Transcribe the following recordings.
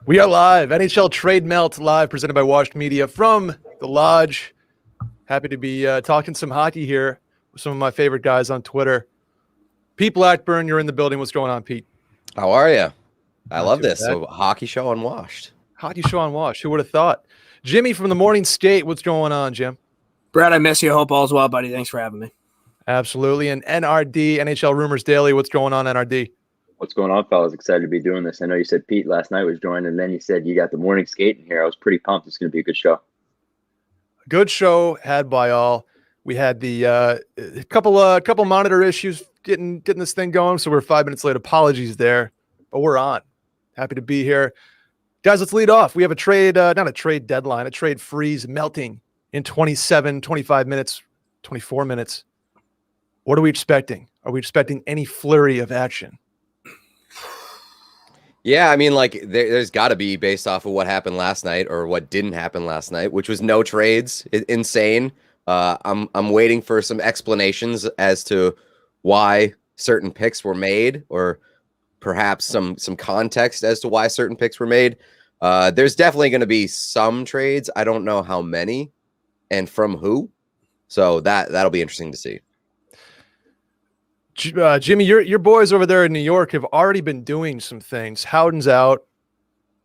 We are live. NHL Trade Melt live, presented by Washed Media from the Lodge. Happy to be talking some hockey here with some of my favorite guys on Twitter. Pete Blackburn, you're in the building. What's going on, Pete? How are you? I Not love too this. bad. So, hockey show unwashed. Hockey show on Wash. Who would have thought? Jimmy from the Morning Skate. What's going on, Jim? Brett, I miss you. Hope all's well, buddy. Thanks for having me. Absolutely. And NRD, NHL Rumors Daily. What's going on, NRD? What's going on, fellas? Excited to be doing this. I know you said Pete last night was joining, and then you said you got the morning skate in here. I was pretty pumped. It's going to be a good show. Good show had by all. We had the couple monitor issues getting this thing going, so we're 5 minutes late. Apologies there, but we're on. Happy to be here. Guys, let's lead off. We have a trade, not a trade deadline, a trade freeze melting in 27, 25 minutes, 24 minutes. What are we expecting? Are we expecting any flurry of action? Yeah, I mean, like there's got to be based off of what happened last night or what didn't happen last night, which was no trades. Insane. I'm waiting for some explanations as to why certain picks were made, or perhaps some context as to why certain picks were made. There's definitely going to be some trades. I don't know how many and from who. So that'll be interesting to see. Jimmy, your boys over there in New York have already been doing some things. Howden's out.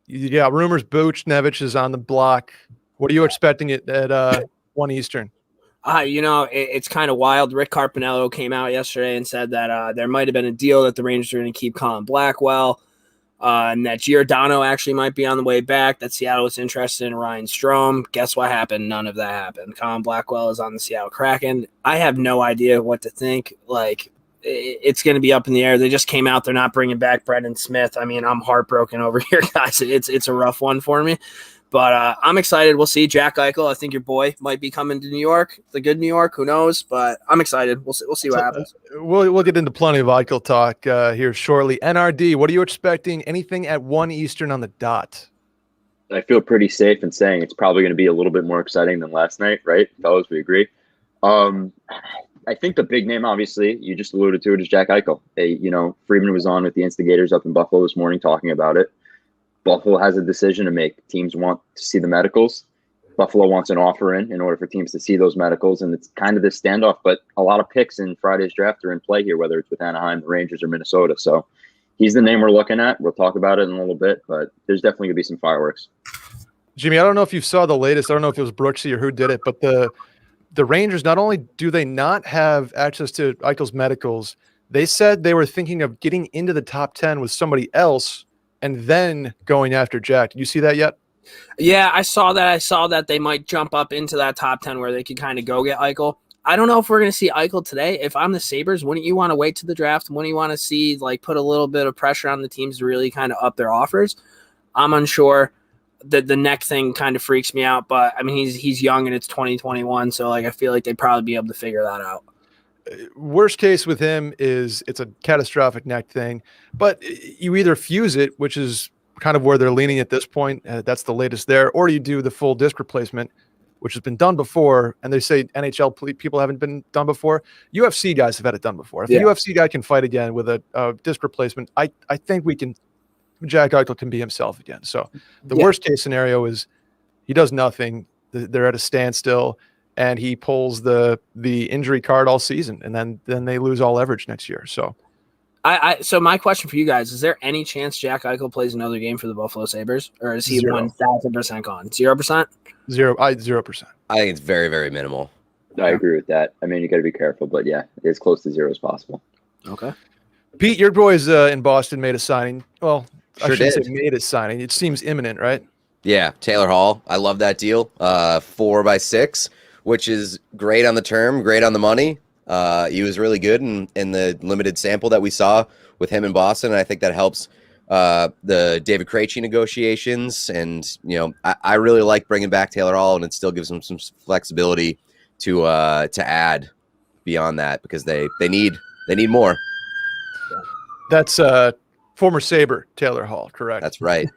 You got rumors Buchnevich is on the block. What are you expecting at 1 Eastern? It's kind of wild. Rick Carpinello came out yesterday and said that there might have been a deal that the Rangers are going to keep Colin Blackwell, and that Giordano actually might be on the way back, that Seattle was interested in Ryan Strome. Guess what happened? None of that happened. Colin Blackwell is on the Seattle Kraken. I have no idea what to think. It's going to be up in the air. They just came out. They're not bringing back Brendan Smith. I mean, I'm heartbroken over here, guys. It's a rough one for me. But I'm excited. We'll see. Jack Eichel, I think your boy might be coming to New York, the good New York. Who knows? But I'm excited. We'll see what happens. We'll get into plenty of Eichel talk here shortly. NRD, what are you expecting? Anything at 1 Eastern on the dot? I feel pretty safe in saying it's probably going to be a little bit more exciting than last night, right? Fellas, we agree. I think the big name, obviously, you just alluded to it, is Jack Eichel. Friedman was on with the Instigators up in Buffalo this morning talking about it. Buffalo has a decision to make. Teams want to see the medicals. Buffalo wants an offer in order for teams to see those medicals, and it's kind of this standoff. But a lot of picks in Friday's draft are in play here, whether it's with Anaheim, the Rangers, or Minnesota. So he's the name we're looking at. We'll talk about it in a little bit, but there's definitely going to be some fireworks. Jimmy, I don't know if you saw the latest. I don't know if it was Brooksy or who did it, but the Rangers, not only do they not have access to Eichel's medicals, they said they were thinking of getting into the top 10 with somebody else and then going after Jack. Did you see that yet? Yeah, I saw that. I saw that they might jump up into that top 10 where they could kind of go get Eichel. I don't know if we're going to see Eichel today. If I'm the Sabres, wouldn't you want to wait to the draft? Wouldn't you want to see, put a little bit of pressure on the teams to really kind of up their offers? I'm unsure. The neck thing kind of freaks me out, but I mean, he's young and it's 2021, so I feel like they'd probably be able to figure that out. Worst case with him is it's a catastrophic neck thing, but you either fuse it, which is kind of where they're leaning at this point. That's the latest there, or you do the full disc replacement, which has been done before. And they say NHL people haven't been done before. UFC guys have had it done before. If a UFC guy can fight again with a disc replacement, I think Jack Eichel can be himself again. So the worst case scenario is he does nothing. They're at a standstill, and he pulls the injury card all season, and then they lose all leverage next year. So, so my question for you guys: is there any chance Jack Eichel plays another game for the Buffalo Sabres, or is he 1,000% gone? 0%? 0%. I think it's very, very minimal. I agree with that. I mean, you got to be careful, but yeah, as close to zero as possible. Okay. Pete, your boys in Boston made a signing. Well, sure I shouldn't did. say made a signing. It seems imminent, right? Yeah, Taylor Hall. I love that deal. 4x6, which is great on the term, great on the money. He was really good in the limited sample that we saw with him in Boston. And I think that helps the David Krejci negotiations. And, I really like bringing back Taylor Hall, and it still gives them some flexibility to add beyond that, because they need more. That's former Sabre Taylor Hall, correct? That's right.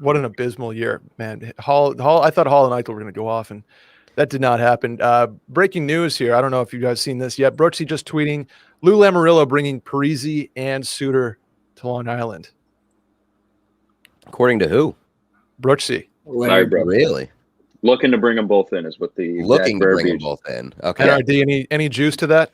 What an abysmal year, man. Hall. I thought Hall and Eichel were going to go off, and that did not happen. Breaking news here. I don't know if you guys seen this yet. Brooksy just tweeting, Lou Lamoriello bringing Parise and Suter to Long Island. According to who? Brooksy. Sorry, bro. Really? Looking to bring them both in is what the Looking to bring them verbiage. both in. Okay. NRD, any juice to that?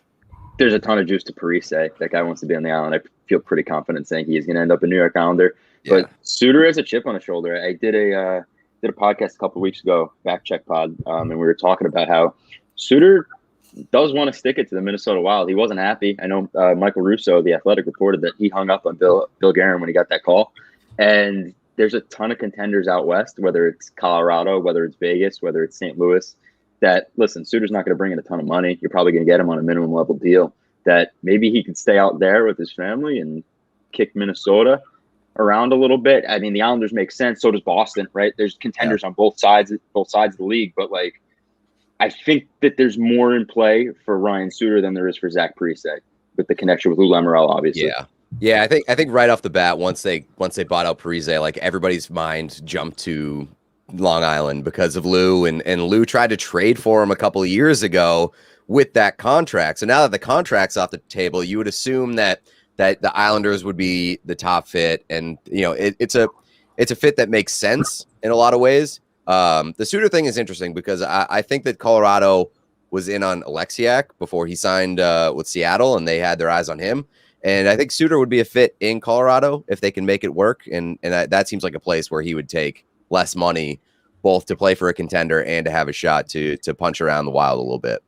There's a ton of juice to Parise. That guy wants to be on the island. I feel pretty confident saying he's going to end up a New York Islander. Yeah. But Suter has a chip on his shoulder. I did a podcast a couple of weeks ago, Back Check Pod, and we were talking about how Suter does want to stick it to the Minnesota Wild. He wasn't happy. I know Michael Russo, the Athletic, reported that he hung up on Bill Guerin when he got that call. And there's a ton of contenders out west, whether it's Colorado, whether it's Vegas, whether it's St. Louis, that, listen, Suter's not going to bring in a ton of money. You're probably going to get him on a minimum level deal. That maybe he could stay out there with his family and kick Minnesota around a little bit. I mean, the Islanders make sense. So does Boston, right? There's contenders on both sides of the league. But, like, I think that there's more in play for Ryan Suter than there is for Zach Parise with the connection with Lou Lamoriello, obviously. Yeah. I think right off the bat, once they bought out Parise, like everybody's mind jumped to Long Island because of Lou, and Lou tried to trade for him a couple of years ago with that contract. So now that the contract's off the table, you would assume that the Islanders would be the top fit, and it's a fit that makes sense in a lot of ways. The Suter thing is interesting because I think that Colorado was in on Alexiak before he signed with Seattle, and they had their eyes on him. And I think Suter would be a fit in Colorado if they can make it work. And that seems like a place where he would take less money, both to play for a contender and to have a shot to punch around the Wild a little bit.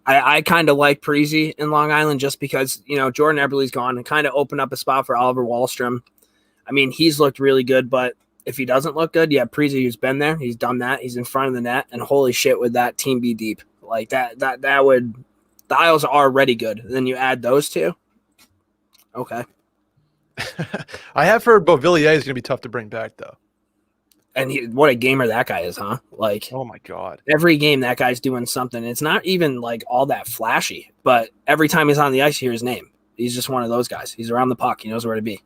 I kind of like Parise in Long Island just because, Jordan Eberle's gone and kind of opened up a spot for Oliver Wahlstrom. I mean, he's looked really good, but if he doesn't look good, Parise, who's been there, he's done that. He's in front of the net, and holy shit, would that team be deep. Like that would, the Isles are already good. And then you add those two. Okay. I have heard Beauvillier is going to be tough to bring back, though. And what a gamer that guy is, huh? Like, oh my God, every game that guy's doing something. It's not even like all that flashy, but every time he's on the ice, you hear his name. He's just one of those guys. He's around the puck. He knows where to be.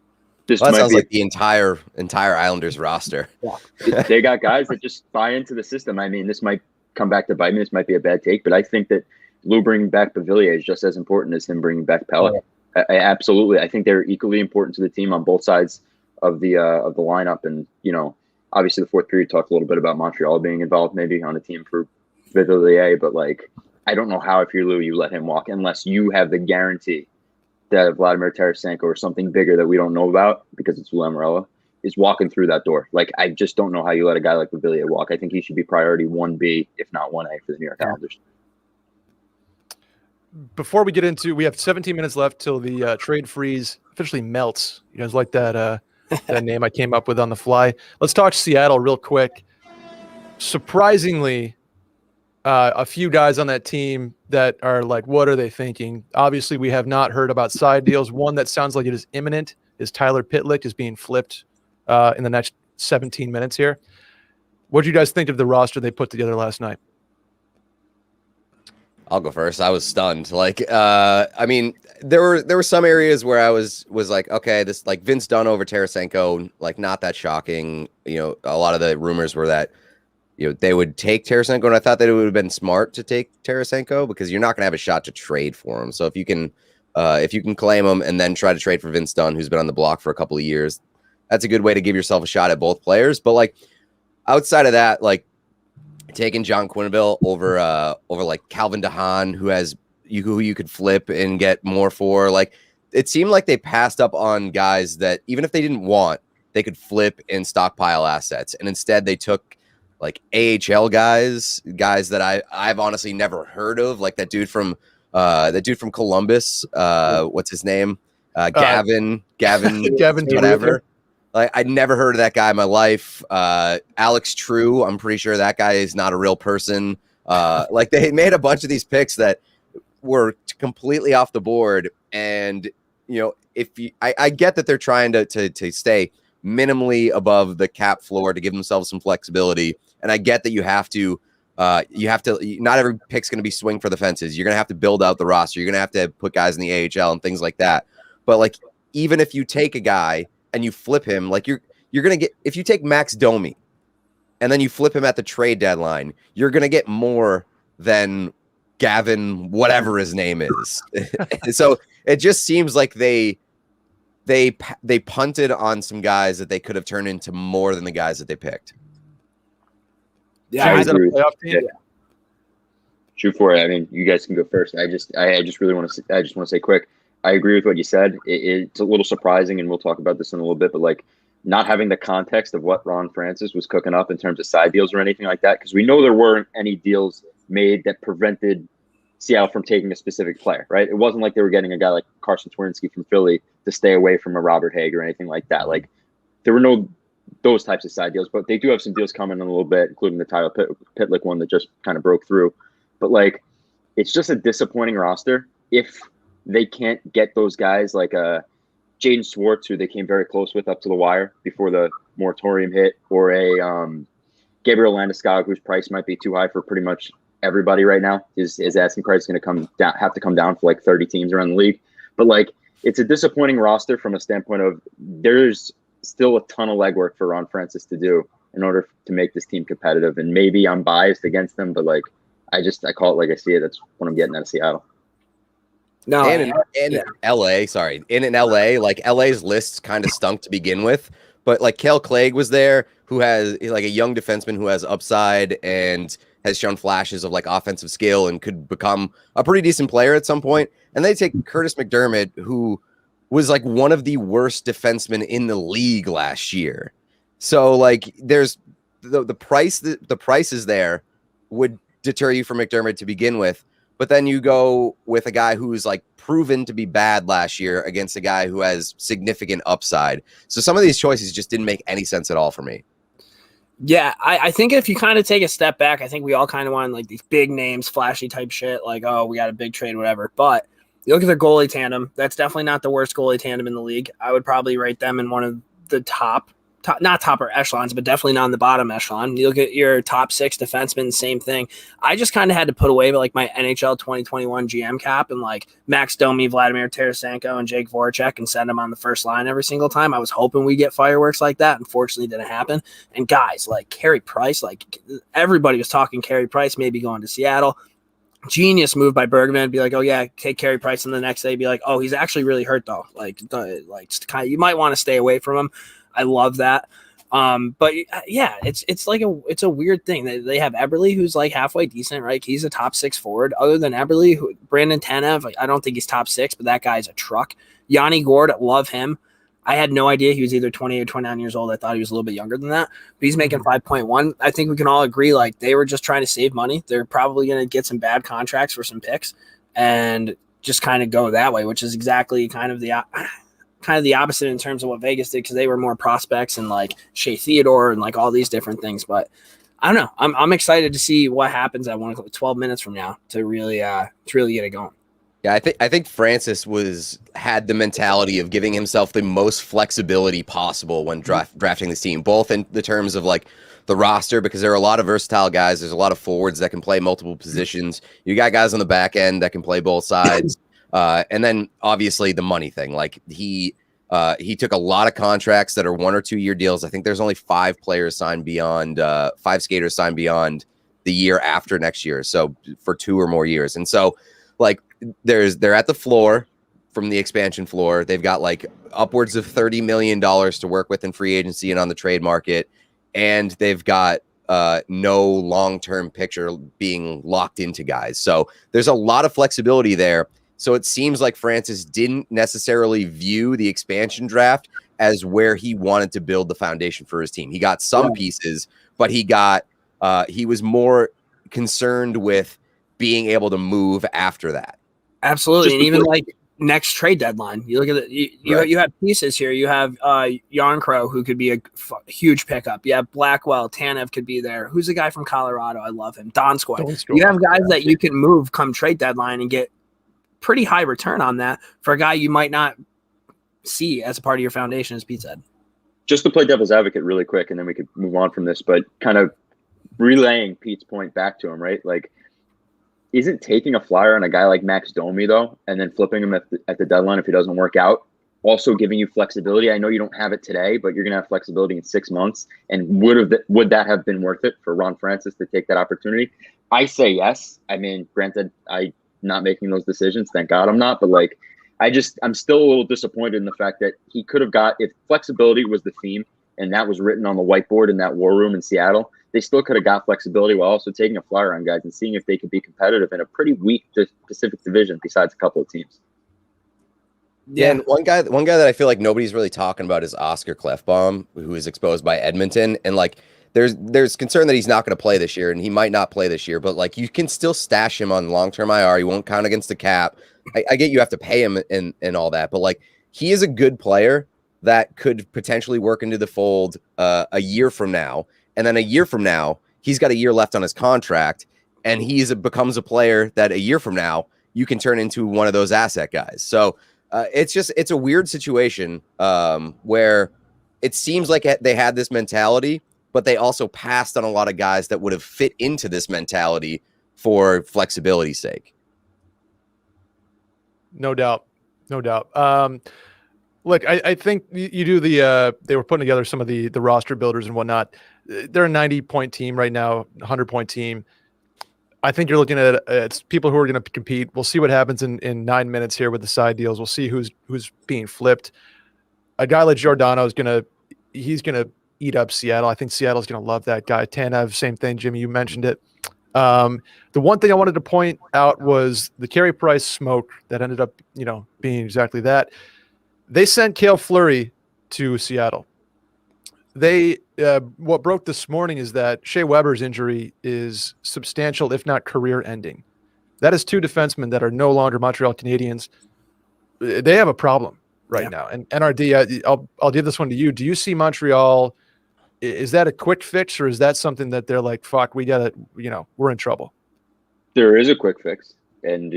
That sounds like the entire Islanders roster. Yeah. They got guys that just buy into the system. I mean, this might come back to bite me. This might be a bad take, but I think that Lou bringing back Beauvillier is just as important as him bringing back Pellet. I absolutely. I think they're equally important to the team on both sides of the lineup. And obviously the fourth period talked a little bit about Montreal being involved maybe on a team for Beauvillier, but like I don't know how if you're Lou you let him walk unless you have the guarantee that Vladimir Tarasenko or something bigger that we don't know about because it's Lamoriello is walking through that door. Like I just don't know how you let a guy like Beauvillier walk. I think he should be priority 1B if not 1A for the New York Islanders. Before we get into, we have 17 minutes left till the trade freeze officially melts. You guys like that that name I came up with on the fly? Let's talk Seattle real quick. Surprisingly, a few guys on that team that are like, what are they thinking? Obviously, we have not heard about side deals. One that sounds like it is imminent is Tyler Pitlick is being flipped in the next 17 minutes here. What do you guys think of the roster they put together last night? I'll go first. I was stunned. Like, I mean, there were some areas where I was like, okay, this like Vince Dunn over Tarasenko, like not that shocking. A lot of the rumors were that they would take Tarasenko, and I thought that it would have been smart to take Tarasenko because you're not going to have a shot to trade for him. So if you can claim him and then try to trade for Vince Dunn, who's been on the block for a couple of years, that's a good way to give yourself a shot at both players. But like outside of that, like taking John Quenneville over like Calvin DeHaan, who you could flip and get more for, like it seemed like they passed up on guys that even if they didn't want, they could flip and stockpile assets, and instead they took like AHL guys that I've honestly never heard of, like that dude from Columbus, what's his name? Gavin, whatever. Like I'd never heard of that guy in my life. Alex True, I'm pretty sure that guy is not a real person. Like they made a bunch of these picks that were completely off the board. And I get that they're trying to stay minimally above the cap floor to give themselves some flexibility. And I get that you have to, not every pick's going to be swing for the fences. You're going to have to build out the roster. You're going to have to put guys in the AHL and things like that. But like, even if you take a guy and you flip him, like you're going to get, if you take Max Domi and then you flip him at the trade deadline, you're going to get more than Gavin, whatever his name is. So it just seems like they they punted on some guys that they could have turned into more than the guys that they picked. Yeah, Is that a playoff team? Yeah. Shoot for it. I mean, you guys can go first. I just really want to. I just want to say quick. I agree with what you said. It's a little surprising, and we'll talk about this in a little bit. But like, not having the context of what Ron Francis was cooking up in terms of side deals or anything like that, because we know there weren't any deals made that prevented Seattle from taking a specific player, right? It wasn't like they were getting a guy like Carson Twernsky from Philly to stay away from a Robert Haig or anything like that. Like, there were no those types of side deals, but they do have some deals coming in a little bit, including the Tyler Pitlick one that just kind of broke through. But like, it's just a disappointing roster if they can't get those guys like Jaden Swartz, who they came very close with up to the wire before the moratorium hit, or a Gabriel Landeskog, whose price might be too high for pretty much everybody right now. His asking price is going to have to come down for like 30 teams around the league. But like, it's a disappointing roster from a standpoint of there's still a ton of legwork for Ron Francis to do in order to make this team competitive. And maybe I'm biased against them, but like, I call it like I see it. That's what I'm getting out of Seattle. No, and in LA, sorry, in LA, like LA's lists kind of stunk to begin with, but like Kale Clague was there, who has like a young defenseman who has upside and has shown flashes of like offensive skill and could become a pretty decent player at some point. And they take Curtis McDermott, who was like one of the worst defensemen in the league last year. So like, there's the price is there would deter you from McDermott to begin with. But then you go with a guy who's like proven to be bad last year against a guy who has significant upside. So some of these choices just didn't make any sense at all for me. Yeah, I think if you kind of take a step back, I think we all kind of want like these big names, flashy type shit, like, oh, we got a big trade, whatever. But you look at their goalie tandem, that's definitely not the worst goalie tandem in the league. I would probably rate them in one of the top, not top echelons, but definitely not in the bottom echelon. You look at your top six defensemen, same thing. I just kind of had to put away like my NHL 2021 GM cap and like Max Domi, Vladimir Tarasenko, and Jake Voracek and send them on the first line every single time. I was hoping we get fireworks like that. Unfortunately, didn't happen. And guys like Carey Price, like everybody was talking Carey Price maybe going to Seattle. Genius move by Bergman. Be like, oh yeah, take Carey Price, and the next day be like, oh, he's actually really hurt though. Like you might want to stay away from him. I love that. But yeah, it's a weird thing. They have Eberle, who's like halfway decent, right? He's a top six forward. Other than Eberle, Brandon Tanev, like, I don't think he's top six, but that guy's a truck. Yanni Gourde, love him. I had no idea he was either 20 or 29 years old. I thought he was a little bit younger than that, but he's making 5.1. I think we can all agree, like, they were just trying to save money. They're probably going to get some bad contracts for some picks and just kind of go that way, which is exactly kind of the opposite in terms of what Vegas did, because they were more prospects and like Shea Theodore and like all these different things. But I don't know. I'm excited to see what happens at 12 minutes from now to really get it going. Yeah, I think Francis had the mentality of giving himself the most flexibility possible when drafting this team, both in the terms of like the roster, because there are a lot of versatile guys. There's a lot of forwards that can play multiple positions. You got guys on the back end that can play both sides. And then obviously the money thing, like he took a lot of contracts that are 1 or 2 year deals. I think there's only 5 skaters signed beyond the year after next year. So for 2 or more years. And so like they're at the floor from the expansion floor. They've got like upwards of $30 million to work with in free agency and on the trade market. And they've got no long-term picture being locked into guys. So there's a lot of flexibility there. So it seems like Francis didn't necessarily view the expansion draft as where he wanted to build the foundation for his team. He got some pieces, but he was more concerned with being able to move after that. Absolutely. And even like next trade deadline, you look at you have pieces here. You have Yarncrow, who could be a huge pickup. You have Blackwell, Tanev could be there. Who's the guy from Colorado? I love him. Donskoy. You have guys that you can move come trade deadline and get pretty high return on that for a guy you might not see as a part of your foundation, as Pete said. Just to play devil's advocate really quick, and then we could move on from this, but kind of relaying Pete's point back to him, right? Like, isn't taking a flyer on a guy like Max Domi, though, and then flipping him at the deadline if he doesn't work out, also giving you flexibility? I know you don't have it today, but you're going to have flexibility in 6 months. And would that have been worth it for Ron Francis to take that opportunity? I say yes. I mean, granted, I'm not making those decisions. Thank God I'm not. But, like, I'm still a little disappointed in the fact that he could have got, if flexibility was the theme and that was written on the whiteboard in that war room in Seattle, they still could have got flexibility while also taking a flyer on guys and seeing if they could be competitive in a pretty weak Pacific Division besides a couple of teams. Yeah, and one guy that I feel like nobody's really talking about is Oscar Klefbom, who is exposed by Edmonton, and like there's concern that he's not going to play this year, and he might not play this year, but like you can still stash him on long-term IR. He won't count against the cap. I get you have to pay him and all that, but like he is a good player that could potentially work into the fold a year from now, and then a year from now he's got a year left on his contract, and becomes a player that a year from now you can turn into one of those asset guys. So. It's a weird situation where it seems like they had this mentality, but they also passed on a lot of guys that would have fit into this mentality for flexibility's sake. No doubt. Look, I think you do they were putting together some of the roster builders and whatnot. They're a 90-point team right now, 100-point team. I think you're looking at it's people who are going to compete. We'll see what happens in 9 minutes here with the side deals. We'll see who's being flipped. A guy like Giordano is going to eat up Seattle. I think Seattle's going to love that guy. Tanev, same thing. Jimmy, you mentioned it. The one thing I wanted to point out was the Carey Price smoke that ended up, being exactly that. They sent Cale Fleury to Seattle. What broke this morning is that Shea Weber's injury is substantial, if not career-ending. That is two defensemen that are no longer Montreal Canadiens. They have a problem right now. And NRD, I'll give this one to you. Do you see Montreal? Is that a quick fix, or is that something that they're like, fuck, we got to, we're in trouble? There is a quick fix, and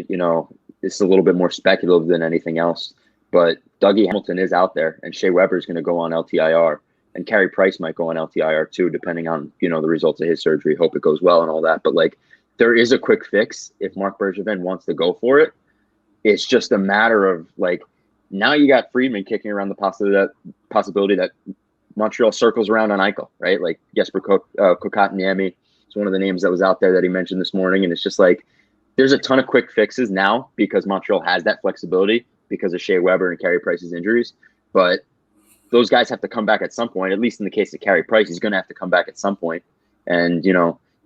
it's a little bit more speculative than anything else. But Dougie Hamilton is out there, and Shea Weber is going to go on LTIR. And Carey Price might go on LTIR too, depending on, the results of his surgery. Hope it goes well and all that. But like, there is a quick fix if Marc Bergevin wants to go for it. It's just a matter of like, now you got Friedman kicking around the possibility that Montreal circles around on Eichel, right? Like Jesper Kokotniemi is one of the names that was out there that he mentioned this morning. And it's just like, there's a ton of quick fixes now because Montreal has that flexibility because of Shea Weber and Carey Price's injuries. But those guys have to come back at some point. At least in the case of Carey Price, he's going to have to come back at some point. And,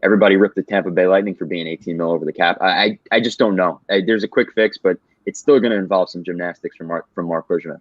everybody ripped the Tampa Bay Lightning for being 18 mil over the cap. I just don't know. There's a quick fix, but it's still going to involve some gymnastics from Marc Bergevin.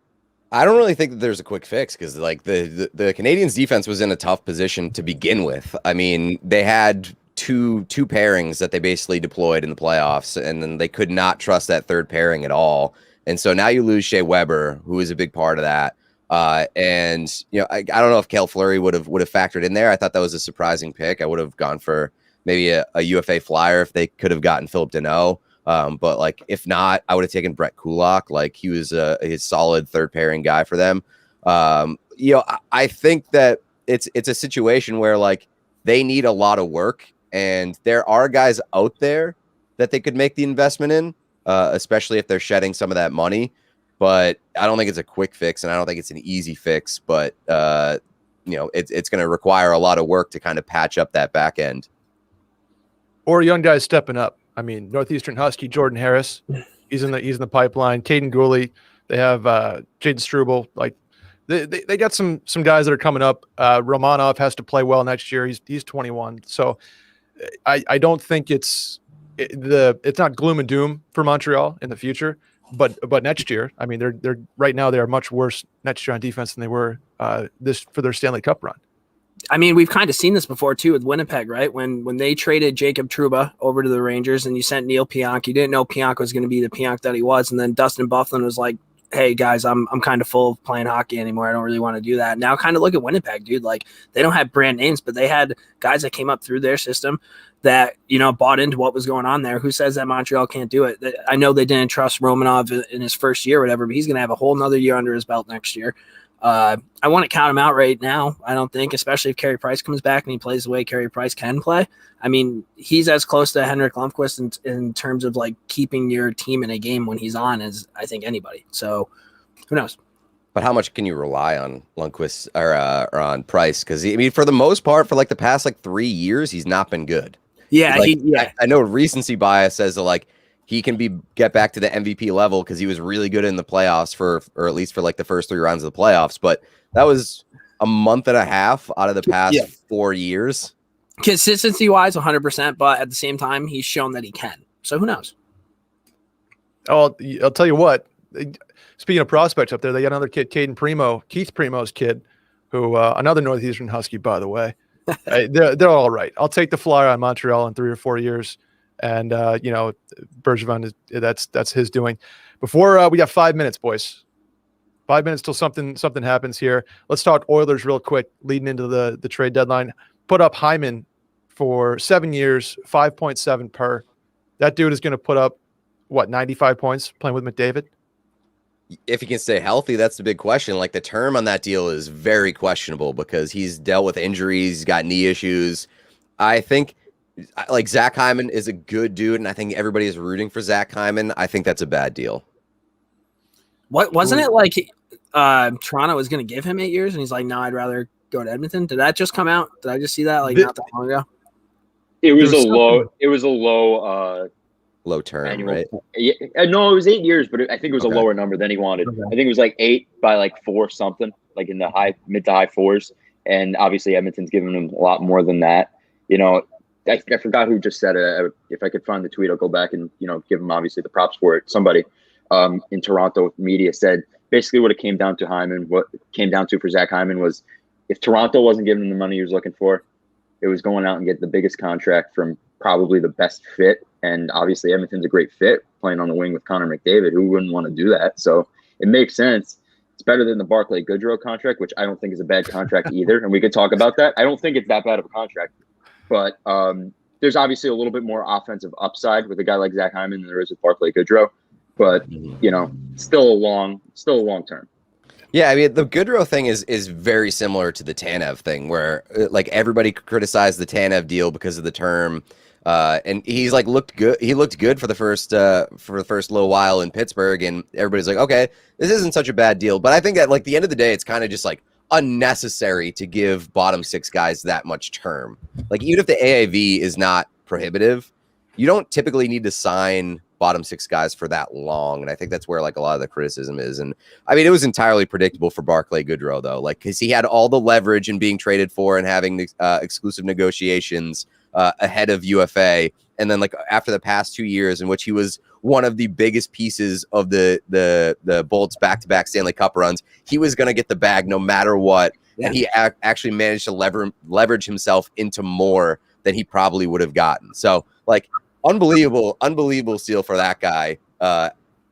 I don't really think that there's a quick fix because like the Canadiens defense was in a tough position to begin with. I mean, they had two pairings that they basically deployed in the playoffs, and then they could not trust that third pairing at all. And so now you lose Shea Weber, who is a big part of that. And I don't know if Cale Fleury would have factored in there. I thought that was a surprising pick. I would have gone for maybe a UFA flyer if they could have gotten Philip Deneau. But like, if not, I would have taken Brett Kulak. Like he was his solid third pairing guy for them. I think that it's a situation where like they need a lot of work, and there are guys out there that they could make the investment in, especially if they're shedding some of that money. But I don't think it's a quick fix, and I don't think it's an easy fix. But it's going to require a lot of work to kind of patch up that back end. Or young guys stepping up. I mean, Northeastern Husky Jordan Harris, he's in the pipeline. Caden Gooley, they have Jaden Struble. Like they got some guys that are coming up. Romanov has to play well next year. He's 21, so I don't think it's not gloom and doom for Montreal in the future. But next year, I mean, they're right now they are much worse next year on defense than they were for their Stanley Cup run. I mean, we've kind of seen this before too with Winnipeg, right? When they traded Jacob Trouba over to the Rangers and you sent Neil Pionk, you didn't know Pionk was going to be the Pionk that he was, and then Dustin Byfuglien was like, "Hey guys, I'm kind of full of playing hockey anymore. I don't really want to do that." Now, kind of look at Winnipeg, dude. Like they don't have brand names, but they had guys that came up through their system that bought into what was going on there. Who says that Montreal can't do it? I know they didn't trust Romanov in his first year or whatever, but he's going to have a whole nother year under his belt next year. I wouldn't count him out right now, I don't think, especially if Carey Price comes back and he plays the way Carey Price can play. I mean, he's as close to Henrik Lundqvist in terms of like keeping your team in a game when he's on as I think anybody. So who knows? But how much can you rely on Lundqvist or on Price? Because I mean, for the most part, for like the past 3 years, he's not been good. Yeah, I know recency bias says that like he can get back to the MVP level because he was really good in the playoffs or at least for like the first 3 rounds of the playoffs. But that was a month and a half out of the past 4 years. Consistency wise, 100%. But at the same time, he's shown that he can. So who knows? Oh, I'll tell you what. Speaking of prospects up there, they got another kid, Keith Primo's kid, who another Northeastern Husky, by the way. They're all right. I'll take the flyer on Montreal in 3 or 4 years, and Bergevin that's his doing. Before we got 5 minutes, boys. 5 minutes till something happens here. Let's talk Oilers real quick, leading into the trade deadline. Put up Hyman for 7 years, 5.7 per. That dude is going to put up 95 points playing with McDavid. If he can stay healthy, that's the big question. Like the term on that deal is very questionable because he's dealt with injuries, he's got knee issues. I think like Zach Hyman is a good dude, and I think everybody is rooting for Zach Hyman. I think that's a bad deal. What wasn't it like? Toronto was going to give him 8 years, and he's like, "No, I'd rather go to Edmonton." Did that just come out? Did I just see that not that long ago? It was a low low term, annual, right? Yeah, no, it was 8 years, but I think it was a lower number than he wanted. Okay. I think it was like 8 by like 4 something, like in the mid to high 4s. And obviously Edmonton's giving him a lot more than that. I forgot who just said it. If I could find the tweet, I'll go back and give him obviously the props for it. Somebody in Toronto media said basically what it came down to for Zach Hyman was if Toronto wasn't giving him the money he was looking for, it was going out and getting the biggest contract from probably the best fit. And obviously Edmonton's a great fit playing on the wing with Connor McDavid. Who wouldn't want to do that? So it makes sense. It's better than the Barclay Goodrow contract, which I don't think is a bad contract either. And we could talk about that. I don't think it's that bad of a contract, but there's obviously a little bit more offensive upside with a guy like Zach Hyman than there is with Barclay Goodrow, but still a long term. Yeah, I mean the Goodrow thing is very similar to the Tanev thing, where like everybody criticized the Tanev deal because of the term, and he's like looked good. He looked good for the first little while in Pittsburgh, and everybody's like, okay, this isn't such a bad deal. But I think that like the end of the day, it's kind of just like unnecessary to give bottom 6 guys that much term. Like even if the AAV is not prohibitive, you don't typically need to sign bottom 6 guys for that long. And I think that's where like a lot of the criticism is. And I mean, it was entirely predictable for Barclay Goodrow though, like, cause he had all the leverage in being traded for and having exclusive negotiations ahead of UFA. And then like after the past 2 years in which he was one of the biggest pieces of the Bolts back-to-back Stanley Cup runs, he was going to get the bag no matter what. Yeah. And he actually managed to leverage himself into more than he probably would have gotten. So like, unbelievable steal for that guy,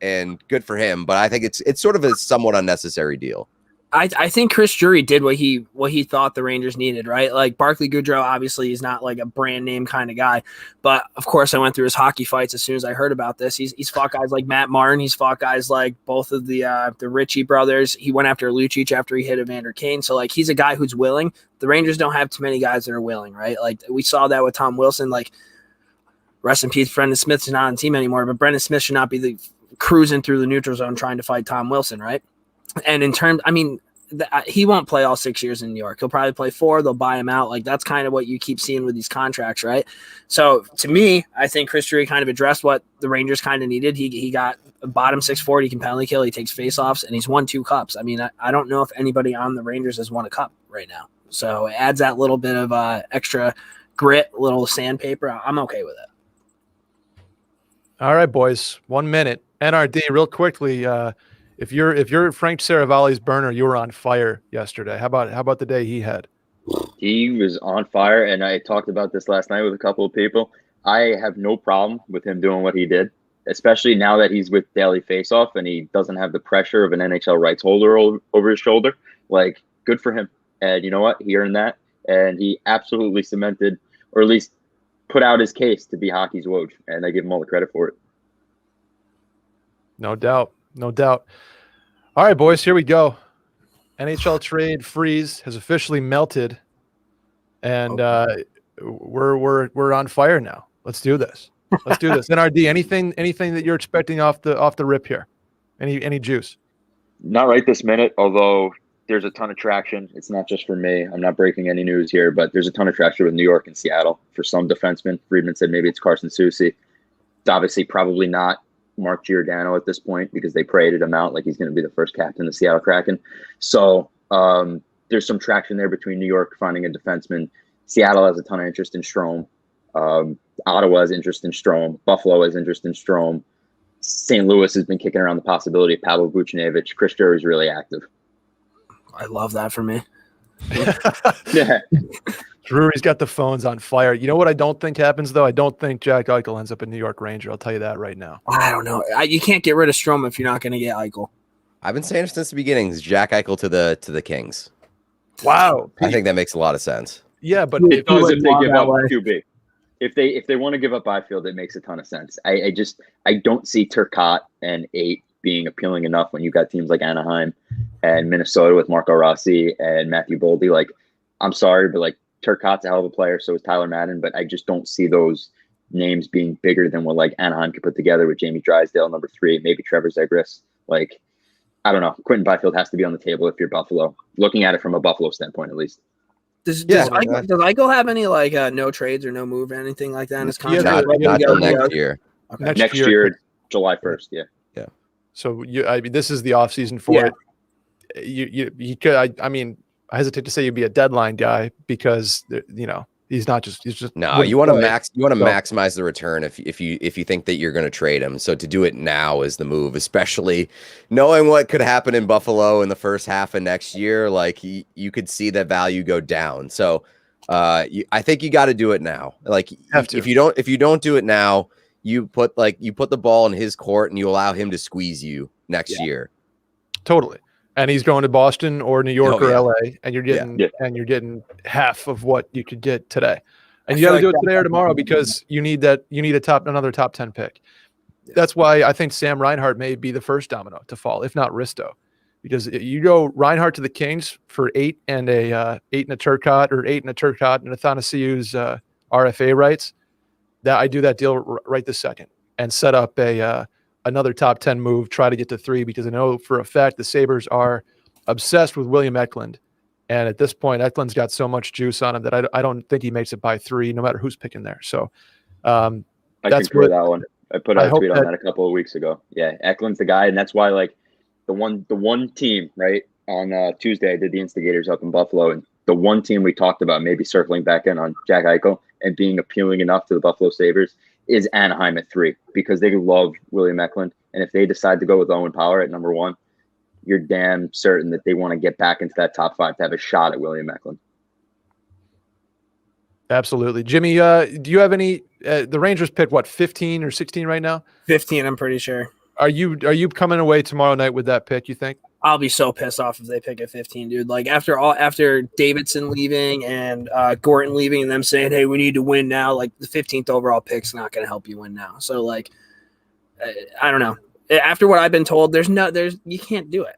and good for him. But I think it's sort of a somewhat unnecessary deal. I think Chris Drury did what he thought the Rangers needed, right? Like Barclay Goodrow, obviously, is not like a brand name kind of guy, but of course, I went through his hockey fights as soon as I heard about this. He's fought guys like Matt Martin. He's fought guys like both of the Ritchie brothers. He went after Lucic after he hit Evander Kane. So like he's a guy who's willing. The Rangers don't have too many guys that are willing, right? Like we saw that with Tom Wilson. Like rest in peace, Brendan Smith's not on the team anymore, but Brendan Smith should not be cruising through the neutral zone trying to fight Tom Wilson, right? And in terms, I mean, he won't play all 6 years in New York. He'll probably play 4. They'll buy him out. Like that's kind of what you keep seeing with these contracts, right? So to me, I think Chris Drury kind of addressed what the Rangers kind of needed. He got a bottom 6 forward. He can penalty kill. He takes faceoffs, and he's won 2 cups. I mean, I don't know if anybody on the Rangers has won a cup right now. So it adds that little bit of extra grit, little sandpaper. I'm okay with it. All right, boys. 1 minute. NRD, real quickly. If you're Frank Saravalli's burner, you were on fire yesterday. How about the day he had? He was on fire, and I talked about this last night with a couple of people. I have no problem with him doing what he did, especially now that he's with Daily Faceoff and he doesn't have the pressure of an NHL rights holder over his shoulder. Like, good for him. And you know what? He earned that, and he absolutely cemented, or at least put out his case to be hockey's Woj, and I give him all the credit for it. No doubt. All right, boys, here we go. NHL trade freeze has officially melted, and we're on fire now. Let's do this. NRD, anything that you're expecting off the rip here? Any juice? Not right this minute, although there's a ton of traction. It's not just for me. I'm not breaking any news here, but there's a ton of traction with New York and Seattle for some defensemen. Friedman said maybe it's Carson Soucy. It's obviously probably not Mark Giordano at this point because they paraded him out like he's going to be the first captain of the Seattle Kraken. So there's some traction there between New York finding a defenseman. Seattle has a ton of interest in Strome. Ottawa has interest in Strome. Buffalo has interest in Strome. St. Louis has been kicking around the possibility of Pavel Buchnevich. Chris Drury is really active. I love that for me. Yeah. Drury's got the phones on fire. You know what I don't think happens, though? I don't think Jack Eichel ends up a New York Ranger. I'll tell you that right now. I don't know. You can't get rid of Strome if you're not going to get Eichel. I've been saying it since the beginning. Jack Eichel to the Kings. Wow. I think that makes a lot of sense. Yeah, but It does if they give up way. QB. If they want to give up Byfield, it makes a ton of sense. I don't see Turcotte and 8 being appealing enough when you got teams like Anaheim and Minnesota with Marco Rossi and Matthew Boldy. Like, I'm sorry, but like Turcotte's a hell of a player, so is Tyler Madden, but I just don't see those names being bigger than what like Anaheim could put together with Jamie Drysdale, number 3, maybe Trevor Zegras. Like, I don't know. Quentin Byfield has to be on the table if you're Buffalo. Looking at it from a Buffalo standpoint, at least. Does Eichel have any like no trades or no move or anything like that in his contract? Not till next year. Okay. Next year, July 1st. Yeah. So I mean, this is the off season for it. You could. I mean, I hesitate to say you'd be a deadline guy because he's just no. You want to maximize the return if you think that you're going to trade him. So to do it now is the move, especially knowing what could happen in Buffalo in the first half of next year. Like you could see that value go down. So I think you got to do it now. Like if you don't do it now, you put the ball in his court and you allow him to squeeze you next year. Totally. And he's going to Boston or New York or LA, and you're getting half of what you could get today. And you got to do it today or tomorrow because you need another top 10 pick. That's why I think Sam Reinhart may be the first domino to fall, if not Risto, because you go Reinhart to the Kings for 8 and a Turcotte or 8 and a Turcotte and Athanasiou's RFA rights. That I do that deal right this second and set up another top 10 move, try to get to 3, because I know for a fact the Sabres are obsessed with William Eklund. And at this point, Eklund's got so much juice on him that I don't think he makes it by 3, no matter who's picking there. So I concur with that one. I put out a tweet on that a couple of weeks ago. Yeah, Eklund's the guy. And that's why like the one team, right, on Tuesday, I did the Instigators up in Buffalo. And the one team we talked about maybe circling back in on Jack Eichel and being appealing enough to the Buffalo Sabres is Anaheim at 3 because they love William Eklund. And if they decide to go with Owen Power at number 1, you're damn certain that they want to get back into that top 5 to have a shot at William Eklund. Absolutely. Jimmy, do you have any the Rangers pick 15 or 16 right now? 15, I'm pretty sure. Are you coming away tomorrow night with that pick, you think? I'll be so pissed off if they pick at 15, dude. Like after Davidson leaving and Gorton leaving and them saying, "Hey, we need to win now." Like the 15th overall pick's not going to help you win now. So like, I don't know. After what I've been told, you can't do it.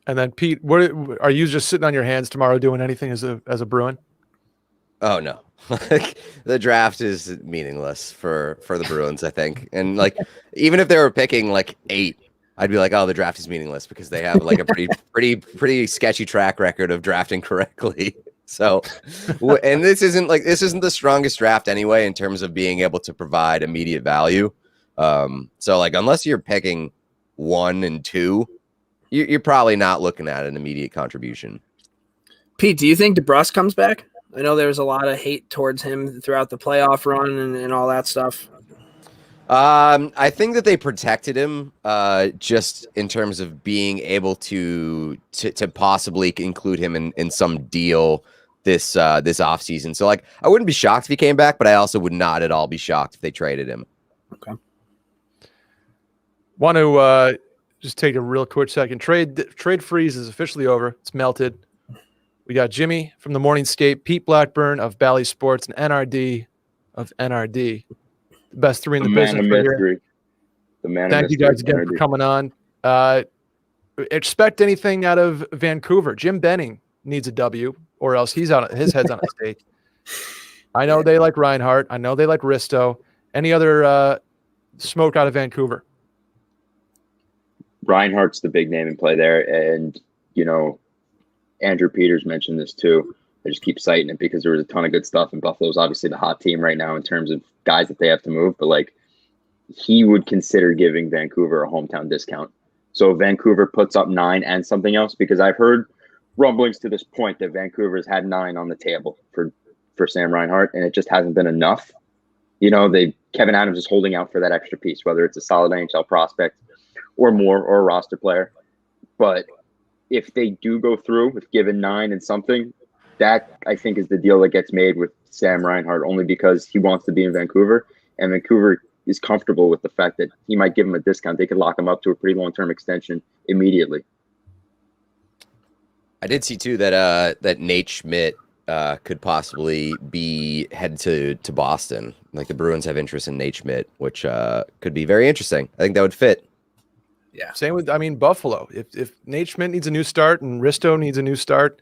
And then Pete, what are you just sitting on your hands tomorrow doing anything as a Bruin? Oh no. The draft is meaningless for the Bruins, I think. And like even if they were picking like 8, I'd be like, oh, the draft is meaningless because they have like a pretty sketchy track record of drafting correctly. So, and this isn't the strongest draft anyway in terms of being able to provide immediate value. So like unless you're picking 1 and 2, you're probably not looking at an immediate contribution. Pete, do you think DeBrusque comes back? I know there was a lot of hate towards him throughout the playoff run and all that stuff. I think that they protected him just in terms of being able to possibly include him in some deal this offseason. So like I wouldn't be shocked if he came back, but I also would not at all be shocked if they traded him. Okay. Want to just take a real quick second. Trade freeze is officially over. It's melted. We got Jimmy from the Morningscape, Pete Blackburn of Bally Sports, and NRD of NRD. The best 3 in the business. Thank you guys again for coming on. Expect anything out of Vancouver. Jim Benning needs a W, or else his head's on a stake. I know they like Reinhart. I know they like Risto. Any other smoke out of Vancouver? Reinhart's the big name in play there, and Andrew Peters mentioned this too. I just keep citing it because there was a ton of good stuff, and Buffalo's obviously the hot team right now in terms of guys that they have to move. But like, he would consider giving Vancouver a hometown discount. So Vancouver puts up 9 and something else, because I've heard rumblings to this point that Vancouver's had 9 on the table for Sam Reinhart, and it just hasn't been enough. You know, Kevin Adams is holding out for that extra piece, whether it's a solid NHL prospect or more, or a roster player. But if they do go through with giving 9 and something, that I think is the deal that gets made with Sam Reinhart, only because he wants to be in Vancouver, and Vancouver is comfortable with the fact that he might give him a discount. They could lock him up to a pretty long-term extension immediately. I did see too that Nate Schmidt could possibly be headed to Boston. Like, the Bruins have interest in Nate Schmidt, which could be very interesting. I think that would fit. Yeah. Same with, Buffalo. If Nate Schmidt needs a new start and Risto needs a new start,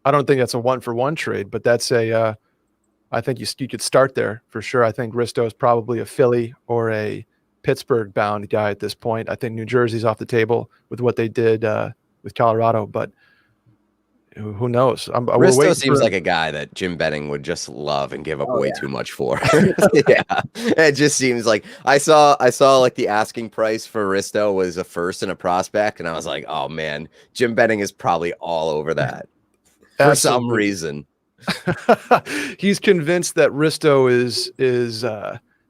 I don't think that's a 1-for-1 trade, but that's I think you could start there for sure. I think Risto is probably a Philly or a Pittsburgh bound guy at this point. I think New Jersey's off the table with what they did with Colorado, but who knows? Risto seems like a guy that Jim Benning would just love and give up way too much for. Yeah, it just seems like I saw like the asking price for Risto was a first and a prospect, and I was like, oh man, Jim Benning is probably all over that for some reason. He's convinced that Risto is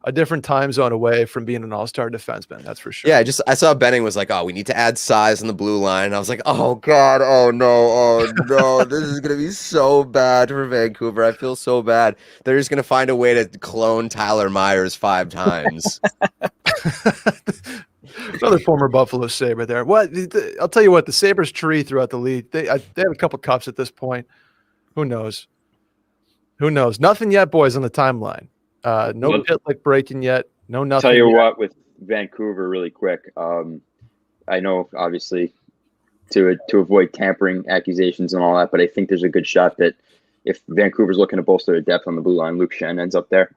a different time zone away from being an all-star defenseman. That's for sure. Yeah, I saw Benning was like, oh, we need to add size in the blue line. And I was like, oh God, oh no, this is gonna be so bad for Vancouver. I feel so bad. They're just gonna find a way to clone Tyler Myers 5 times. Another former Buffalo Sabre there. What I'll tell you what, the Sabres tree throughout the league. They have a couple cups at this point. Who knows? Nothing yet, boys, on the timeline. No Pitlick breaking yet. No nothing. Tell you yet. what, with Vancouver, really quick. I know, obviously, to avoid tampering accusations and all that, but I think there's a good shot that if Vancouver's looking to bolster their depth on the blue line, Luke Schenn ends up there.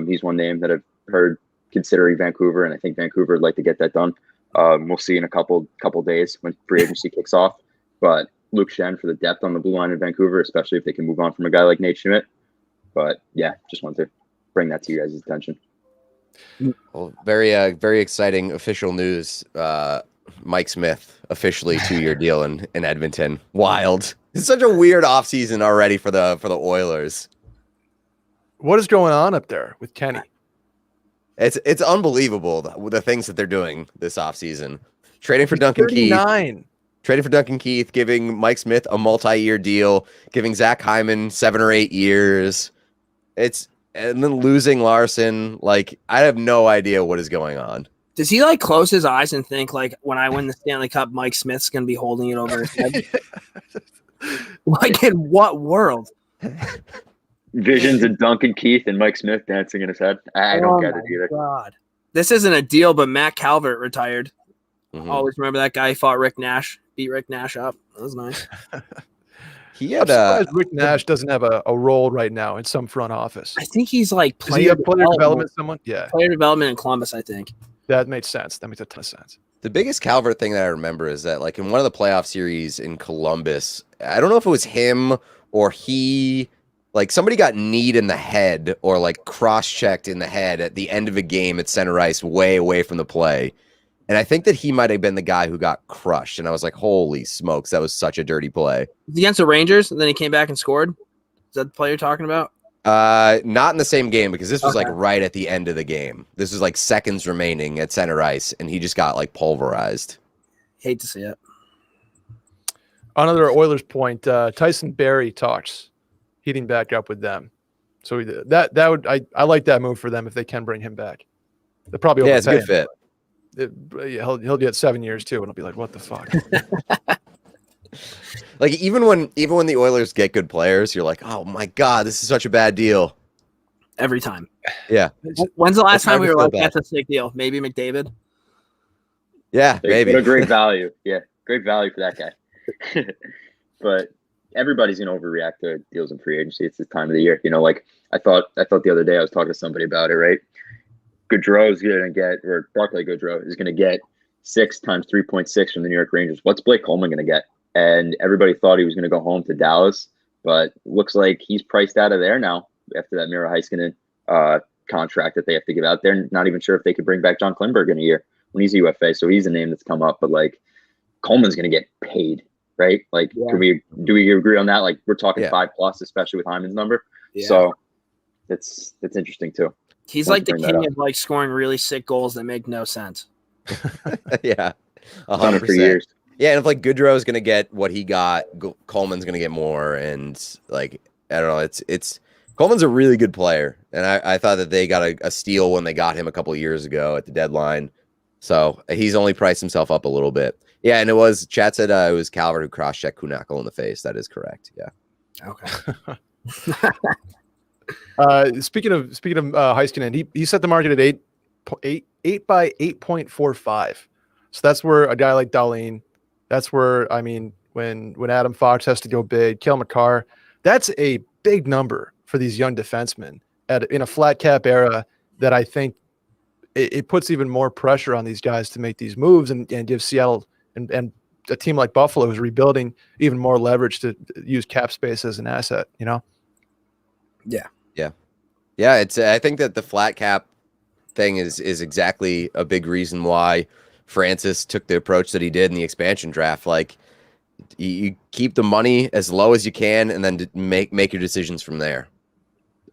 He's one name that I've heard considering Vancouver, and I think Vancouver would like to get that done. We'll see in a couple days when free agency kicks off. But Luke Schenn for the depth on the blue line in Vancouver, especially if they can move on from a guy like Nate Schmidt. But yeah, just wanted to bring that to you guys' attention. Well, very exciting official news. Mike Smith officially 2-year deal in Edmonton. Wild. It's such a weird offseason already for the Oilers. What is going on up there with Kenny? It's unbelievable the things that they're doing this offseason. Trading for Duncan 39. Keith. Trading for Duncan Keith, giving Mike Smith a multi-year deal, giving Zach Hyman 7 or 8 years. And then losing Larson. Like, I have no idea what is going on. Does he like close his eyes and think like, when I win the Stanley Cup, Mike Smith's going to be holding it over his head? Like, in what world? Visions of Duncan Keith and Mike Smith dancing in his head. I don't get it either. God. This isn't a deal, but Matt Calvert retired. Mm-hmm. Always remember that guy. He fought Rick Nash, beat Rick Nash up. That was nice. He had Rick Nash doesn't have a role right now in some front office. I think he's like player development. Someone, yeah, player development in Columbus. I think that makes sense. That makes a ton of sense. The biggest Calvert thing that I remember is that, like, in one of the playoff series in Columbus, I don't know if it was him or he, like, somebody got kneed in the head or like cross-checked in the head at the end of a game at center ice, way away from the play. And I think that he might have been the guy who got crushed. And I was like, holy smokes, that was such a dirty play. Against the Rangers, and then he came back and scored? Is that the play you're talking about? Not in the same game, because this was like right at the end of the game. This was like seconds remaining at center ice, and he just got like pulverized. Hate to see it. Another Oilers point, Tyson Barrie talks heating back up with them. So that would I like that move for them if they can bring him back. They'll probably it's a good fit. He'll get 7 years too, and it'll be like, what the fuck? Like, even when the Oilers get good players, you're like, oh my God, this is such a bad deal. Every time. Yeah. When's the last time we were like, that's a sick deal? Maybe McDavid? Yeah, maybe. What a great value. Yeah, great value for that guy. But everybody's gonna overreact to deals in free agency. It's this time of the year. You know, like I thought the other day I was talking to somebody about it, right? Gaudreau's gonna get, or Barclay Gaudreau is gonna get 6 times 3.6 from the New York Rangers. What's Blake Coleman gonna get? And everybody thought he was gonna go home to Dallas, but looks like he's priced out of there now after that Miro Heiskanen contract that they have to give out. They're not even sure if they could bring back John Klingberg in a year when he's a UFA. So he's a name that's come up, but like Coleman's going to get paid, right? Like, do we agree on that? Like, we're talking 5+, especially with Hyman's number. Yeah. So that's interesting too. He's like the king of like scoring really sick goals that make no sense. Yeah, 100% for years. Yeah, and if like Goodrow is going to get what he got, Coleman's going to get more, and like I don't know, it's Coleman's a really good player, and I thought that they got a steal when they got him a couple of years ago at the deadline. So he's only priced himself up a little bit. Yeah, and Chad said it was Calvert who cross-checked Kuhnhackl in the face. That is correct. Yeah. Okay. Speaking of Heiskanen, he set the market at 8 by 8.45. So that's where a guy like Dahlin, that's where, I mean, when Adam Fox has to go big, Cale Makar, that's a big number for these young defensemen in a flat cap era that I think it puts even more pressure on these guys to make these moves and give Seattle and a team like Buffalo who's rebuilding even more leverage to use cap space as an asset, you know? Yeah. Yeah. I think that the flat cap thing is exactly a big reason why Francis took the approach that he did in the expansion draft. Like, you keep the money as low as you can and then make your decisions from there.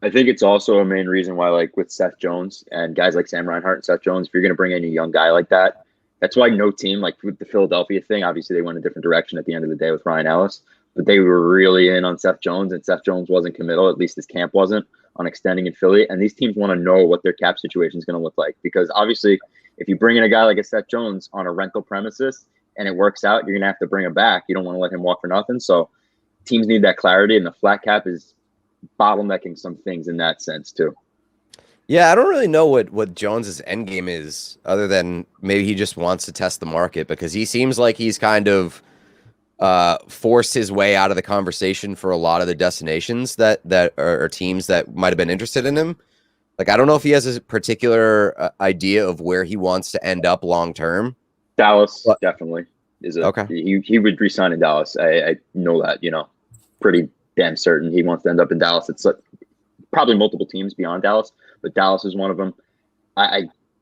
I think it's also a main reason why, like with Seth Jones and guys like Sam Reinhart and Seth Jones, if you're going to bring in a young guy like that, that's why no team, like with the Philadelphia thing, obviously they went a different direction at the end of the day with Ryan Ellis, but they were really in on Seth Jones, and Seth Jones wasn't committal, at least his camp wasn't, on extending in Philly. And these teams want to know what their cap situation is going to look like, because obviously if you bring in a guy like a Seth Jones on a rental premises and it works out, you're going to have to bring him back. You don't want to let him walk for nothing. So teams need that clarity, and the flat cap is bottlenecking some things in that sense too. Yeah, I don't really know what Jones's end game is, other than maybe he just wants to test the market, because he seems like he's kind of forced his way out of the conversation for a lot of the destinations that are teams that might have been interested in him. Like, I don't know if he has a particular idea of where he wants to end up long term. Dallas definitely is okay. He would resign in Dallas. I know that, pretty damn certain he wants to end up in Dallas. It's probably multiple teams beyond Dallas, but Dallas is one of them.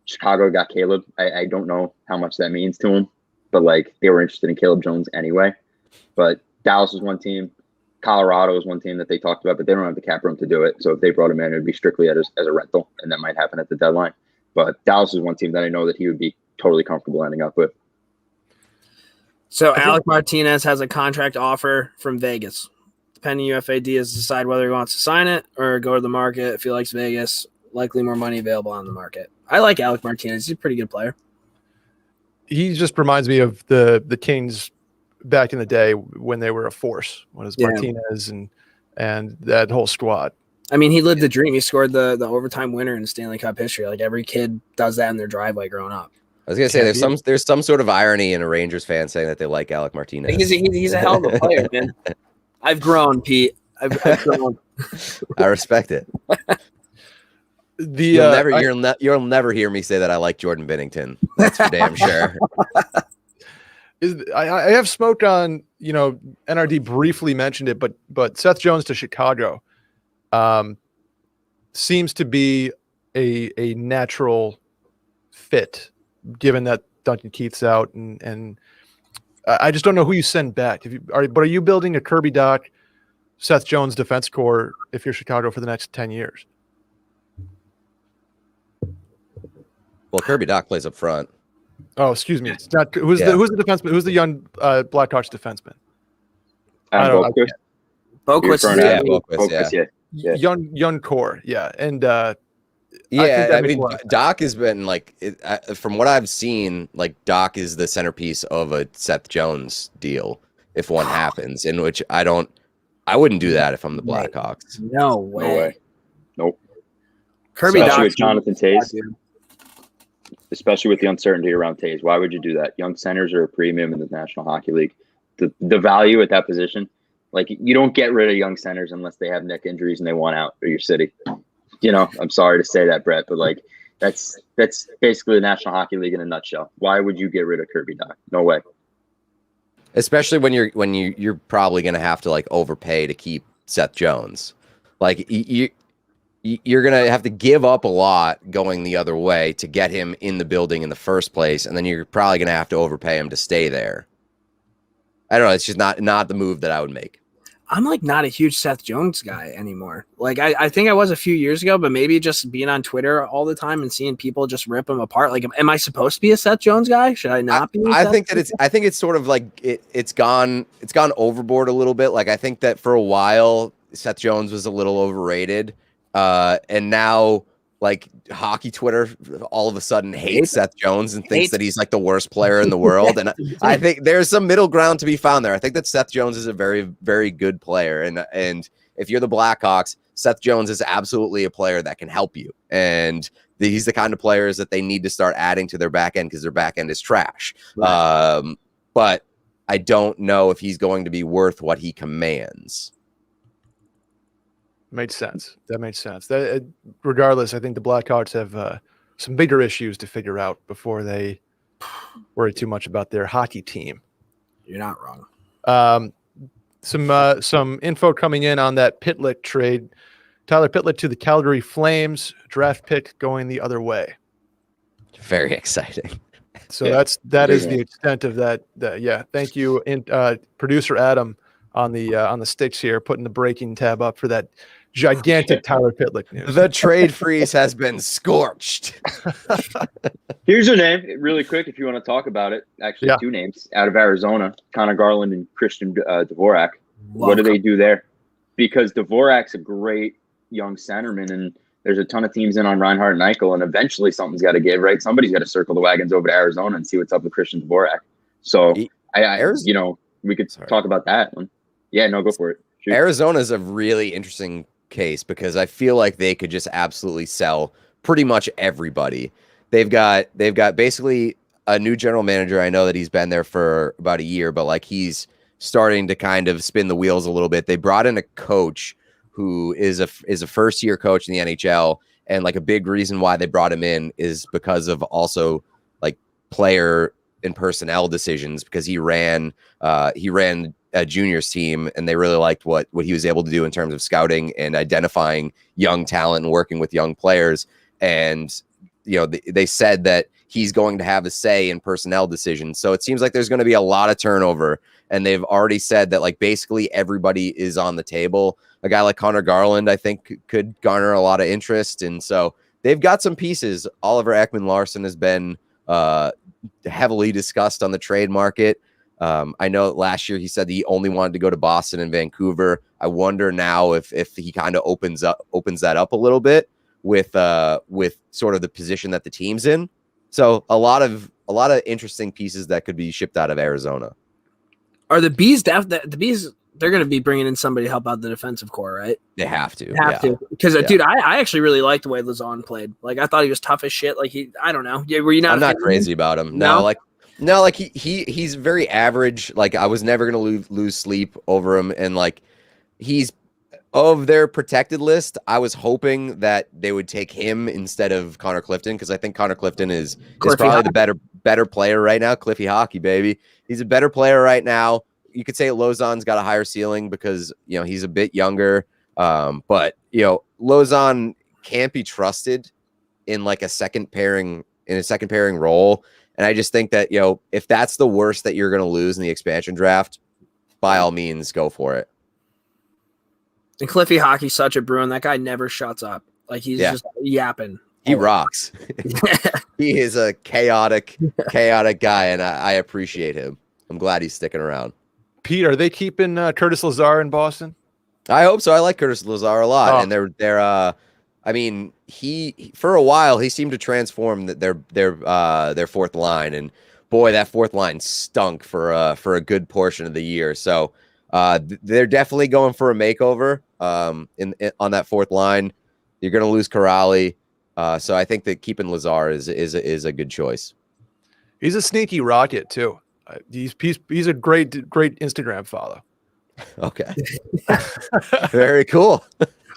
Chicago got Caleb. I don't know how much that means to him, but like they were interested in Caleb Jones anyway. But Dallas is one team. Colorado is one team that they talked about, but they don't have the cap room to do it. So if they brought him in, it would be strictly as a rental, and that might happen at the deadline. But Dallas is one team that I know that he would be totally comfortable ending up with. So Alec Martinez has a contract offer from Vegas. Pending UFA deals, decide whether he wants to sign it or go to the market. If he likes Vegas, likely more money available on the market. I like Alec Martinez. He's a pretty good player. He just reminds me of the Kings back in the day when they were a force. When it was Martinez and that whole squad. I mean, he lived the dream. He scored the overtime winner in Stanley Cup history. Like, every kid does that in their driveway growing up. I was gonna say there's some sort of irony in a Rangers fan saying that they like Alec Martinez. He's a hell of a player, man. I've grown, Pete. I've grown. I respect it. You'll never hear me say that I like Jordan Binnington. That's for damn sure. I have smoked on, NRD briefly mentioned it, but Seth Jones to Chicago seems to be a natural fit, given that Duncan Keith's out, and I just don't know who you send back. But are you building a Kirby Dach, Seth Jones defense core if you're Chicago for the next 10 years? Well, Kirby Dach plays up front. Oh, excuse me. It's not who's the defenseman? Who's the young Blackhawks defenseman? Boquist. Yeah. Young core, yeah, and I mean, Dach has been like, from what I've seen, like Dach is the centerpiece of a Seth Jones deal if one happens. In which I wouldn't do that if I'm the Blackhawks. No way. Nope. Kirby especially Dach with Jonathan Toews, especially with the uncertainty around Toews. Why would you do that? Young centers are a premium in the National Hockey League. The value at that position, like, you don't get rid of young centers unless they have neck injuries and they want out of your city. I'm sorry to say that, Brett, but like that's basically the National Hockey League in a nutshell. Why would you get rid of Kirby Dach? No way. Especially when you're probably going to have to like overpay to keep Seth Jones. Like you're going to have to give up a lot going the other way to get him in the building in the first place, and then you're probably going to have to overpay him to stay there. I don't know. It's just not the move that I would make. I'm like not a huge Seth Jones guy anymore. Like I think I was a few years ago, but maybe just being on Twitter all the time and seeing people just rip him apart. Like, am I supposed to be a Seth Jones guy? Should I not be? I think it's sort of like it's gone overboard a little bit. Like I think that for a while Seth Jones was a little overrated, and now like hockey Twitter all of a sudden hates Seth Jones and thinks that he's like the worst player in the world. And I think there's some middle ground to be found there. I think that Seth Jones is a very, very good player. And if you're the Blackhawks, Seth Jones is absolutely a player that can help you. And he's the kind of players that they need to start adding to their back end because their back end is trash. Right. But I don't know if he's going to be worth what he commands. Made sense. That made sense. Regardless, I think the Blackhawks have some bigger issues to figure out before they worry too much about their hockey team. You're not wrong. Some info coming in on that Pitlick trade. Tyler Pitlick to the Calgary Flames, draft pick going the other way. Very exciting. So that is the extent of that. Yeah, thank you, producer Adam on the sticks here, putting the breaking tab up for that gigantic Tyler Pitlick news. The trade freeze has been scorched. Here's a name, really quick, if you want to talk about it. Actually, two names out of Arizona: Connor Garland and Christian Dvorak. What do they do there? Because Dvorak's a great young centerman, and there's a ton of teams in on Reinhart and Eichel, and eventually something's got to give, right? Somebody's got to circle the wagons over to Arizona and see what's up with Christian Dvorak. So, we could talk about that one. Yeah, no, go for it. Shoot. Arizona is a really interesting case because I feel like they could just absolutely sell pretty much everybody. They've got basically a new general manager. I know that he's been there for about a year, but like he's starting to kind of spin the wheels a little bit. They brought in a coach who is a first year coach in the NHL, and like a big reason why they brought him in is because of also like player and personnel decisions, because he ran a juniors team, and they really liked what he was able to do in terms of scouting and identifying young talent and working with young players. And, they said that he's going to have a say in personnel decisions. So it seems like there's going to be a lot of turnover, and they've already said that like basically everybody is on the table. A guy like Connor Garland, I think, could garner a lot of interest. And so they've got some pieces. Oliver Ekman-Larsson has been heavily discussed on the trade market. I know last year he said he only wanted to go to Boston and Vancouver. I wonder now if he kind of opens that up a little bit with sort of the position that the team's in. So a lot of interesting pieces that could be shipped out of Arizona. Are the Bees the Bees? They're going to be bringing in somebody to help out the defensive core, right? They have to. Because dude, I actually really liked the way Lauzon played. Like I thought he was tough as shit. Like I don't know. Yeah, were you not? I'm not crazy about him. No, he's very average. Like I was never going to lose sleep over him, and like he's of their protected list. I was hoping that they would take him instead of Connor Clifton, because I think Connor Clifton is probably the better player right now. Cliffy hockey, baby. He's a better player right now. You could say Lauzon's got a higher ceiling because he's a bit younger, but Lauzon can't be trusted in like a second pairing role. And I just think that, if that's the worst that you're going to lose in the expansion draft, by all means, go for it. And Cliffy hockey's such a Bruin. That guy never shuts up. Like he's just yapping. He rocks. He is a chaotic guy, and I appreciate him. I'm glad he's sticking around. Pete, are they keeping Curtis Lazar in Boston? I hope so. I like Curtis Lazar a lot, and they're. I mean, he for a while he seemed to transform their fourth line, and boy, that fourth line stunk for a good portion of the year. So they're definitely going for a makeover on that fourth line. You're going to lose Corrali, so I think that keeping Lazar is a good choice. He's a sneaky rocket too. He's a great Instagram follow. Okay, very cool.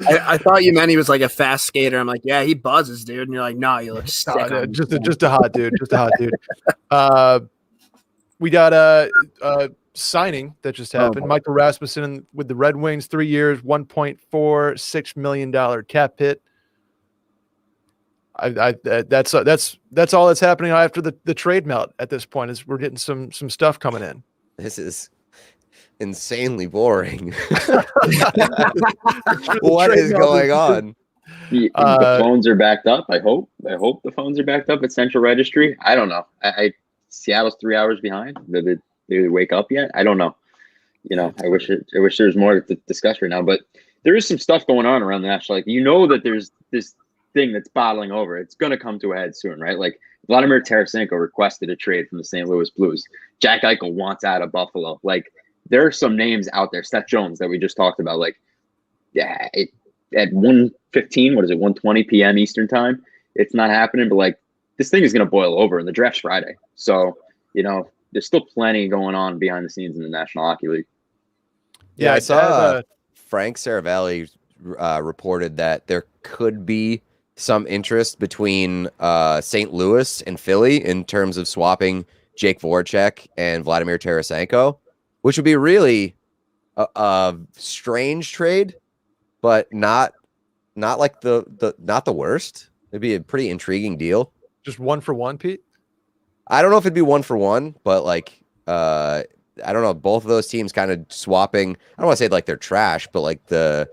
I thought you meant he was like a fast skater. I'm like, yeah, he buzzes, dude. And you're like, no, you look sick. No, just a hot dude. Just a hot dude. We got signing that just happened. Michael Rasmussen with the Red Wings, 3 years, $1.46 million cap hit. That's all that's happening after the trade melt at this point. Is we're getting some stuff coming in. This is insanely boring. What is going on? The phones are backed up. I hope the phones are backed up at Central Registry. I don't know. Seattle's 3 hours behind. Did they wake up yet? I don't know. I wish there was more to discuss right now. But there is some stuff going on around the National League. That there's this thing that's bottling over. It's going to come to a head soon, right? Like Vladimir Tarasenko requested a trade from the St. Louis Blues. Jack Eichel wants out of Buffalo. Like there are some names out there. Seth Jones that we just talked about. Like, yeah, at 1:15, 1:20 p.m. Eastern time, it's not happening. But like this thing is going to boil over, and the draft's Friday. So there's still plenty going on behind the scenes in the National Hockey League. Yeah, I saw Frank Saravalli reported that there could be some interest between St. Louis and Philly in terms of swapping Jake Voracek and Vladimir Tarasenko, which would be really a strange trade, but not like not the worst. It'd be a pretty intriguing deal. Just 1-for-1, Pete? I don't know if it'd be 1-for-1, but like I don't know. Both of those teams kind of swapping. I don't want to say like they're trash, but like the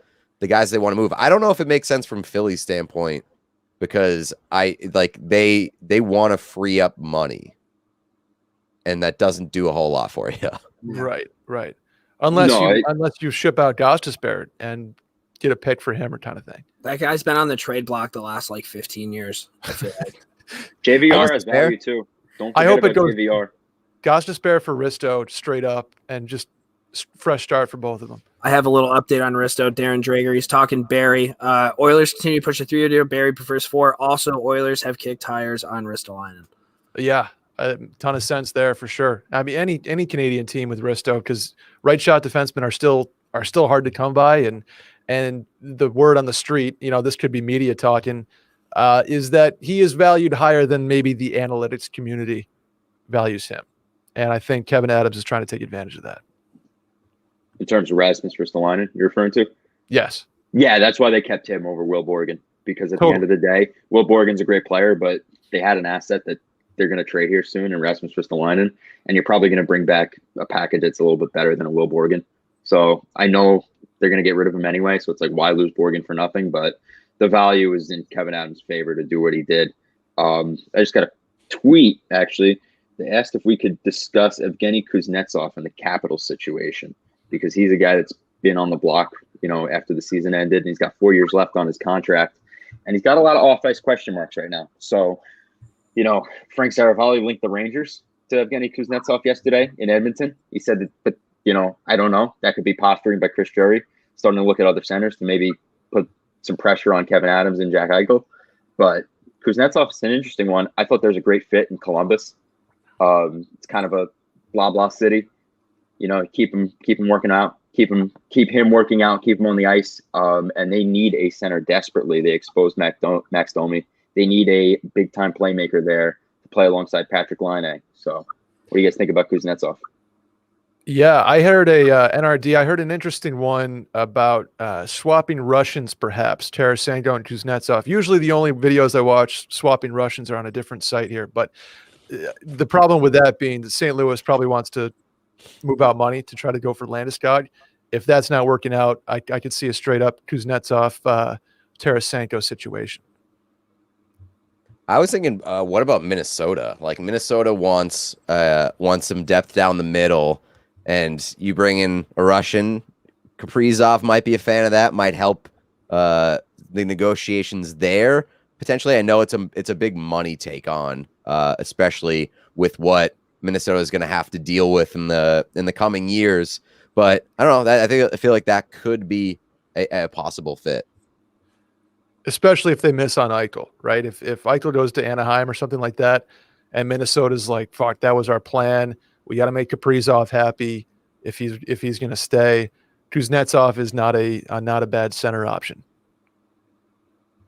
guys they want to move. I don't know if it makes sense from Philly's standpoint because they want to free up money, and that doesn't do a whole lot for you. Right. Unless you ship out Gostisbehere and get a pick for him or kind of thing. That guy's been on the trade block the last 15 years. I feel like. JVR has value too. Don't forget about JVR. Gostisbehere for Risto straight up and just fresh start for both of them. I have a little update on Risto. Darren Drager, he's talking Barry. Oilers continue to push a 3-year deal. Barry prefers 4. Also, Oilers have kicked tires on Ristolainen. Yeah, a ton of sense there for sure. I mean, any Canadian team with Risto, because right shot defensemen are still hard to come by, and the word on the street, this could be media talking, is that he is valued higher than maybe the analytics community values him. And I think Kevin Adams is trying to take advantage of that. In terms of Rasmus Ristolainen, you're referring to? Yes. Yeah, that's why they kept him over Will Borgen. Because at the end of the day, Will Borgen's a great player, but they had an asset that they're going to trade here soon in Rasmus Ristolainen, and you're probably going to bring back a package that's a little bit better than a Will Borgen. So I know they're going to get rid of him anyway, so it's like, why lose Borgen for nothing? But the value is in Kevin Adams' favor to do what he did. I just got a tweet, actually. They asked if we could discuss Evgeny Kuznetsov and the Capitals situation, because he's a guy that's been on the block, after the season ended, and he's got 4 years left on his contract, and he's got a lot of off-ice question marks right now. So, Frank Saravalli linked the Rangers to Evgeny Kuznetsov yesterday in Edmonton. He said that, but I don't know. That could be posturing by Chris Drury, starting to look at other centers to maybe put some pressure on Kevin Adams and Jack Eichel. But Kuznetsov is an interesting one. I thought there's a great fit in Columbus. It's kind of a blah blah city. Keep him working out, keep him working out, keep him on the ice. And they need a center desperately. They exposed Max Domi. They need a big time playmaker there to play alongside Patrick Laine. So, what do you guys think about Kuznetsov? Yeah, I heard NRD. I heard an interesting one about swapping Russians, perhaps Tarasenko and Kuznetsov. Usually, the only videos I watch swapping Russians are on a different site here, but the problem with that being that St. Louis probably wants to move out money to try to go for Landeskog. If that's not working out, I could see a straight up Kuznetsov Tarasenko situation. I was thinking, what about Minnesota? Like Minnesota wants some depth down the middle, and you bring in a Russian. Kaprizov might be a fan of that. Might help the negotiations there potentially. I know it's a big money take on, especially with what Minnesota is going to have to deal with in the coming years. But I don't know. I feel like that could be a possible fit, especially if they miss on Eichel, right? If Eichel goes to Anaheim or something like that, and Minnesota's like, "Fuck, that was our plan. We got to make Kaprizov happy if he's going to stay." Kuznetsov is not a bad center option.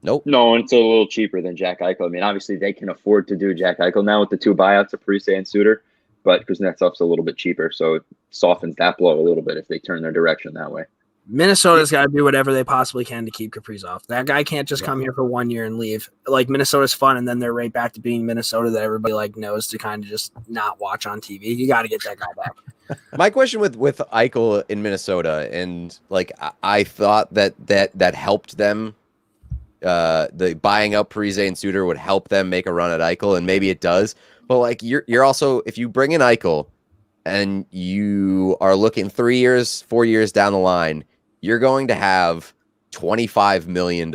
Nope. No, and it's a little cheaper than Jack Eichel. I mean, obviously they can afford to do Jack Eichel now with the 2 buyouts of Parise and Suter, but Kuznetsov's a little bit cheaper. So softens that blow a little bit if they turn their direction that way. Minnesota's got to do whatever they possibly can to keep Kaprizov. That guy can't just come here for 1 year and leave. Like, Minnesota's fun, and then they're right back to being Minnesota that everybody like knows to kind of just not watch on TV. You got to get that guy back. My question with Eichel in Minnesota, and like I thought that helped them. The buying up Parise and Suter would help them make a run at Eichel, and maybe it does. But like you're also, if you bring in Eichel and you are looking 3 years, 4 years down the line, you're going to have $25 million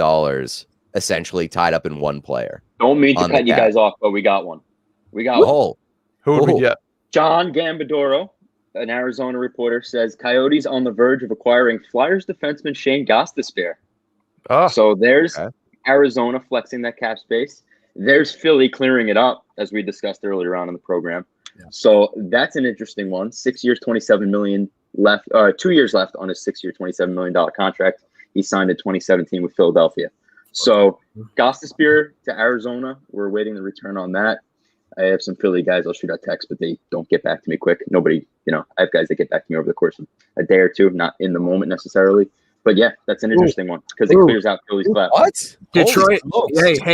essentially tied up in one player. Don't mean to cut you guys off, but we got one. We got one. Who would we get? John Gambadoro, an Arizona reporter, says Coyotes on the verge of acquiring Flyers defenseman Shane Gostisbehere. Oh, So there's Arizona flexing that cap space. There's Philly clearing it up, as we discussed earlier on in the program. Yeah. So that's an interesting one. 6 years, $27 million left. 2 years left on his 6 year, $27 million contract. He signed in 2017 with Philadelphia. So Gostisbehere to Arizona. We're waiting the return on that. I have some Philly guys I'll shoot a text, but they don't get back to me quick. Nobody, I have guys that get back to me over the course of a day or two, not in the moment necessarily. But yeah, that's an interesting one because it clears out Philly's flat. What? Detroit.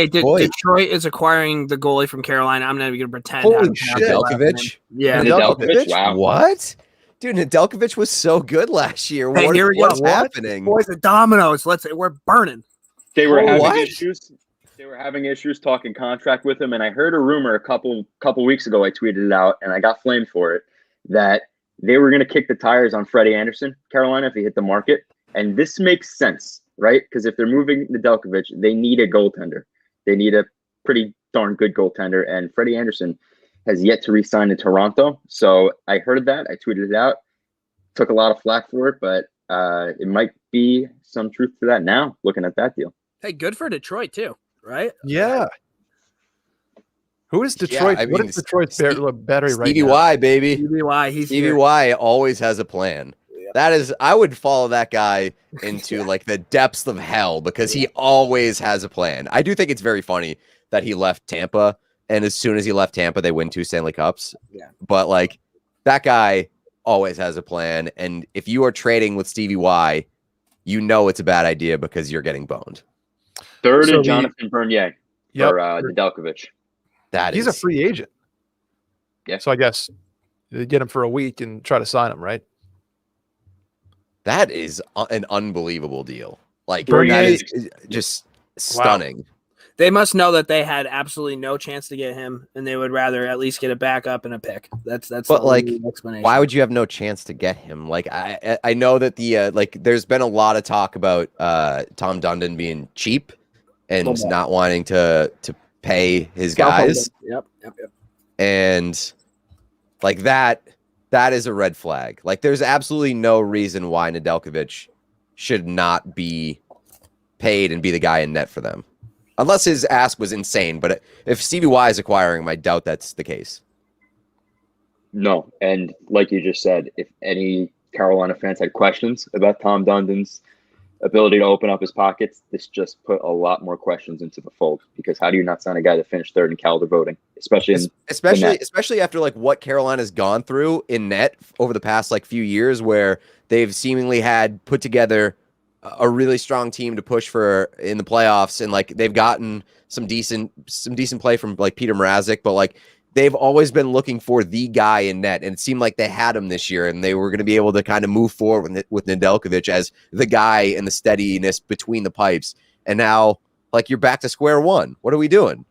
Detroit is acquiring the goalie from Carolina. I'm not even going to pretend. Holy shit. Nedeljkovic? Yeah. Nedeljkovic? Wow. What? Dude, Nedeljkovic was so good last year. Hey, here we go. What's happening? Boys, the dominoes. We're burning. They were having What? issues. They were having issues talking contract with him, and I heard a rumor a couple weeks ago. I tweeted it out, and I got flamed for it. That they were going to kick the tires on Freddie Anderson, Carolina, if he hit the market. And this makes sense, right? Because if they're moving Nedeljkovic, they need a goaltender. They need a pretty darn good goaltender. And Freddie Anderson has yet to re-sign in Toronto. So I heard that. I tweeted it out. Took a lot of flack for it, but it might be some truth to that now, looking at that deal. Hey, good for Detroit, too, right? yeah. Who is Detroit? I What mean, is Detroit's battery right Stevie now? Y, baby. Stevie Stevie Y always has a plan. That is, I would follow that guy into like the depths of hell because he always has a plan. I do think it's very funny that he left Tampa, and as soon as he left Tampa, they win 2 Stanley Cups. Yeah. But like that guy always has a plan, and if you are trading with Stevie Y, you know it's a bad idea because you're getting boned. Third So and Jonathan Bernier for Nedeljkovic. He's a free agent. Yeah. So I guess they get him for a week and try to sign him, right? That is an unbelievable deal. Like Bernier that is just stunning. They must know that they had absolutely no chance to get him, and they would rather at least get a backup and a pick. That's But the like, only explanation. why would you have no chance to get him? Like, I know that the like, there's been a lot of talk about Tom Dundon being cheap and not wanting to pay his guys. Yep. And like that is a red flag. Like, there's absolutely no reason why Nedeljkovic should not be paid and be the guy in net for them. Unless his ask was insane. But if Stevie Y is acquiring him, I doubt that's the case. No. And like you just said, if any Carolina fans had questions about Tom Dundon's ability to open up his pockets, this just put a lot more questions into the fold. Because how do you not sign a guy that finished third in Calder voting, especially after like what Carolina's gone through in net over the past like few years, where they've seemingly had put together a really strong team to push for in the playoffs, and like they've gotten some decent play from like Peter Mrazek, but like they've always been looking for the guy in net, and it seemed like they had him this year, and they were going to be able to kind of move forward with Nedeljkovic as the guy and the steadiness between the pipes. And now, like, you're back to square one. What are we doing?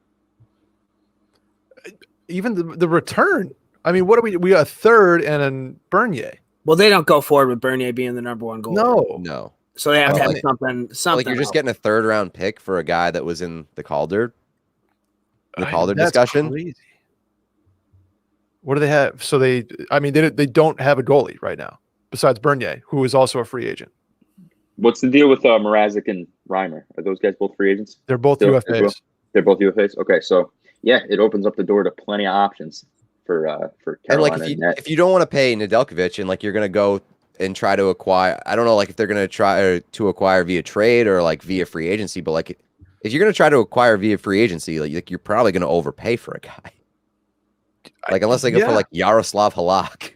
Even the return. I mean, what are we got a third and a Bernier. Well, they don't go forward with Bernier being the number one goal. No. So they have to have like, something. Like, you're just getting a third round pick for a guy that was in the Calder That's discussion. Crazy. What do they have? So they don't have a goalie right now besides Bernier, who is also a free agent. What's the deal with Mrazek and Reimer? Are those guys both free agents? They're both Still, UFAs. well? They're both UFAs. Okay, so yeah, it opens up the door to plenty of options for Carolina. And like, if you don't want to pay Nedeljkovic, and like you're gonna go and try to acquire, I don't know, like if they're gonna try to acquire via trade or like via free agency, but like if you're gonna try to acquire via free agency, like you're probably gonna overpay for a guy. Like unless they go for like Yaroslav Halak.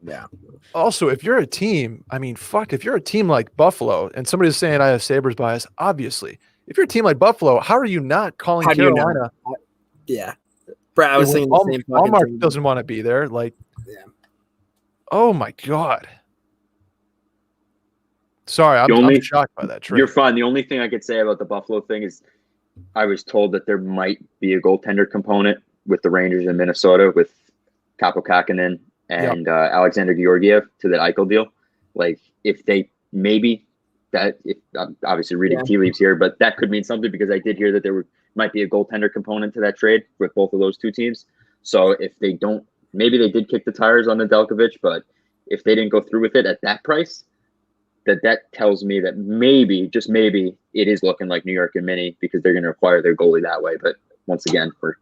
Yeah. Also, if you're a team, I mean, fuck, if you're a team like Buffalo and somebody's saying I have Sabres bias, obviously, if you're a team like Buffalo, how are you not calling How do you know? Carolina? Yeah. Brad, I was thinking the same fucking Allmark thing. doesn't want to be there. Like, Yeah. oh my God. Sorry, I'm shocked by that trade. You're fine. The only thing I could say about the Buffalo thing is I was told that there might be a goaltender component with the Rangers in Minnesota with Kaapo Kähkönen and Alexander Georgiev to that Eichel deal. Like, if they maybe that, if I'm obviously reading tea leaves here, but that could mean something because I did hear that there might be a goaltender component to that trade with both of those two teams. So if they don't, maybe they did kick the tires on Nedeljkovic, but if they didn't go through with it at that price, that tells me that maybe, just maybe, it is looking like New York and Mini because they're going to acquire their goalie that way. But once again, we're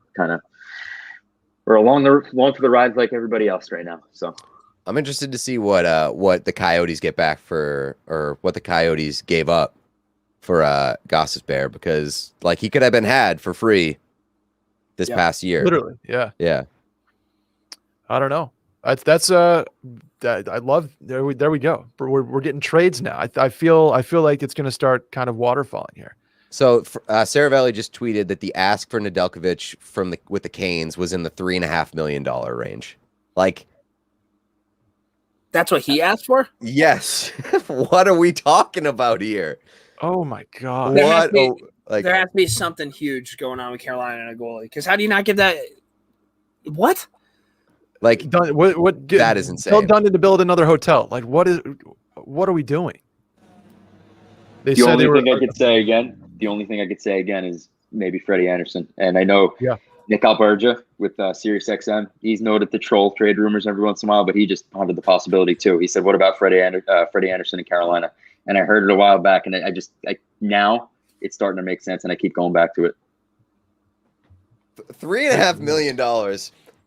along for the ride like everybody else right now. So I'm interested to see what the Coyotes get back for, or what the Coyotes gave up for Gostisbehere, because like he could have been had for free this past year. Literally, yeah. I don't know. That's I love there we go. We're getting trades now. I feel like it's going to start kind of waterfalling here. So Saravelli just tweeted that the ask for Nedeljkovic with the Canes was in the $3.5 million range. Like, that's what he asked for? Yes. What are we talking about here? Oh my God. There has to be something huge going on with Carolina and a goalie. Because how do you not give that? What? Like, that is insane. Tell Dundon to build another hotel. Like, what are we doing? The only thing I could say again is maybe Freddie Anderson. And I know Nick Alberga with SiriusXM, he's noted the troll trade rumors every once in a while, but he just pondered the possibility too. He said, what about Freddie Anderson in Carolina? And I heard it a while back, and I now it's starting to make sense, and I keep going back to it. $3.5 million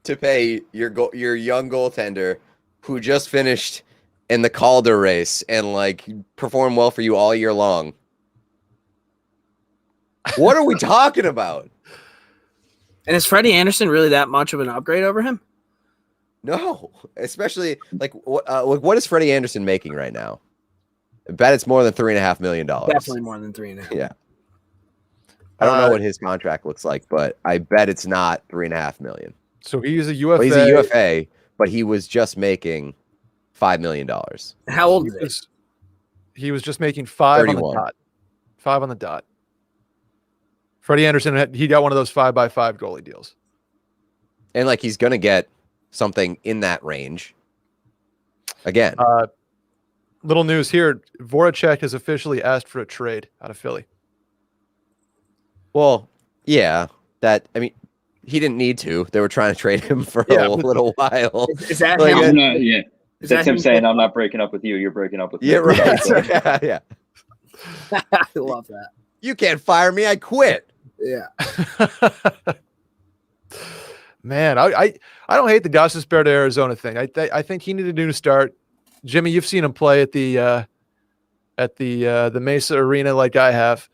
to pay your young goaltender who just finished in the Calder race and like performed well for you all year long. What are we talking about? And is Freddie Anderson really that much of an upgrade over him? No, especially like what is Freddie Anderson making right now? I bet it's more than $3.5 million. Definitely more than 3.5. Yeah. I don't know what his contract looks like, but I bet it's not $3.5 million. So he's a UFA. Well, he's a UFA, but he was just making $5 million. How old is he? He was just making 5 31. on the dot. 5 on the dot. Freddie Anderson, he got one of those 5x5 goalie deals. And like he's going to get something in that range. Again. Little news here. Voracek has officially asked for a trade out of Philly. Well, yeah. He didn't need to. They were trying to trade him for a little while. Is that like, him? That's him saying, I'm not breaking up with you. You're breaking up with me. Yeah, right. Yeah. I love that. You can't fire me. I quit. Yeah. Man, I don't hate the Gostisbehere to Arizona thing. I think he needed a new start. Jimmy, you've seen him play at the Mesa Arena like I have.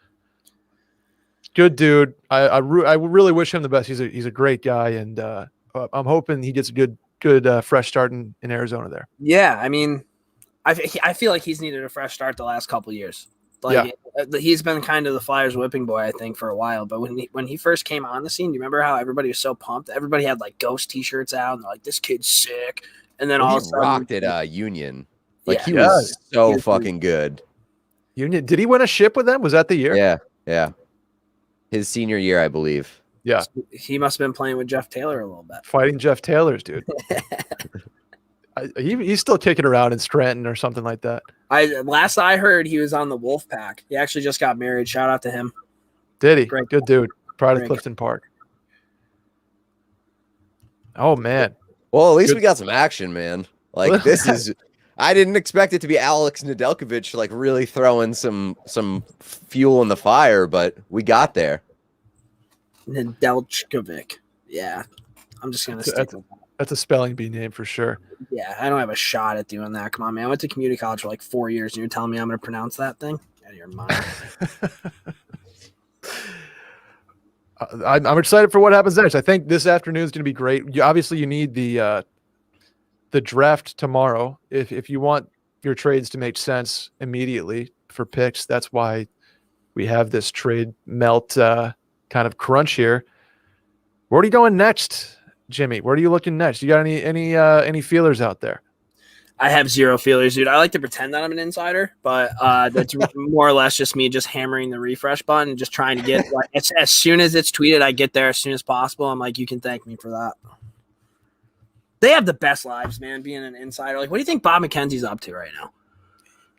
Good dude. I really wish him the best. He's a great guy, and I'm hoping he gets a good fresh start in Arizona there. Yeah, I mean, I feel like he's needed a fresh start the last couple of years. Like he's been kind of the Flyers whipping boy, I think, for a while. But when he first came on the scene, do you remember how everybody was so pumped? Everybody had like Ghost T-shirts out, and they're like, "This kid's sick." And then all of a sudden, rocked at Union. Like he was so fucking good. Union, did he win a ship with them? Was that the year? Yeah. His senior year, I believe. Yeah. He must have been playing with Jeff Taylor a little bit. Fighting Jeff Taylor's, dude. He's still kicking around in Scranton or something like that. Last I heard, he was on the Wolf Pack. He actually just got married. Shout out to him. Did he? Great. Good dude. Proud of Clifton Park. Oh, man. Well, at least we got some action, man. Like, this is... I didn't expect it to be Alex Nedeljkovic, like, really throwing some fuel in the fire, but we got there. Nedeljkovic. Yeah. I'm just going to stick with that. That's a spelling bee name for sure. Yeah, I don't have a shot at doing that. Come on, man. I went to community college for like 4 years, and you're telling me I'm going to pronounce that thing? Out of your mind. I'm excited for what happens next. I think this afternoon is going to be great. Obviously, you need the the draft tomorrow. If you want your trades to make sense immediately for picks, that's why we have this trade melt kind of crunch here. Where are you going next, Jimmy? Where are you looking next? You got any feelers out there? I have zero feelers, dude. I like to pretend that I'm an insider, but that's more or less just me just hammering the refresh button and just trying to get like as soon as it's tweeted, I get there as soon as possible. I'm like, you can thank me for that. They have the best lives, man, being an insider. Like, what do you think Bob McKenzie's up to right now?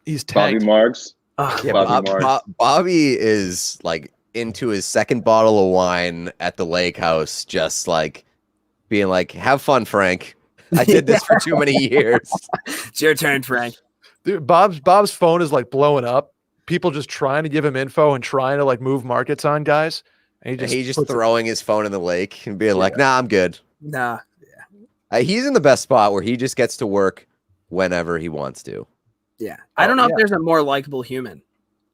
He's tanked. Bobby Marks. Yeah, Bobby Marks. Bobby is like into his second bottle of wine at the lake house, just like being like, have fun, Frank. I did this for too many years. It's your turn, Frank. Dude, Bob's phone is like blowing up. People just trying to give him info and trying to like move markets on guys. And He's just throwing his phone in the lake and being like, nah, I'm good. Nah. He's in the best spot where he just gets to work whenever he wants to. Yeah. I don't know if there's a more likable human.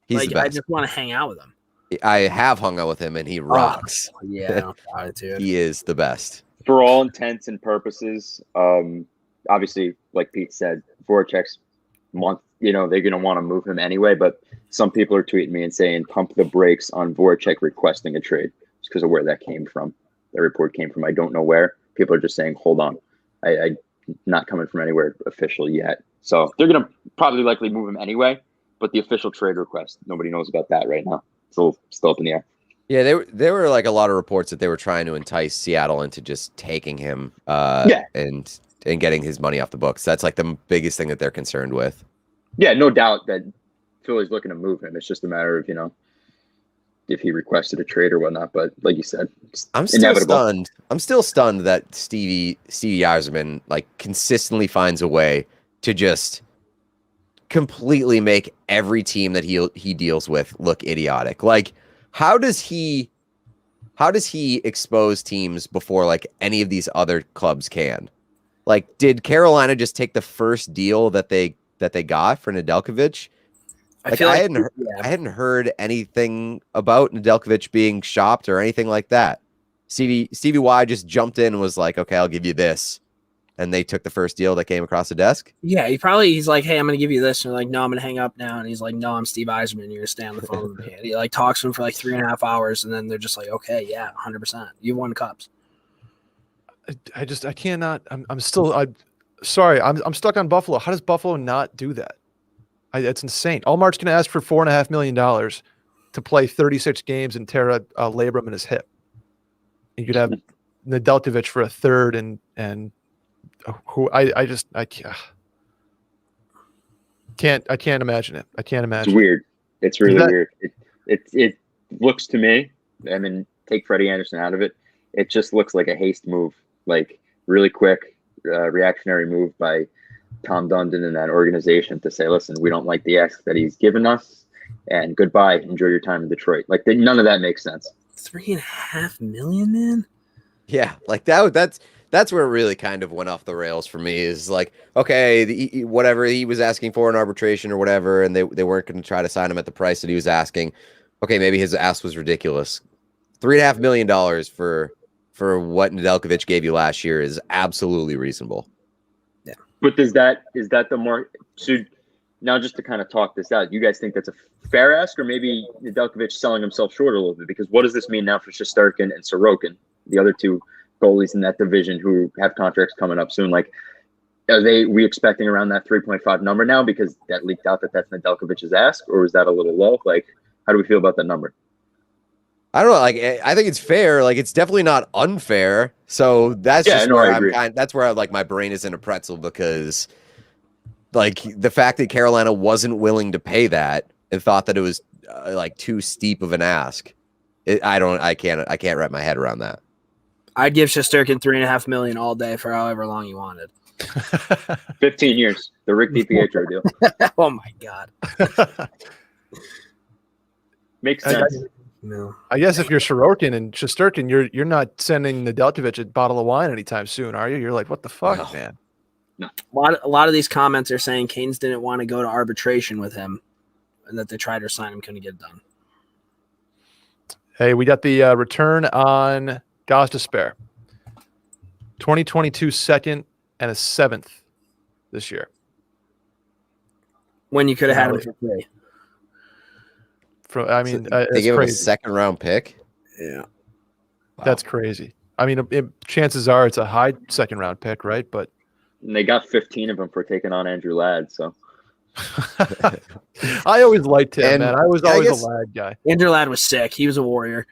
He's like, the best. I just want to hang out with him. I have hung out with him and he rocks. Yeah, I don't dude. He is the best. For all intents and purposes, obviously, like Pete said, Voracek's month, they're going to want to move him anyway, but some people are tweeting me and saying, pump the brakes on Voracek requesting a trade just because of where that came from. That report came from, I don't know where. People are just saying, hold on. I not coming from anywhere official yet. So they're going to probably likely move him anyway, but the official trade request, nobody knows about that right now. It's still up in the air. Yeah, there were like a lot of reports that they were trying to entice Seattle into just taking him and getting his money off the books. That's like the biggest thing that they're concerned with. Yeah, no doubt that Philly's looking to move him. It's just a matter of, if he requested a trade or whatnot. But like you said, I'm still stunned. I'm still stunned that Stevie Yzerman like consistently finds a way to just completely make every team that he deals with look idiotic. Like, how does he expose teams before like any of these other clubs can? Like, did Carolina just take the first deal that they got for Nedeljkovic? Like, I hadn't heard anything about Nedeljkovic being shopped or anything like that. Stevie Y just jumped in and was like, okay, I'll give you this. And they took the first deal that came across the desk. Yeah, he's like, hey, I'm going to give you this. And they're like, no, I'm going to hang up now. And he's like, no, I'm Steve Yzerman. You're going to stay on the phone with me. And he like talks to him for like 3.5 hours. And then they're just like, okay, yeah, 100%. You won cups. I cannot. I'm sorry. I'm stuck on Buffalo. How does Buffalo not do that? That's insane. Allmart's going to ask for $4.5 million to play 36 games and tear a labrum in his hip. You could have Nedeljkovic for a third and who I can't imagine it. I can't imagine. It's weird. It's really weird. It looks to me, I mean, take Freddie Anderson out of it. It just looks like a haste move, like really quick reactionary move by Tom Dundon and that organization to say, listen, we don't like the ask that he's given us, and goodbye. Enjoy your time in Detroit. Like, none of that makes sense. $3.5 million, man. Yeah, like that's where it really kind of went off the rails for me. Is like, okay, whatever he was asking for in arbitration or whatever, and they weren't going to try to sign him at the price that he was asking. Okay, maybe his ask was ridiculous. $3.5 million for what Nedeljkovic gave you last year is absolutely reasonable. Yeah, but is that the more so now, just to kind of talk this out, you guys think that's a fair ask, or maybe Nedeljkovic selling himself short a little bit? Because what does this mean now for Shesterkin and Sorokin, the other two goalies in that division who have contracts coming up soon? Like, are we expecting around that 3.5 number now because that leaked out that that's Nedeljkovic's ask, or is that a little low? Like, how do we feel about that number? I don't know. Like, I think it's fair. Like, it's definitely not unfair. So that's that's where like my brain is in a pretzel, because like the fact that Carolina wasn't willing to pay that and thought that it was like too steep of an ask. I can't wrap my head around that. I'd give Shesterkin $3.5 million all day for however long you wanted. 15 years, the Rick DiPietro deal. Oh my God. Makes sense. No. I guess if you're Sorokin and Shesterkin, you're not sending Nedeljkovic a bottle of wine anytime soon, are you? You're like, what the fuck, man? No. A lot of these comments are saying Canes didn't want to go to arbitration with him, and that they tried to sign him, couldn't get it done. Hey, we got the return on Gostisbehere. 2022 second and a 7th this year. When you could have had him for free. They it's gave him a crazy. second round pick. Yeah. Wow. That's crazy. I mean, chances are it's a high second round pick, right? But And they got 15 of them for taking on Andrew Ladd. So I always liked him, And man. I was I always guess- a Ladd guy. Andrew Ladd was sick. He was a warrior.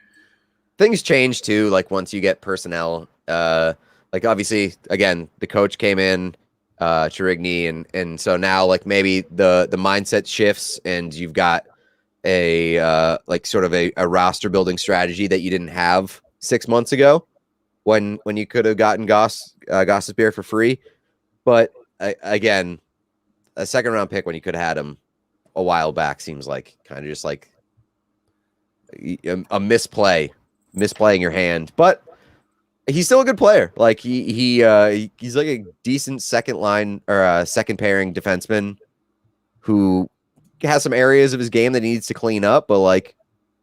Things change too, like once you get personnel. Like obviously, again, the coach came in, Chirigny, and so now like maybe the mindset shifts, and you've got a like sort of a roster building strategy that you didn't have 6 months ago, when you could have gotten Gossesbeer for free. But again, a second round pick when you could have had him a while back seems like kind of just like a misplaying your hand. But he's still a good player. Like he's like a decent second line or second pairing defenseman who has some areas of his game that he needs to clean up. But like,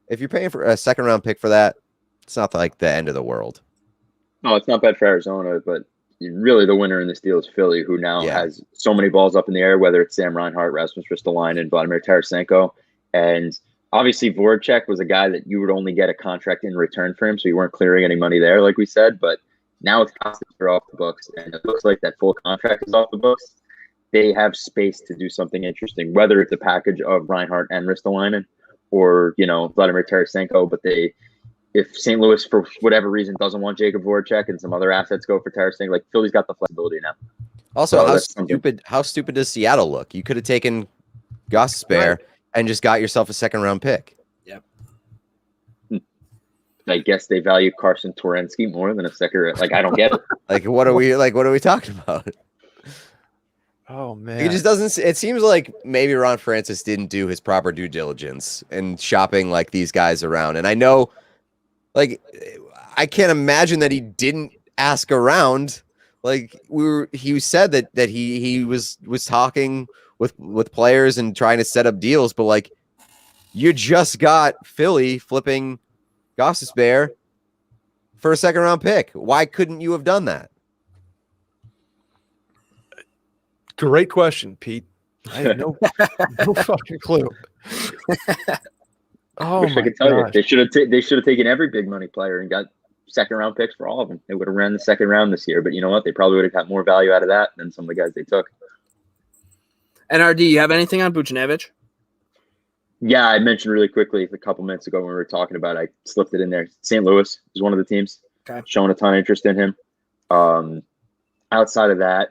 if you're paying for a second round pick for that, it's not like the end of the world. no, it's not bad for Arizona, but really the winner in this deal is Philly, who now Yeah. has so many balls up in the air, whether it's Sam Reinhart, Rasmus Ristolainen, Vladimir Tarasenko. And obviously Voracek was a guy that you would only get a contract in return for him, so you weren't clearing any money there, like we said. But now it's Gossesbeer off the books, and it looks like that full contract is off the books. They have space to do something interesting, whether it's a package of Reinhart and Ristolainen or, Vladimir Tarasenko. But if St. Louis, for whatever reason, doesn't want Jacob Voracek and some other assets go for Tarasenko, like Philly's got the flexibility now. Also, So how that's something. stupid does Seattle look? You could have taken Gossesbeer and just got yourself a second round pick. I guess they value Carson Torensky more than a second. Like, I don't get it. Like, what are we talking about? Oh man, It just doesn't. It seems like maybe Ron Francis didn't do his proper due diligence in shopping like these guys around. And I know, like, I can't imagine that he didn't ask around. Like he said that he was talking with players and trying to set up deals, but like, you just got Philly flipping Gossesbeer for a second round pick. Why couldn't you have done that? great question, Pete. I have no fucking clue. Oh Wish I my could tell you. gosh. They should have taken every big money player and got second round picks for all of them. They would have ran the second round this year, but you know what? They probably would have got more value out of that than some of the guys they took. NRD, you have anything on Buchnevich? Yeah, I mentioned really quickly a couple minutes ago when we were talking about it, I slipped it in there. St. Louis is one of the teams showing a ton of interest in him. Outside of that,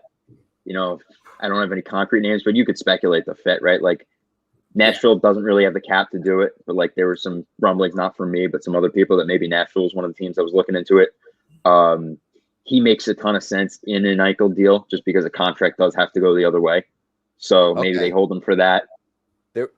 I don't have any concrete names, but you could speculate the fit, right? Like Nashville doesn't really have the cap to do it, but like there were some rumblings, not from me, but some other people that maybe Nashville was one of the teams that was looking into it. He makes a ton of sense in an Eichel deal just because a contract does have to go the other way. So maybe they hold him for that. There's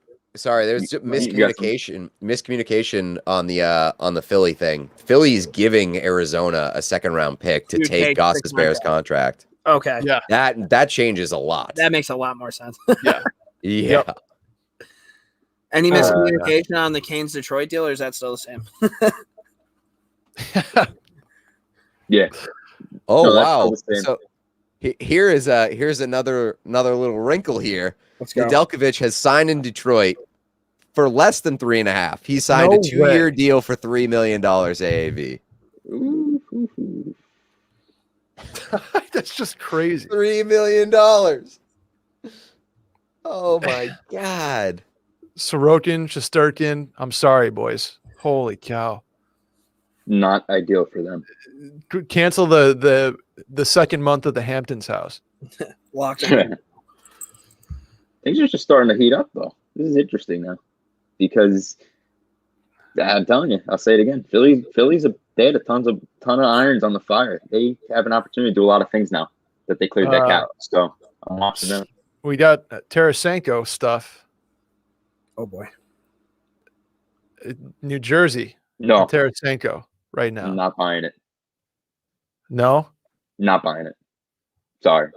miscommunication on the Philly thing. Philly's giving Arizona a second round pick to take Gossesbeer's contract. Okay. Yeah. That changes a lot. That makes a lot more sense. Yeah. Yeah. Yep. Any miscommunication on the Canes Detroit deal, or is that still the same? Yeah. Oh No, that's wow. still the same. So here's another little wrinkle here. Let's go. Nedeljkovic has signed in Detroit for less than 3.5. He signed a 2-year deal for $3 million AAV. Ooh. That's just crazy. $3 million. Oh my God. Sorokin, Shesterkin. I'm sorry, boys. Holy cow. Not ideal for them. Cancel the second month of the Hamptons house. Locked in. Things are just starting to heat up, though. This is interesting now because I'm telling you, I'll say it again. They had a ton of irons on the fire. They have an opportunity to do a lot of things now that they cleared that cap. So I'm watching them. We got Tarasenko stuff. Oh boy. New Jersey. No, Tarasenko right now. I'm not buying it. No. Not buying it. Sorry.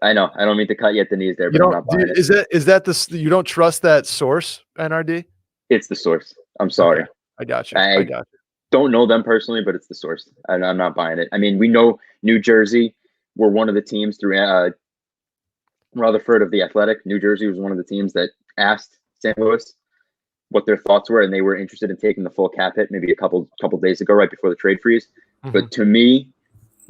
I know. I don't mean to cut you at the knees there, but I'm not buying it. Is that the you don't trust that source, NRD? It's the source. I'm sorry. Okay. I got you. I don't know them personally, but it's the source. And I'm not buying it. I mean, we know New Jersey were one of the teams through Rutherford of The Athletic, New Jersey was one of the teams that asked St. Louis what their thoughts were, and they were interested in taking the full cap hit maybe a couple days ago, right before the trade freeze. But to me,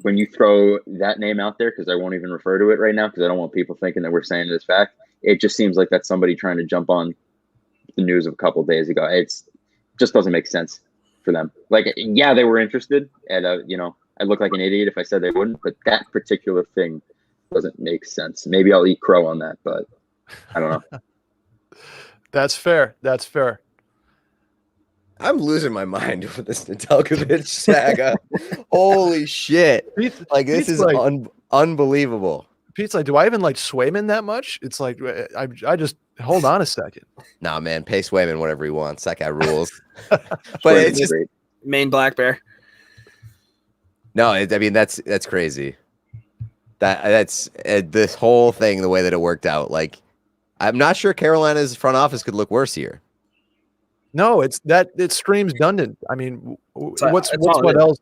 when you throw that name out there, because I won't even refer to it right now because I don't want people thinking that we're saying it as fact, it just seems like that's somebody trying to jump on the news of a couple of days ago. It's just doesn't make sense for them. Like, yeah, they were interested, and I look like an idiot if I said they wouldn't, but that particular thing doesn't make sense. Maybe I'll eat crow on that, but I don't know. That's fair. That's fair. I'm losing my mind with this Nedeljkovic saga. Holy shit. Like, this is unbelievable. Pete's like, do I even like Swayman that much? It's like, I just hold on a second. Nah, man, pay Swayman whatever he wants. That guy rules. But it's just Maine Black Bear. no. I mean, that's crazy. That's this whole thing, the way that it worked out. Like, I'm not sure Carolina's front office could look worse here. No, it screams Dundon. I mean, what's else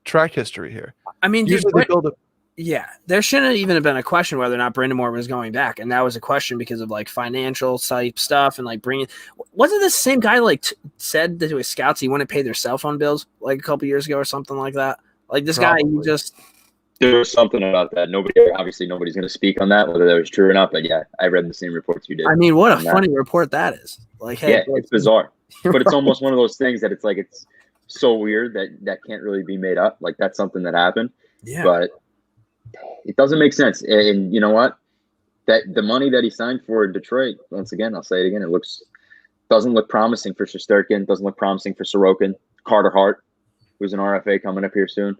track history here? I mean, usually they build a. Yeah, there shouldn't even have been a question whether or not Brindamore was going back, and that was a question because of like financial type stuff and like bringing. Wasn't this same guy like said to his scouts he wouldn't pay their cell phone bills like a couple years ago or something like that? Like this guy, he just. There was something about that. Nobody's going to speak on that, whether that was true or not. But yeah, I read the same reports you did. I mean, what a funny report that is. Like, hey, yeah, it's bizarre, but it's almost one of those things that it's like it's so weird that can't really be made up. Like that's something that happened. Yeah, but it doesn't make sense. And you know what? That the money that he signed for Detroit. Once again, I'll say it again. Doesn't look promising for Shesterkin. Doesn't look promising for Sorokin. Carter Hart, who's an RFA coming up here soon.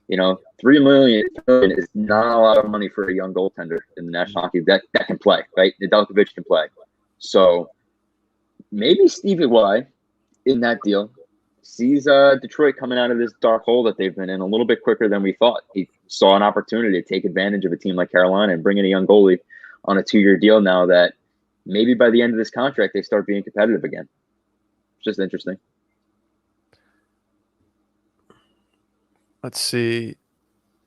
$3 million is not a lot of money for a young goaltender in the National Hockey that can play, right? Nedeljkovic can play. So maybe Stevie Y in that deal sees Detroit coming out of this dark hole that they've been in a little bit quicker than we thought. He saw an opportunity to take advantage of a team like Carolina and bring in a young goalie on a 2-year deal now that maybe by the end of this contract, they start being competitive again. It's just interesting. Let's see.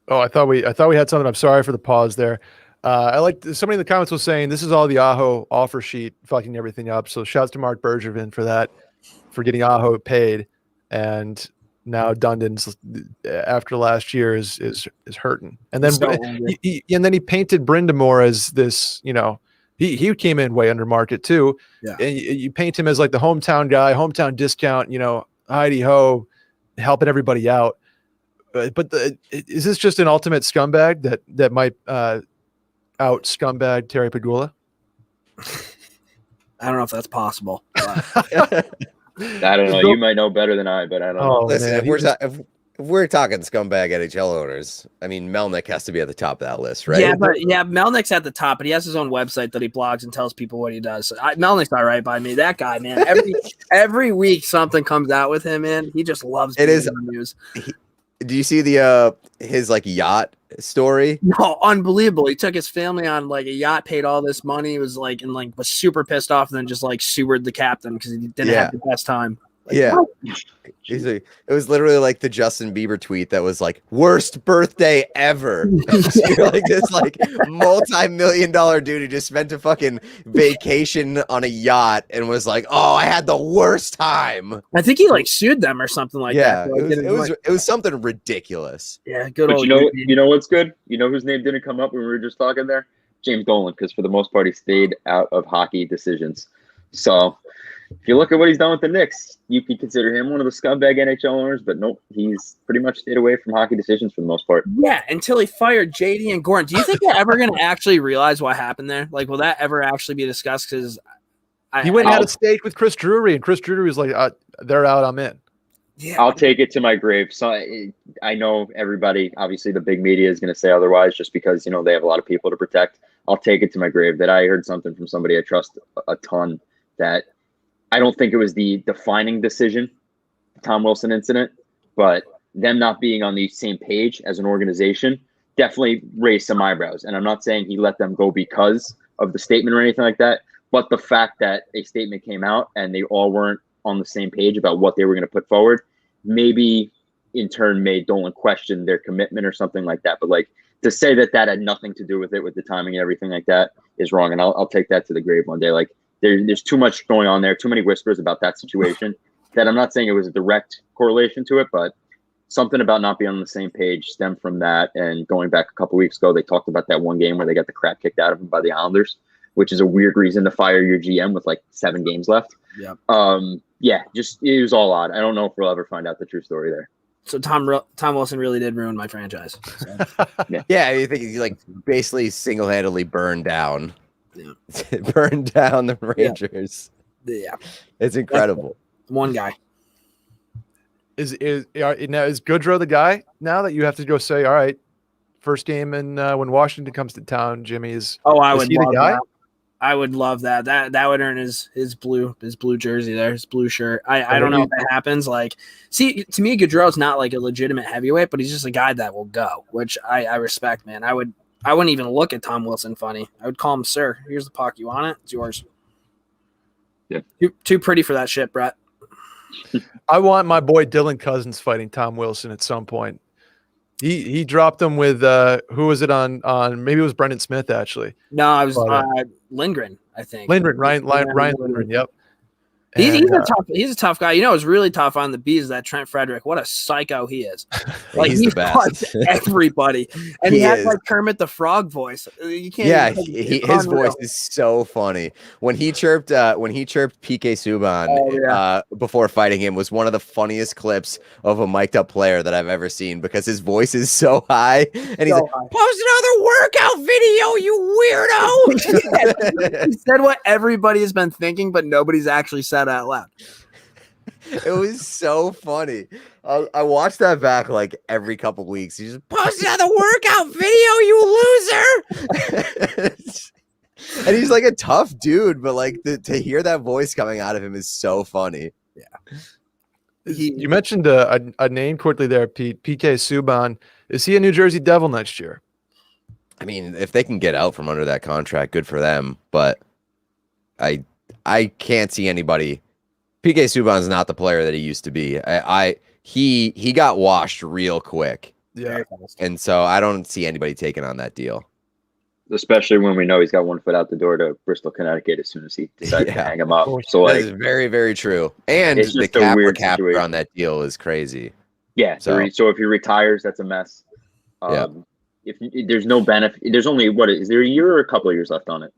Oh, I thought we had something. I'm sorry for the pause there. I like somebody in the comments was saying this is all the Aho offer sheet fucking everything up. So shouts to Mark Bergevin for that, for getting Aho paid, and now Dundon's after last year is hurting. And then he painted Brindamore as this. He came in way under market too. Yeah, and you paint him as like the hometown guy, hometown discount. Heidi ho, helping everybody out. But is this just an ultimate scumbag that might out scumbag Terry Pegula? I don't know if that's possible. I don't know. You might know better than I, but I don't know. Listen, if we're talking scumbag NHL owners, I mean, Melnick has to be at the top of that list, right? Yeah, but Melnick's at the top, but he has his own website that he blogs and tells people what he does. So Melnick's all right by me. That guy, man, every week something comes out with him, man. He just loves being in the news. Do you see his like yacht story? No, unbelievable. He took his family on like a yacht, paid all this money, was super pissed off, and then just like sewered the captain because he didn't have the best time. What? It was literally like the Justin Bieber tweet that was like worst birthday ever. You're like this like multi-million-dollar dude who just spent a fucking vacation on a yacht and was like, "Oh, I had the worst time." I think he like sued them or something like that. It was something ridiculous. Yeah, good. But you know what's good? You know whose name didn't come up when we were just talking there? James Dolan, because for the most part he stayed out of hockey decisions. So if you look at what he's done with the Knicks, you can consider him one of the scumbag NHL owners, but nope, he's pretty much stayed away from hockey decisions for the most part. Yeah, until he fired JD and Gordon. Do you think they're ever going to actually realize what happened there? Like, will that ever actually be discussed? Because he went and had a steak with Chris Drury, and Chris Drury was like, they're out, I'm in. Yeah, I'll take it to my grave. So I know everybody, obviously the big media is going to say otherwise just because, they have a lot of people to protect. I'll take it to my grave that I heard something from somebody I trust a ton that I don't think it was the defining decision, the Tom Wilson incident, but them not being on the same page as an organization definitely raised some eyebrows. And I'm not saying he let them go because of the statement or anything like that, but the fact that a statement came out and they all weren't on the same page about what they were going to put forward, maybe in turn made Dolan question their commitment or something like that. But like to say that had nothing to do with it, with the timing and everything like that, is wrong. And I'll take that to the grave one day. Like there's too much going on there, too many whispers about that situation that I'm not saying it was a direct correlation to it, but something about not being on the same page stemmed from that. And going back a couple weeks ago, they talked about that one game where they got the crap kicked out of them by the Islanders, which is a weird reason to fire your GM with like 7 games left. Yeah. Yeah, just it was all odd. I don't know if we'll ever find out the true story there. So Tom Wilson really did ruin my franchise. So. Yeah, you think he like basically single-handedly burned down Yeah. the Rangers. Yeah. It's incredible. One guy. Is Goodrow the guy now that you have to go say, all right, first game and when Washington comes to town, Jimmy is. Oh, I is would he the love guy? that. I would love that. That would earn his blue jersey there, his blue shirt. I don't know if that happens. Like, see, to me, Gaudreau's not like a legitimate heavyweight, but he's just a guy that will go, which I respect, man. I wouldn't even look at Tom Wilson funny. I would call him, sir. Here's the puck. You want it? It's yours. Yeah. Too pretty for that shit, Brett. I want my boy Dylan Cousins fighting Tom Wilson at some point. He dropped him with who was it on maybe it was Brendan Smith actually. No, I was Lindgren, I think. Ryan Lindgren, yep. He's a tough guy. You know, it's really tough on the Bees that Trent Frederick. What a psycho he is! Like He's he the best. fights everybody, and he has like Kermit the Frog voice. You can't. Yeah, even, his voice is so funny. When he chirped PK Subban before fighting him was one of the funniest clips of a mic'd up player that I've ever seen because his voice is so high, and he's like, "Post another workout video, you weirdo." He said what everybody has been thinking, but nobody's actually said out loud. It was so funny. I watched that back like every couple weeks. He just post another workout video, you loser. And he's like a tough dude, but like to hear that voice coming out of him is so funny. Yeah. You mentioned a name quickly there, Pete. PK Subban. Is he a New Jersey Devil next year? I mean, if they can get out from under that contract, good for them. But I can't see anybody. PK Subban's not the player that he used to be. He got washed real quick. Yeah. And so I don't see anybody taking on that deal. Especially when we know he's got one foot out the door to Bristol, Connecticut as soon as he decides to hang him up. So that like, is very, very true. And it's the just a weird capper situation. on that deal is crazy. Yeah. So if he retires, that's a mess. If there's no benefit, there's only is there a year or a couple of years left on it?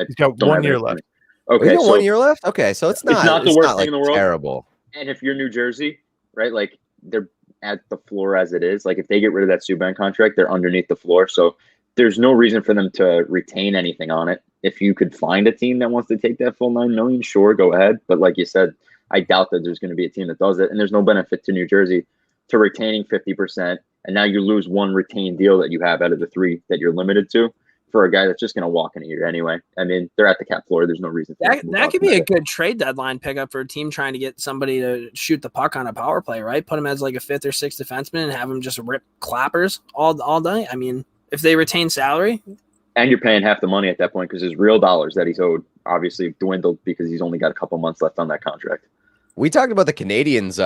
He's got 1 year left. Okay, so 1 year left. Okay, so it's not the worst thing in the world. Terrible. And if you're New Jersey, right, like they're at the floor as it is. Like if they get rid of that Subban contract, they're underneath the floor. So there's no reason for them to retain anything on it. If you could find a team that wants to take that full $9 million, sure, go ahead. But like you said, I doubt that there's going to be a team that does it. And there's no benefit to New Jersey to retaining 50%. And now you lose one retained deal that you have out of the 3 that you're limited to for a guy that's just going to walk in a year anyway. I mean, they're at the cap floor. There's no reason for that could be a good trade deadline pickup for a team trying to get somebody to shoot the puck on a power play, right? Put him as like a 5th or 6th defenseman and have him just rip clappers all day. I mean, if they retain salary. And you're paying half the money at that point because his real dollars that he's owed obviously dwindled because he's only got a couple months left on that contract. We talked about the Canadians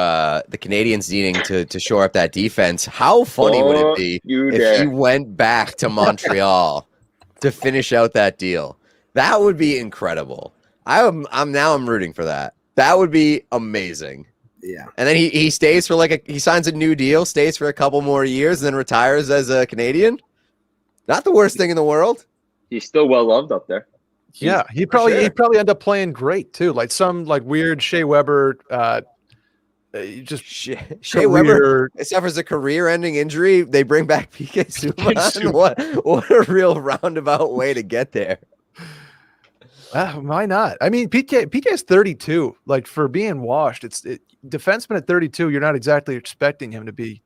needing to shore up that defense. How funny would it be if he went back to Montreal to finish out that deal? That would be incredible. I'm rooting for that. That would be amazing. Yeah. And then he stays for he signs a new deal, stays for a couple more years, and then retires as a Canadian. Not the worst thing in the world. He's still well loved up there. Yeah, he'd probably end up playing great too, like some weird Shea Weber. Shea Weber suffers a career-ending injury. They bring back PK Subban. What a real roundabout way to get there. Why not? I mean, PK is 32. Like for being washed, defenseman at 32. You're not exactly expecting him to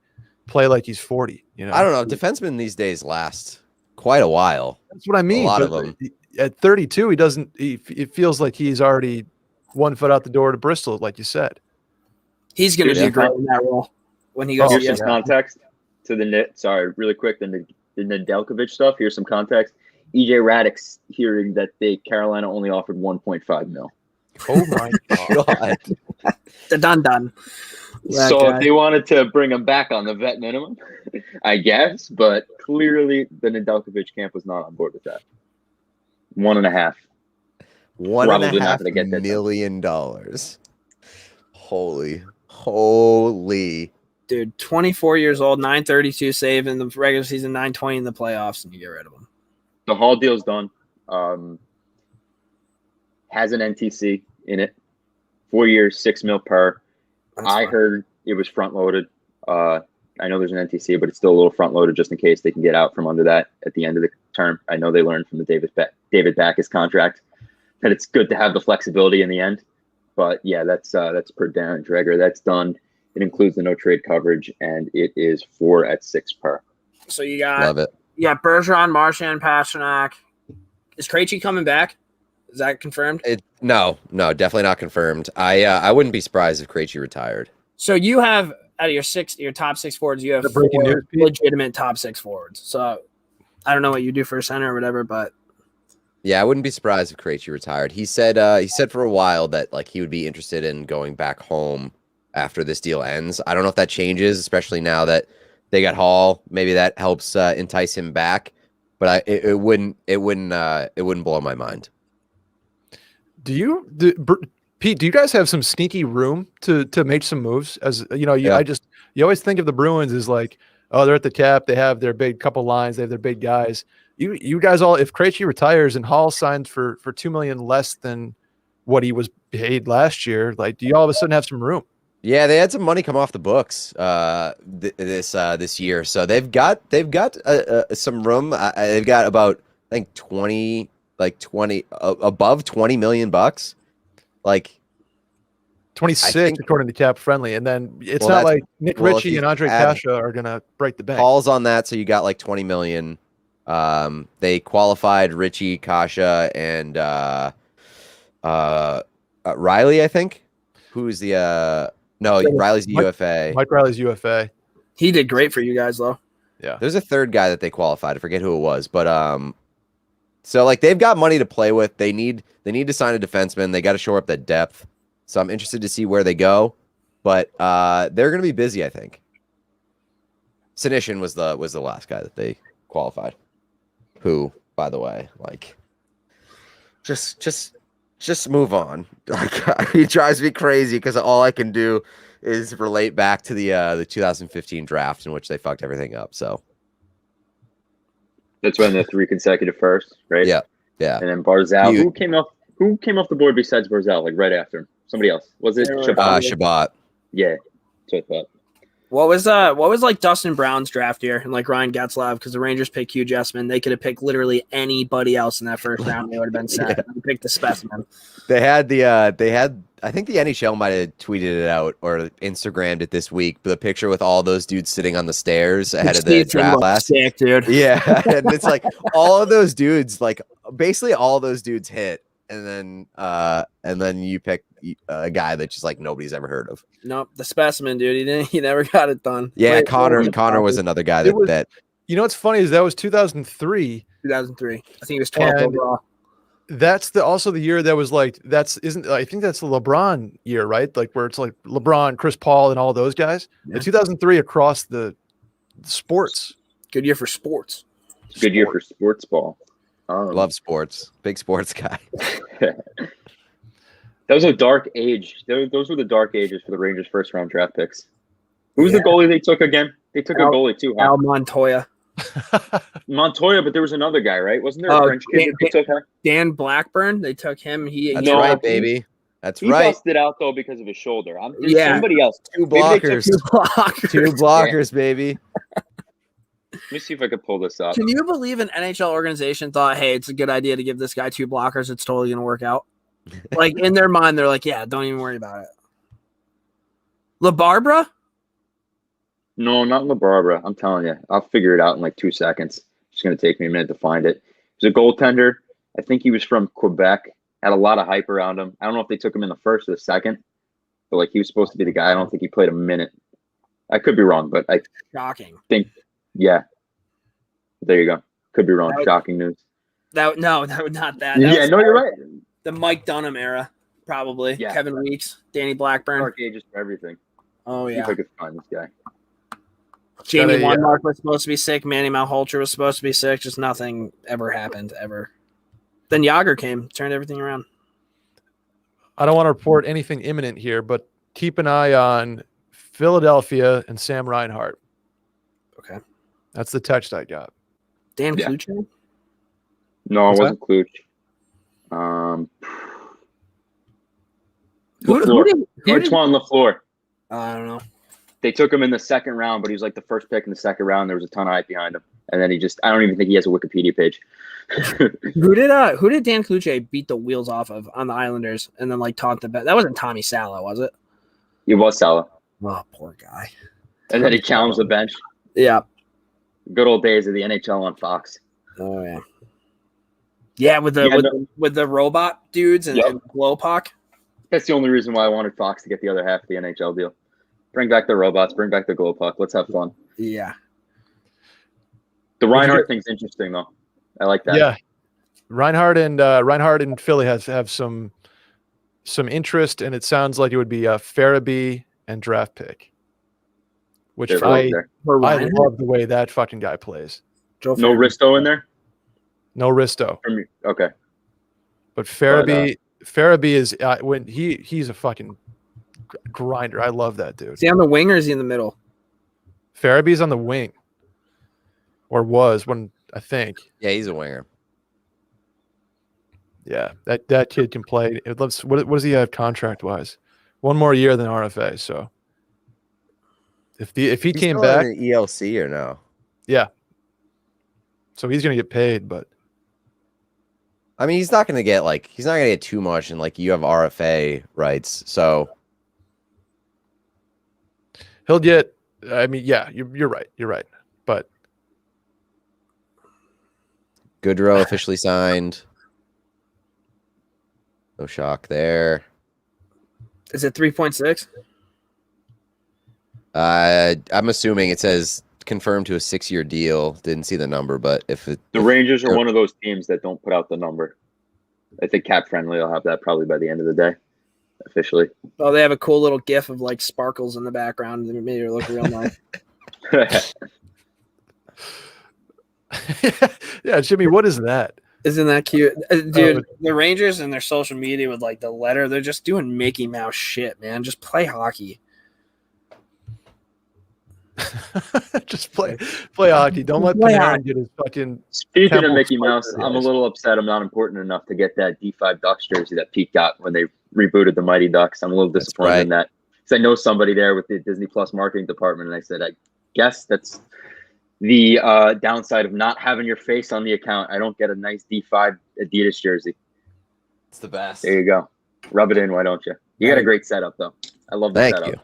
play like he's 40. You know, I don't know. Defensemen these days last quite a while. That's what I mean. A lot of them. At 32, he doesn't. It feels like he's already 1 foot out the door to Bristol, like you said. He's going to do great in that role when he goes. Here's some context to the net. Sorry, really quick. The Nedeljkovic stuff. Here's some context. EJ Raddick's hearing that Carolina only offered $1.5 million. Oh my god! Done. So if they wanted to bring him back on the vet minimum, I guess, but clearly the Nedeljkovic camp was not on board with that. 1.5. $1.5 million. Holy. Dude, 24 years old, 932 save in the regular season, 920 in the playoffs, and you get rid of him. The Hall deal's done. Has an NTC in it. 4 years, $6 million per. I heard it was front loaded. I know there's an NTC, but it's still a little front loaded just in case they can get out from under that at the end of the term. I know they learned from the David Backes contract that it's good to have the flexibility in the end. But yeah, that's per Darren Dreger. That's done. It includes the no trade coverage, and it is 4 at 6 per. So you got Love it. Yeah, Bergeron, Marchand, Pasternak. Is Krejci coming back? Is that confirmed? No, definitely not confirmed. I wouldn't be surprised if Krejci retired. So you have out of your top 6 forwards, you have 4 legitimate top 6 forwards. So I don't know what you do for a center or whatever, but yeah, I wouldn't be surprised if Krejci retired. He said for a while that like he would be interested in going back home after this deal ends. I don't know if that changes, especially now that they got Hall. Maybe that helps entice him back, but it wouldn't blow my mind. Pete, do you guys have some sneaky room to make some moves? As you know, you always think of the Bruins as like, oh, they're at the cap, they have their big couple lines, they have their big guys. You guys all, if Krejci retires and Hall signs for $2 million less than what he was paid last year, like, do you all of a sudden have some room? Yeah, they had some money come off the books this year, so they've got some room. They've got about I think 20 above $20 million, like 26 according to Cap Friendly, and then it's not like Nick Ritchie and Andre Kasha are gonna break the bank. Hall's on that, so you got like 20 million. They qualified Ritchie, Kasha, and Riley, I think. Who's the Riley's the UFA. Mike Riley's UFA. He did great for you guys, though. Yeah. There's a third guy that they qualified. I forget who it was, but so like they've got money to play with. They need to sign a defenseman. They got to shore up that depth. So I'm interested to see where they go, but they're going to be busy, I think. Sinishin was the last guy that they qualified. Who, by the way, like just move on. Like he drives me crazy because all I can do is relate back to the 2015 draft in which they fucked everything up. So that's when the 3 consecutive firsts, right? Yeah. And then Barzal, who came off the board besides Barzal, like right after him? Somebody else. Was it Shabbat? Shabbat. Yeah, that's what I thought. What was like Dustin Brown's draft year and like Ryan Getzlav, because the Rangers picked Hugh Jessman. They could have picked literally anybody else in that first round. They would have been set. Yeah. They picked the specimen. They had I think the NHL might have tweeted it out or Instagrammed it this week, the picture with all those dudes sitting on the stairs ahead of the draft last. Sick, dude. Yeah. And it's like all of those dudes, like basically all those dudes hit. And then you pick a guy that just like nobody's ever heard of. Nope, the specimen, dude. He never got it done. Yeah, Connor was another guy that. You know what's funny is that was 2003. 2003. I think it was 12 overall. That's also the year that was like I think that's the LeBron year, right? Like where it's like LeBron, Chris Paul, and all those guys. Yeah. 2003 across the sports. Good year for sports. Good year for sports ball. Love sports. Big sports guy. That was a dark age. Those were the dark ages for the Rangers' first round draft picks. Who was the goalie they took again? They took a goalie too. Huh? Al Montoya. Montoya, but there was another guy, right? Wasn't there a French kid they took? Dan Blackburn. They took him. That's right, baby. That's right. He busted out though because of his shoulder. Somebody else. Two blockers. Two blockers, baby. Let me see if I could pull this up. Can you believe an NHL organization thought, hey, it's a good idea to give this guy 2 blockers. It's totally going to work out. Like in their mind, they're like, yeah, don't even worry about it. LaBarbera? No, not LaBarbera. I'm telling you. I'll figure it out in like 2 seconds. It's going to take me a minute to find it. He's a goaltender. I think he was from Quebec. Had a lot of hype around him. I don't know if they took him in the first or the second, but like he was supposed to be the guy. I don't think he played a minute. I could be wrong, but I think, yeah. There you go. Could be wrong. Shocking news. That not that. Yeah, no, you're right. The Mike Dunham era, probably. Yeah. Kevin Weeks, Danny Blackburn. Dark ages for everything. Oh See yeah. if I could find this guy. Jamie Gotta, Wanmark was supposed to be sick. Manny Malholtra was supposed to be sick. Just nothing ever happened ever. Then Yager came, turned everything around. I don't want to report anything imminent here, but keep an eye on Philadelphia and Sam Reinhart. Okay. That's the text I got. Dan Yeah. Kluche? No, What's it wasn't Kluch. Who did- Antoine LaFleur. I don't know. They took him in the second round, but he was like the first pick in the second round. There was a ton of hype behind him. And then I don't even think he has a Wikipedia page. Who did Dan Kluche beat the wheels off of on the Islanders and then like taunt the bet? That wasn't Tommy Salo, was it? He was Salah. Oh, poor guy. And then he challenged the bench. Yeah. Good old days of the NHL on Fox. Oh yeah. Yeah, with the robot dudes and, Yep. and Glowpock. That's the only reason why I wanted Fox to get the other half of the NHL deal. Bring back the robots. Bring back the glow puck. Let's have fun. Yeah. The Reinhardt thing's interesting, though. I like that. Yeah, Reinhart and Philly have some interest, and it sounds like it would be a Farabee and draft pick, which They're I both there. I love the way that fucking guy plays. Joe No Farabee. Risto in there? No Risto, Okay. but Farabee is when he's a fucking grinder. I love that dude. Is he on the wing or is he in the middle? Farabee's on the wing, or was when I think. Yeah, he's a winger. Yeah, that kid can play. It loves. What does he have contract wise? One more year than RFA. So if he He's came still back, in the ELC or no? yeah. So he's gonna get paid, but I mean, he's not gonna get too much, and like you have RFA rights, so he'll get. I mean, yeah, you're right. You're right. But Goodrow officially signed. No shock there. Is it 3.6? I'm assuming it says confirmed to a 6-year deal. Didn't see the number, but The Rangers are one of those teams that don't put out the number. I think Cap Friendly will have that probably by the end of the day, officially. Oh, they have a cool little gif of like sparkles in the background that made it look real nice. yeah, Jimmy, what is that? Isn't that cute? Dude, the Rangers and their social media with like the letter, they're just doing Mickey Mouse shit, man. Just play hockey. Just play hockey. Don't let Panarin get his fucking. Speaking of Temple Mickey Spike Mouse, for I'm a guys. little upset I'm not important enough to get that D5 Ducks jersey that Pete got when they rebooted the Mighty Ducks. I'm a little disappointed in that. Because I know somebody there with the Disney Plus marketing department, and I said, I guess that's the downside of not having your face on the account. I don't get a nice D5 Adidas jersey. it's the best. There you go. Rub it in, why don't you? You got a great setup, though. I love the Thank setup. you.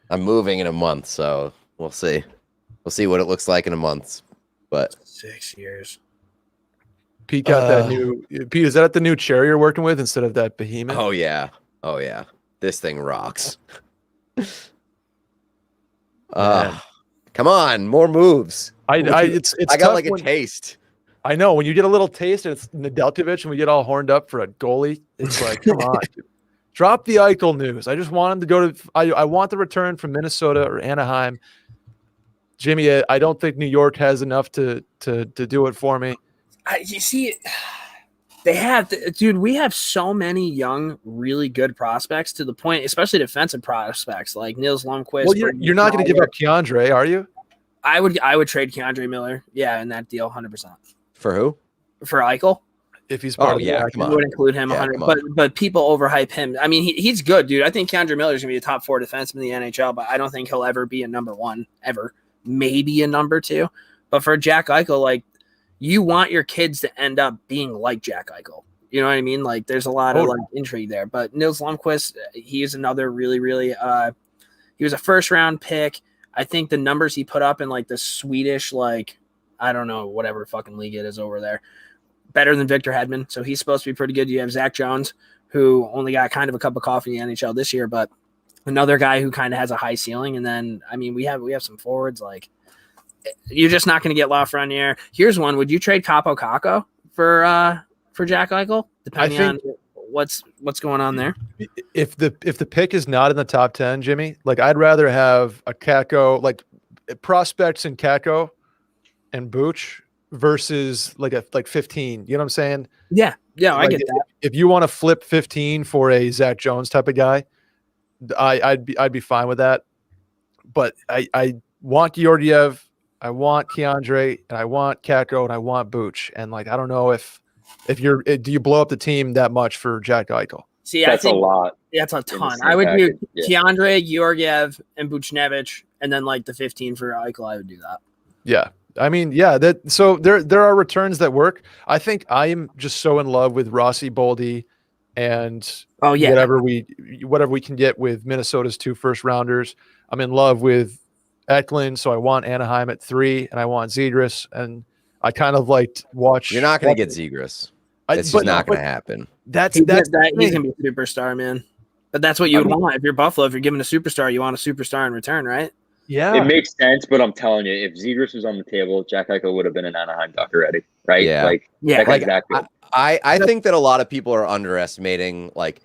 I'm moving in a month, so we'll see. We'll see what it looks like in a month. But 6 years. Pete got that new. Pete, is that the new chair you're working with instead of that behemoth? oh yeah, this thing rocks. Man. Come on, more moves. It's I got tough like a when- taste. I know when you get a little taste and it's Nedeljkovic and we get all horned up for a goalie. It's like, come on, dude. Drop the Eichel news. I just want him to go to. I want the return from Minnesota or Anaheim. Jimmy, I don't think New York has enough to do it for me. You see, they have, dude. We have so many young, really good prospects to the point, especially defensive prospects like Nils Lundqvist. Well, you're not going to give up Keandre, are you? I would trade Keandre Miller. Yeah, in that deal, 100% For who? for Eichel. If he's part of the yeah, package. come I on. would include him Yeah, 100, come but people overhype him. I mean, he's good, dude. I think Keandre Miller is going to be a top 4 defenseman in the NHL, but I don't think he'll ever be a number 1 ever. Maybe a number 2. But for Jack Eichel, like, you want your kids to end up being like Jack Eichel. You know what I mean? Like, there's a lot of like intrigue there. But Nils Lundqvist, he is another really, really. He was a first round pick. I think the numbers he put up in like the Swedish, like, I don't know, whatever fucking league it is over there, better than Victor Hedman. So he's supposed to be pretty good. You have Zach Jones, who only got kind of a cup of coffee in the NHL this year, but another guy who kind of has a high ceiling. And then, I mean, we have some forwards. Like, you're just not going to get Lafreniere. Here's one. Would you trade Capo Caco for Jack Eichel? Depending on What's going on there? If the pick is not in the top 10, Jimmy, like I'd rather have a Kako, like prospects in Kako and Booch versus like 15. You know what I'm saying? Yeah, I Like, get that. If you want to flip 15 for a Zach Jones type of guy, I'd be fine with that. But I want Georgiev, I want Keandre, and I want Kako, and I want Booch. And like I don't know if do you blow up the team that much for Jack Eichel? See, That's I think a lot. that's a in the ton. same I would package. do Yeah. Keandre, Georgiev, and Buchnevich, and then like the 15 for Eichel. I would do that. Yeah. I mean, yeah, so there are returns that work. I think I am just so in love with Rossi Boldy and whatever we can get with Minnesota's 2 first rounders. I'm in love with Eklund, so I want Anaheim at 3 and I want Zegras, and I kind of like watch. You're not going to get Zegras. It's just not going to happen. He's He's gonna be a superstar, man. But that's what you would want if you're Buffalo. If you're given a superstar, you want a superstar in return, right? Yeah, It makes sense, but I'm telling you, if Zegras was on the table, Jack Eichel would have been an Anaheim Duck already, right? Yeah. That Like, guy's that good. I think that a lot of people are underestimating, like,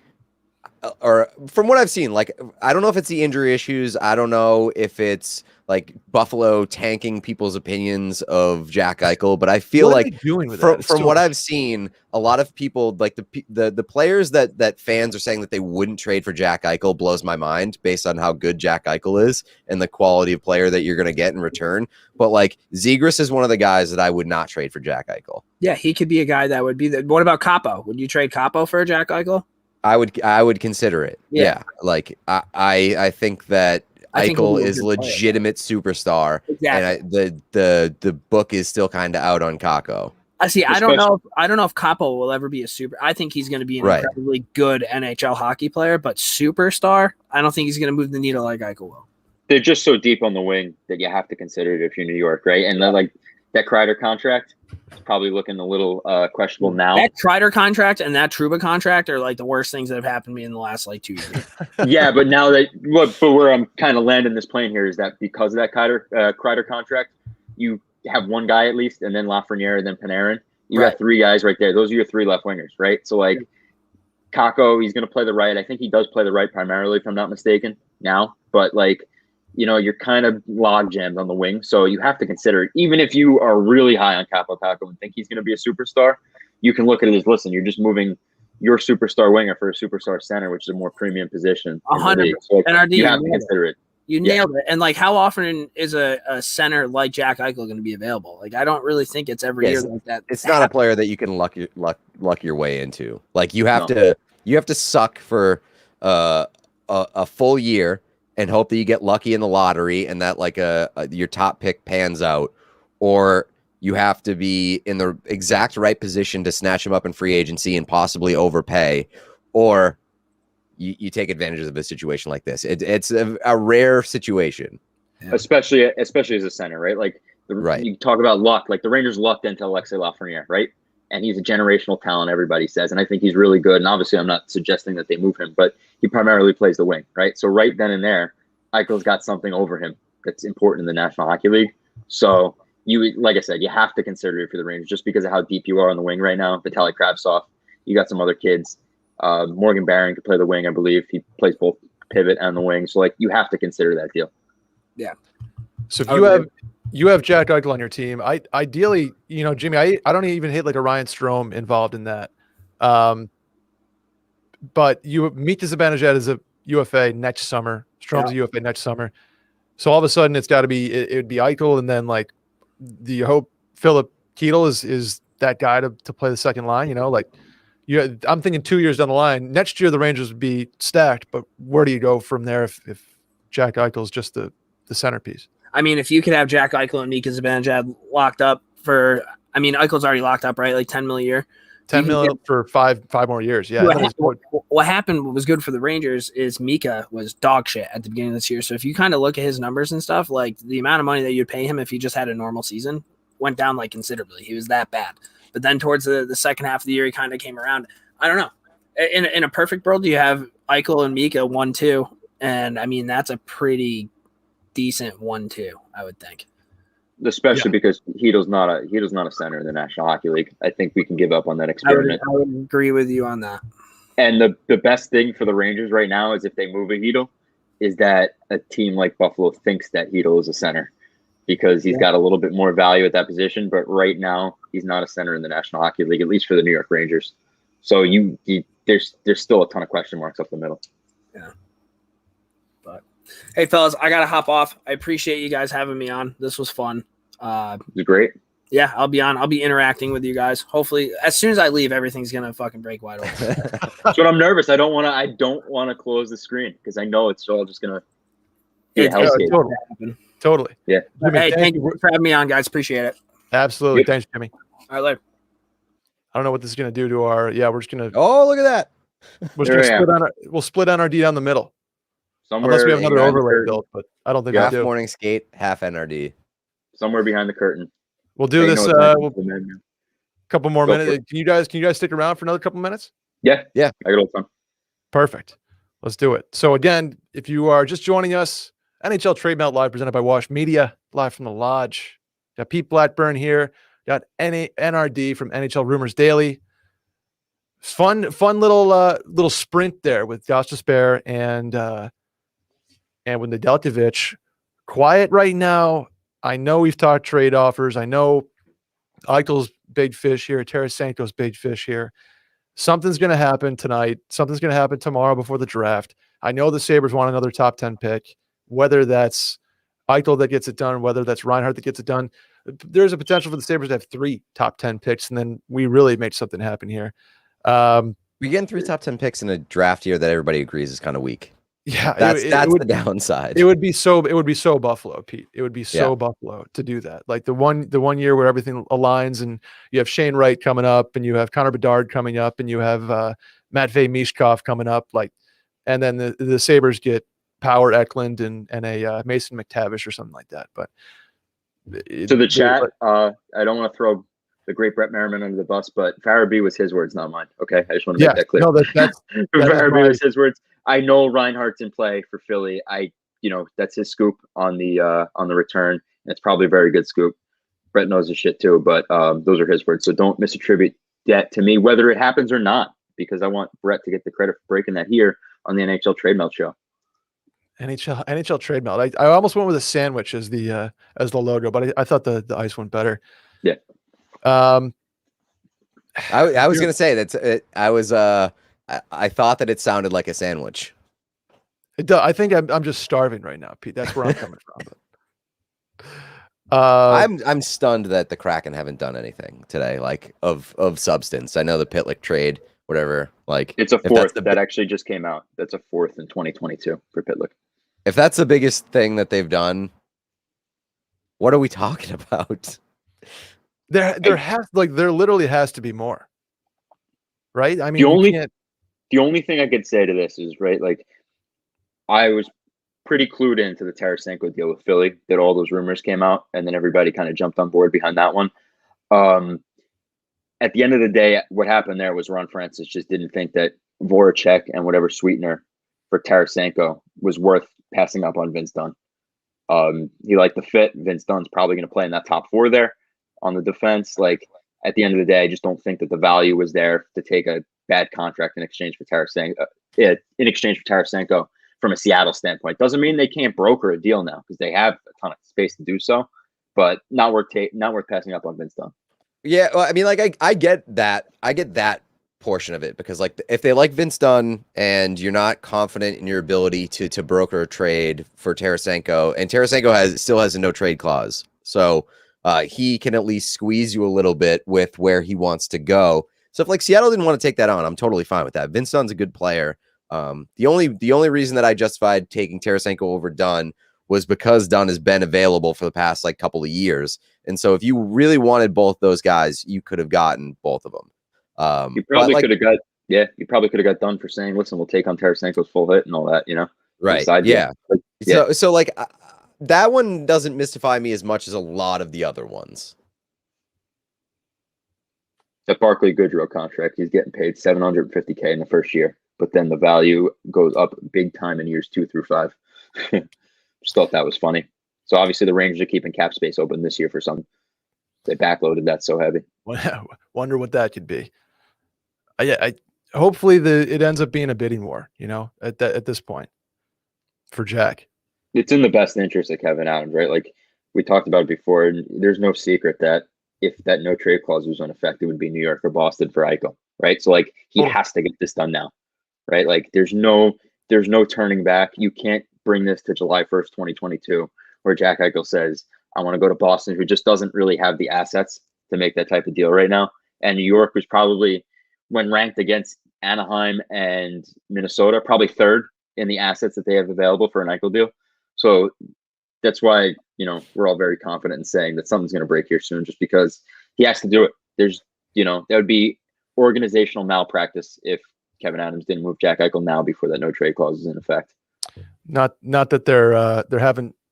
or from what I've seen, like, I don't know if it's the injury issues. I don't know if it's like Buffalo tanking people's opinions of Jack Eichel, but I feel what are like they doing with that? from what I've seen, a lot of people, like the players that fans are saying that they wouldn't trade for Jack Eichel, blows my mind based on how good Jack Eichel is and the quality of player that you're going to get in return. But like Zegras is one of the guys that I would not trade for Jack Eichel. Yeah, he could be a guy that would be the. What about Capo? Would you trade Capo for Jack Eichel? I would consider it. Yeah. Like I think that Eichel is legitimate superstar, Exactly. and the book is still kind of out on Kako. I see. I don't know if Capo will ever be a super. I think he's going to be an incredibly good NHL hockey player, but superstar, I don't think he's going to move the needle like Eichel will. They're just so deep on the wing that you have to consider it if you're New York, right? And then, like that Kreider contract is probably looking a little questionable now. That Kreider contract and that Trouba contract are like the worst things that have happened to me in the last like 2 years. Yeah, but now but where I'm kind of landing this plane here is that because of that Kreider contract, you have one guy at least, and then Lafreniere, and then Panarin. You got 3 guys right there. Those are your 3 left wingers, right? So like Kako, he's going to play the right. I think he does play the right primarily, if I'm not mistaken. Now, but like. You're kind of log jammed on the wing. So you have to consider it. Even if you are really high on Capo Kako and think he's going to be a superstar, you can look at it as, listen, you're just moving your superstar winger for a superstar center, which is a more premium position. 100%. So and you have to consider it. You nailed it. And like, how often is a center like Jack Eichel going to be available? Like, I don't really think it's every year like that. It's not a player that you can luck your way into. Like you have to suck for a full year and hope that you get lucky in the lottery and that like your top pick pans out, or you have to be in the exact right position to snatch him up in free agency and possibly overpay, or you take advantage of a situation like this. It's a rare situation, especially as a center, right? Like you talk about luck, like the Rangers lucked into Alexei Lafreniere, right? And he's a generational talent, everybody says. And I think he's really good. And obviously, I'm not suggesting that they move him, but he primarily plays the wing, right? So right then and there, Eichel's got something over him that's important in the National Hockey League. So like I said, you have to consider it for the Rangers just because of how deep you are on the wing right now. Vitaly Kravtsov, you got some other kids. Morgan Barron could play the wing, I believe. He plays both pivot and the wing. So like you have to consider that deal. Yeah. So if you have Jack Eichel on your team, ideally, Jimmy, I don't even hit like a Ryan Strome involved in that. But you meet the Zibanejad as a UFA next summer. Strome's a UFA next summer. So all of a sudden it's got to be, it would be Eichel. And then like, do you hope Philip Keetle is that guy to play the second line? I'm thinking 2 years down the line, next year the Rangers would be stacked, but where do you go from there if Jack Eichel is just the centerpiece? I mean, if you could have Jack Eichel and Mika Zibanejad locked up for, I mean, Eichel's already locked up, right? Like $10 million a year. $10 million for five more years. Yeah. What happened, what was good for the Rangers is Mika was dog shit at the beginning of this year. So if you kind of look at his numbers and stuff, like the amount of money that you'd pay him if he just had a normal season went down like considerably. He was that bad. But then towards the second half of the year, he kind of came around. I don't know. In a perfect world, you have Eichel and Mika 1-2. And I mean, that's a pretty decent 1-2, I would think. Especially because Hedo's not a center in the National Hockey League. I think we can give up on that experiment. I would agree with you on that. And the best thing for the Rangers right now is if they move a Hedel, is that a team like Buffalo thinks that Hedel is a center because he's got a little bit more value at that position. But right now, he's not a center in the National Hockey League, at least for the New York Rangers. So there's still a ton of question marks up the middle. Yeah. But hey, fellas, I gotta hop off. I appreciate you guys having me on. This was fun. It was great. Yeah, I'll be on. I'll be interacting with you guys. Hopefully, as soon as I leave, everything's gonna fucking break wide open. That's what I'm nervous. I don't want to close the screen because I know it's all just gonna be a hellscape. Totally. Yeah. Jimmy, Hey, thank you for having me on, guys. Appreciate it. Absolutely. Yep. Thanks, Jimmy. All right, later. I don't know what this is going to do to our. Yeah, we're just going to. Oh, look at that. We're just gonna split on we'll split NRD down the middle. Somewhere Unless we have another behind the overlay curtain. built, but I don't think Half we do. morning skate, half NRD. Somewhere behind the curtain. We'll do They this. know We'll, it's couple more Go for minutes. Can you guys stick around for another couple minutes? Yeah. Yeah. I got all fun. Perfect. Let's do it. So again, if you are just joining us, NHL Trade Melt Live presented by Wash Media, live from the Lodge. Got Pete Blackburn here. Got NRD from NHL Rumors Daily. Fun little sprint there with Josh Despair and with Nedeljkovic. Quiet right now. I know we've talked trade offers. I know Eichel's big fish here. Tarasenko's big fish here. Something's going to happen tonight. Something's going to happen tomorrow before the draft. I know the Sabres want another top 10 pick, whether that's Eichel that gets it done, whether that's Reinhart that gets it done. There's a potential for the Sabres to have 3 top 10 picks, and then we really make something happen here. We getting 3 top 10 picks in a draft year that everybody agrees is kind of weak. Yeah, that's the downside. It would be so Buffalo, Pete. It would be so Buffalo to do that. Like the one year where everything aligns, and you have Shane Wright coming up, and you have Connor Bedard coming up, and you have Matvei Mishkov coming up, and then the Sabres get Power Eklund and a Mason McTavish or something like that. But to the chat, I don't want to throw the great Brett Merriman under the bus, but Farabee was his words, not mine. Okay, I just want to make that clear. No, that's Farabee was his words. I know Reinhardt's in play for Philly. That's his scoop on the return. And it's probably a very good scoop. Brett knows his shit too, but those are his words. So don't misattribute that to me, whether it happens or not, because I want Brett to get the credit for breaking that here on the NHL Trade Melt show. NHL Trade Melt. I almost went with a sandwich as the logo, but I thought the ice went better. Yeah. I was gonna say that I thought that it sounded like a sandwich. I think I'm just starving right now, Pete. That's where I'm coming from. I'm stunned that the Kraken haven't done anything today, like of substance. I know the Pitlick trade, whatever. Like it's a 4th that actually just came out. That's a 4th in 2022 for Pitlick. If that's the biggest thing that they've done, what are we talking about? There literally has to be more, right? I mean, the only thing I could say to this is, right, like I was pretty clued into the Tarasenko deal with Philly, that all those rumors came out, and then everybody kind of jumped on board behind that one. At the end of the day, what happened there was Ron Francis just didn't think that Voracek and whatever sweetener for Tarasenko was worth passing up on Vince Dunn. He liked the fit. Vince Dunn's probably going to play in that top 4 there on the defense. Like at the end of the day, I just don't think that the value was there to take a bad contract in exchange for Tarasenko from a Seattle standpoint. Doesn't mean they can't broker a deal now because they have a ton of space to do so, but not worth passing up on Vince Dunn. Yeah, well, I mean, like I get that. I get that portion of it because, like, if they like Vince Dunn and you're not confident in your ability to broker a trade for Tarasenko, and Tarasenko still has a no trade clause, so he can at least squeeze you a little bit with where he wants to go. So if like Seattle didn't want to take that on, I'm totally fine with that. Vince Dunn's a good player. The only reason that I justified taking Tarasenko over Dunn was because Dunn has been available for the past like couple of years. And so if you really wanted both those guys, you could have gotten both of them. You probably could have got Dunn for saying, listen, we'll take on Tarasenko's full hit and all that, Right. Yeah. So like that one doesn't mystify me as much as a lot of the other ones. That Barclay Goodrow contract, he's getting paid $750K in the first year, but then the value goes up big time in years 2 through 5. Just thought that was funny. So obviously the Rangers are keeping cap space open this year for some. They backloaded that so heavy. Wonder what that could be. I hopefully it ends up being a bidding war, at this point for Jack. It's in the best interest of Kevin Adams, right? Like we talked about it before, and there's no secret that if that no trade clause was in effect, it would be New York or Boston for Eichel, right? So like he has to get this done now, right? Like there's no turning back. You can't bring this to July 1st, 2022, where Jack Eichel says, I want to go to Boston, who just doesn't really have the assets to make that type of deal right now. And New York was probably, when ranked against Anaheim and Minnesota, probably third in the assets that they have available for an Eichel deal. So that's why, we're all very confident in saying that something's going to break here soon, just because he has to do it. There's, that would be organizational malpractice if Kevin Adams didn't move Jack Eichel now before that no trade clause is in effect. Not that there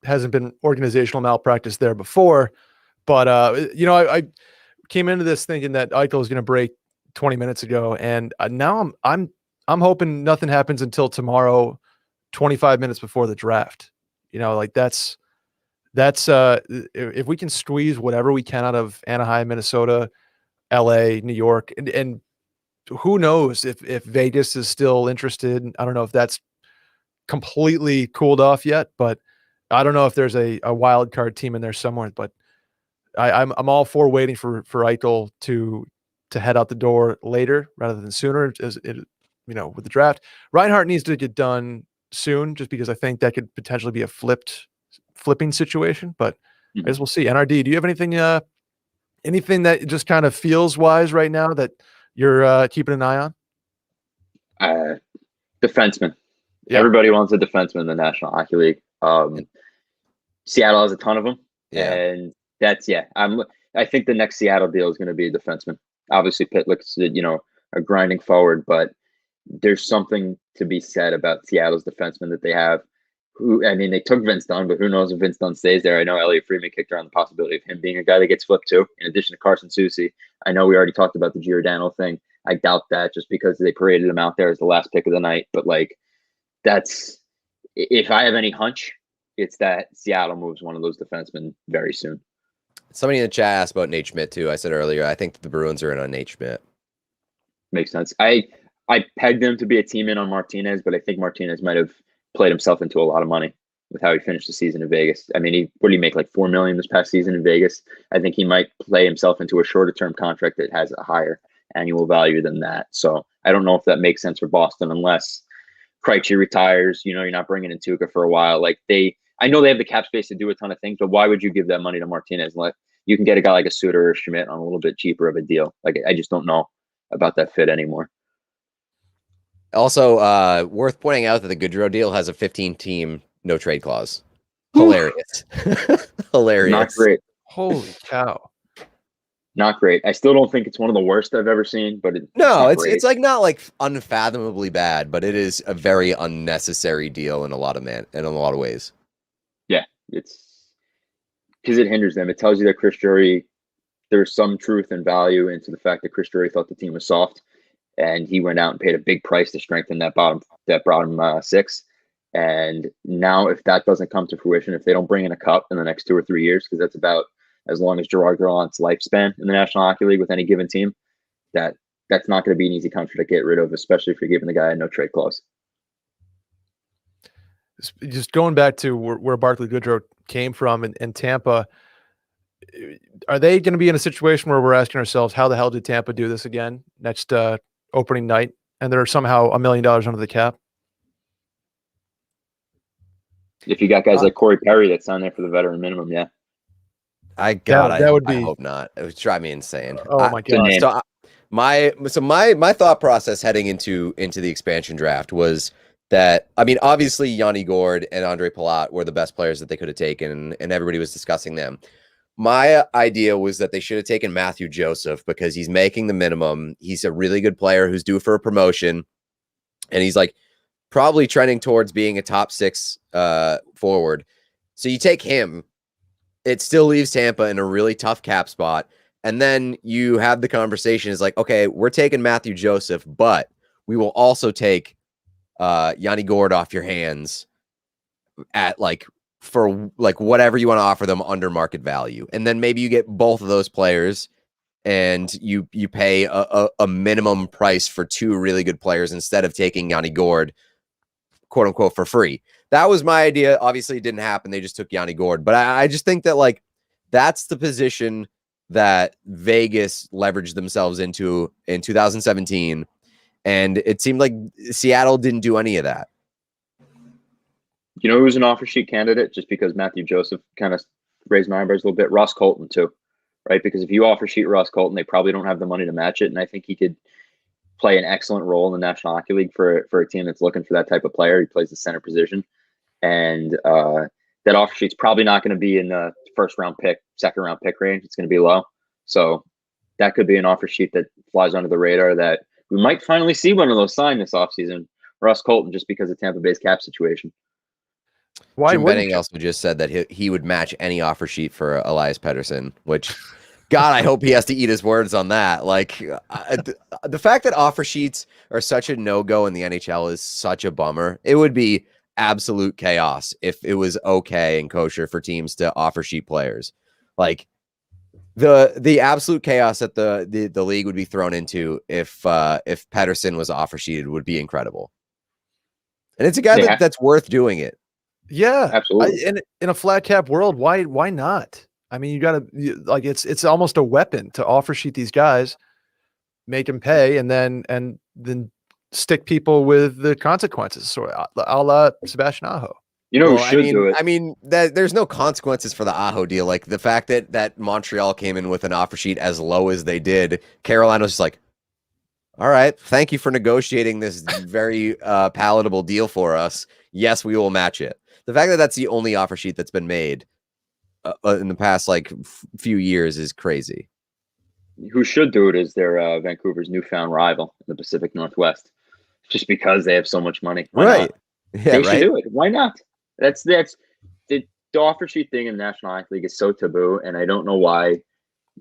hasn't been organizational malpractice there before, but I came into this thinking that Eichel was going to break 20 minutes ago, and now I'm hoping nothing happens until tomorrow, 25 minutes before the draft. That's if we can squeeze whatever we can out of Anaheim, Minnesota, LA, New York, and who knows if Vegas is still interested. I don't know if that's completely cooled off yet, but I don't know if there's a wild card team in there somewhere. But I'm all for waiting for Eichel to head out the door later rather than sooner. With the draft, Reinhart needs to get done soon, just because I think that could potentially be a flipping situation. But I guess we'll see. NRD, do you have anything that just kind of feels wise right now that you're keeping an eye on? Defenseman. Yeah. Everybody wants a defenseman in the National Hockey League. Seattle has a ton of them. Yeah. And that's, I think the next Seattle deal is going to be a defenseman. Obviously, Pitlick's, a grinding forward, but there's something to be said about Seattle's defenseman that they have. They took Vince Dunn, but who knows if Vince Dunn stays there. I know Elliot Friedman kicked around the possibility of him being a guy that gets flipped too, in addition to Carson Soucy. I know we already talked about the Giordano thing. I doubt that, just because they paraded him out there as the last pick of the night. But if I have any hunch, it's that Seattle moves one of those defensemen very soon. Somebody in the chat asked about Nate Schmidt too. I said earlier, I think the Bruins are in on Nate Schmidt. Makes sense. I pegged him to be a team in on Martinez, but I think Martinez might have played himself into a lot of money with how he finished the season in Vegas. What did he make, like $4 million this past season in Vegas? I think he might play himself into a shorter term contract that has a higher annual value than that. So I don't know if that makes sense for Boston, unless Krejci retires. You're not bringing in Tuukka for a while. I know they have the cap space to do a ton of things, but why would you give that money to Martinez? You can get a guy like a Suter or Schmidt on a little bit cheaper of a deal. I just don't know about that fit anymore. Also, worth pointing out that the Goodrow deal has a 15-team no trade clause. Hilarious. Hilarious. Not great. Holy cow. Not great. I still don't think it's one of the worst I've ever seen, but it's not unfathomably bad, but it is a very unnecessary deal in a lot of ways. Yeah, it's because it hinders them. It tells you that Chris Drury, there's some truth and value into the fact that Chris Drury thought the team was soft, and he went out and paid a big price to strengthen that bottom six. And now, if that doesn't come to fruition, if they don't bring in a cup in the next 2 or 3 years, because that's about as long as Gerard Galant's lifespan in the National Hockey League with any given team, that's not going to be an easy contract to get rid of, especially if you're giving the guy a no trade clause. Just going back to where Barclay Goodrow came from in Tampa, are they going to be in a situation where we're asking ourselves, how the hell did Tampa do this again next opening night, and they're somehow $1 million under the cap? If you got guys like Corey Perry that's on there for the veteran minimum, yeah. I hope not. It would drive me insane. Oh my god! So my thought process heading into the expansion draft was that, obviously Yanni Gourde and Andre Palat were the best players that they could have taken, and everybody was discussing them. My idea was that they should have taken Matthew Joseph, because he's making the minimum. He's a really good player who's due for a promotion, and he's probably trending towards being a top 6 forward. So you take him. It still leaves Tampa in a really tough cap spot. And then you have the conversation is okay, we're taking Matthew Joseph, but we will also take Yanni Gourde off your hands at for whatever you want to offer them under market value. And then maybe you get both of those players and you pay a minimum price for 2 really good players instead of taking Yanni Gourde, quote unquote, for free. That was my idea. Obviously, it didn't happen. They just took Yanni Gourde. But I just think that, like, that's the position that Vegas leveraged themselves into in 2017. And it seemed like Seattle didn't do any of that. You know who's an offer sheet candidate? Just because Matthew Joseph kind of raised my eyebrows a little bit. Ross Colton too, right? Because if you offer sheet Ross Colton, they probably don't have the money to match it, and I think he could play an excellent role in the National Hockey League for a team that's looking for that type of player. He plays the center position, and that offer sheet's probably not going to be in the first round pick, second round pick range. It's going to be low, so that could be an offer sheet that flies under the radar that we might finally see one of those signed this offseason. Ross Colton, just because of Tampa Bay's cap situation. Why Jim wouldn't Benning you? also just said that he would match any offer sheet for Elias Pettersson, which, God, I hope he has to eat his words on that. Like, the fact that offer sheets are such a no-go in the NHL is such a bummer. It would be absolute chaos if it was okay and kosher for teams to offer sheet players. Like, the absolute chaos that the league would be thrown into if Pettersson was offer sheeted would be incredible. And it's a guy that's worth doing it. Yeah, Absolutely. In a flat cap world, why not? I mean, you got to like it's almost a weapon to offer sheet these guys, make them pay, and then stick people with the consequences. So a la Sebastian Aho. You know Well, who should do it? I mean that there's no consequences for the Aho deal. Like the fact that Montreal came in with an offer sheet as low as they did, Carolina was just like, all right, thank you for negotiating this very palatable deal for us. Yes, we will match it. The fact that that's the only offer sheet that's been made in the past few years is crazy. Who should do it is their Vancouver's newfound rival in the Pacific Northwest, just because they have so much money. Why Right? not? Yeah, They right. should do it. Why not? That's the offer sheet thing in the National Hockey League is so taboo, and I don't know why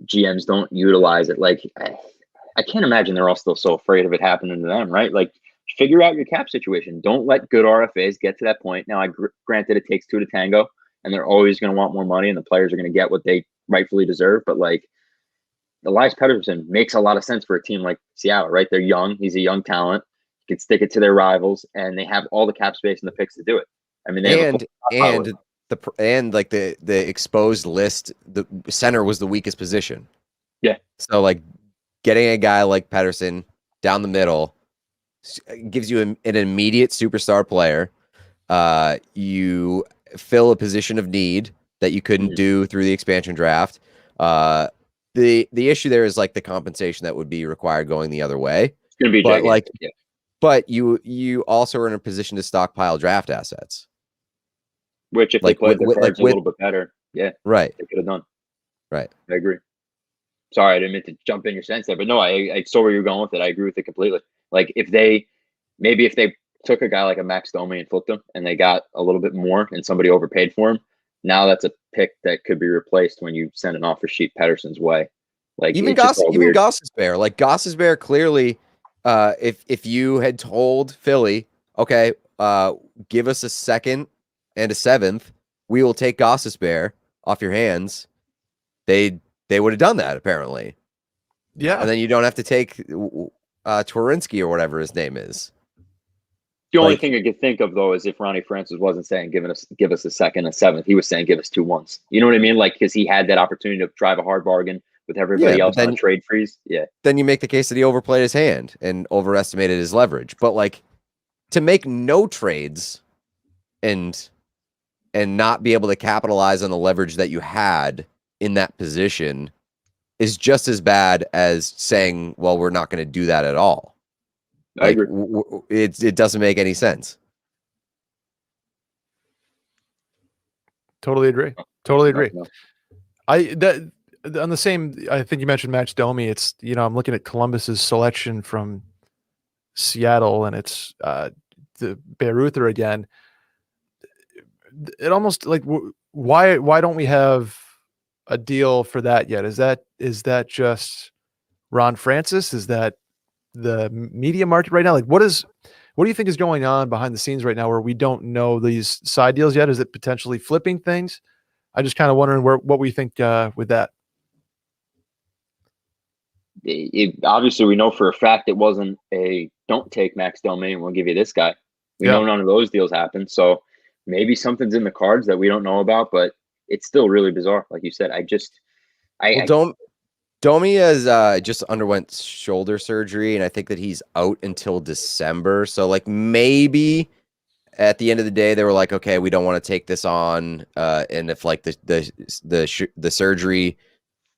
GMs don't utilize it. Like, I can't imagine they're all still so afraid of it happening to them, right? Like, figure out your cap situation. Don't let good RFAs get to that point. Now, granted, it takes 2 to tango, and they're always going to want more money, and the players are going to get what they rightfully deserve. But like, Elias Pettersson makes a lot of sense for a team like Seattle, right? They're young. He's a young talent. He can stick it to their rivals, and they have all the cap space and the picks to do it. I mean, they have the exposed list, the center was the weakest position. Yeah. So like getting a guy like Pettersson down the middle gives you an immediate superstar player. You fill a position of need that you couldn't do through the expansion draft. The issue there is like the compensation that would be required going the other way. It's going to be gigantic. But you also are in a position to stockpile draft assets. Which, if they played their cards a little bit better, right, they could have done. Right, I agree. Sorry, I didn't mean to jump in your sense there, but no, I saw where you're going with it. I agree with it completely. Like, if they took a guy like a Max Domi and flipped him, and they got a little bit more, and somebody overpaid for him, now that's a pick that could be replaced when you send an offer sheet Pettersson's way. Like, even Gossesbear, like Gossesbear clearly. If you had told Philly, okay, give us a second and a seventh, we will take Gossesbear off your hands, they would have done that apparently. Yeah, and then you don't have to take Twerinsky or whatever his name is. The only thing I could think of though is if Ronnie Francis wasn't saying give us a second and seventh, he was saying give us 2 ones. You know what I mean? Like, because he had that opportunity to drive a hard bargain with everybody else on a trade freeze. Yeah. Then you make the case that he overplayed his hand and overestimated his leverage. But like, to make no trades and not be able to capitalize on the leverage that you had in that position is just as bad as saying, well, we're not going to do that at all. I agree. It doesn't make any sense. Totally agree. Totally agree. No. On the same, I think you mentioned Max Domi. It's, I'm looking at Columbus's selection from Seattle, and it's the Bayreuther again. It almost like, why don't we have a deal for that yet? Is that just Ron Francis? Is that the media market right now? Like, what do you think is going on behind the scenes right now where we don't know these side deals yet? Is it potentially flipping things? I just kind of wondering what we think with that. Obviously we know for a fact it wasn't a don't take Max Domi and we'll give you this guy. We know none of those deals happened. So maybe something's in the cards that we don't know about, but it's still really bizarre. Like you said, Domi has just underwent shoulder surgery, and I think that he's out until December. So like maybe at the end of the day, they were like, okay, we don't want to take this on, and if like the surgery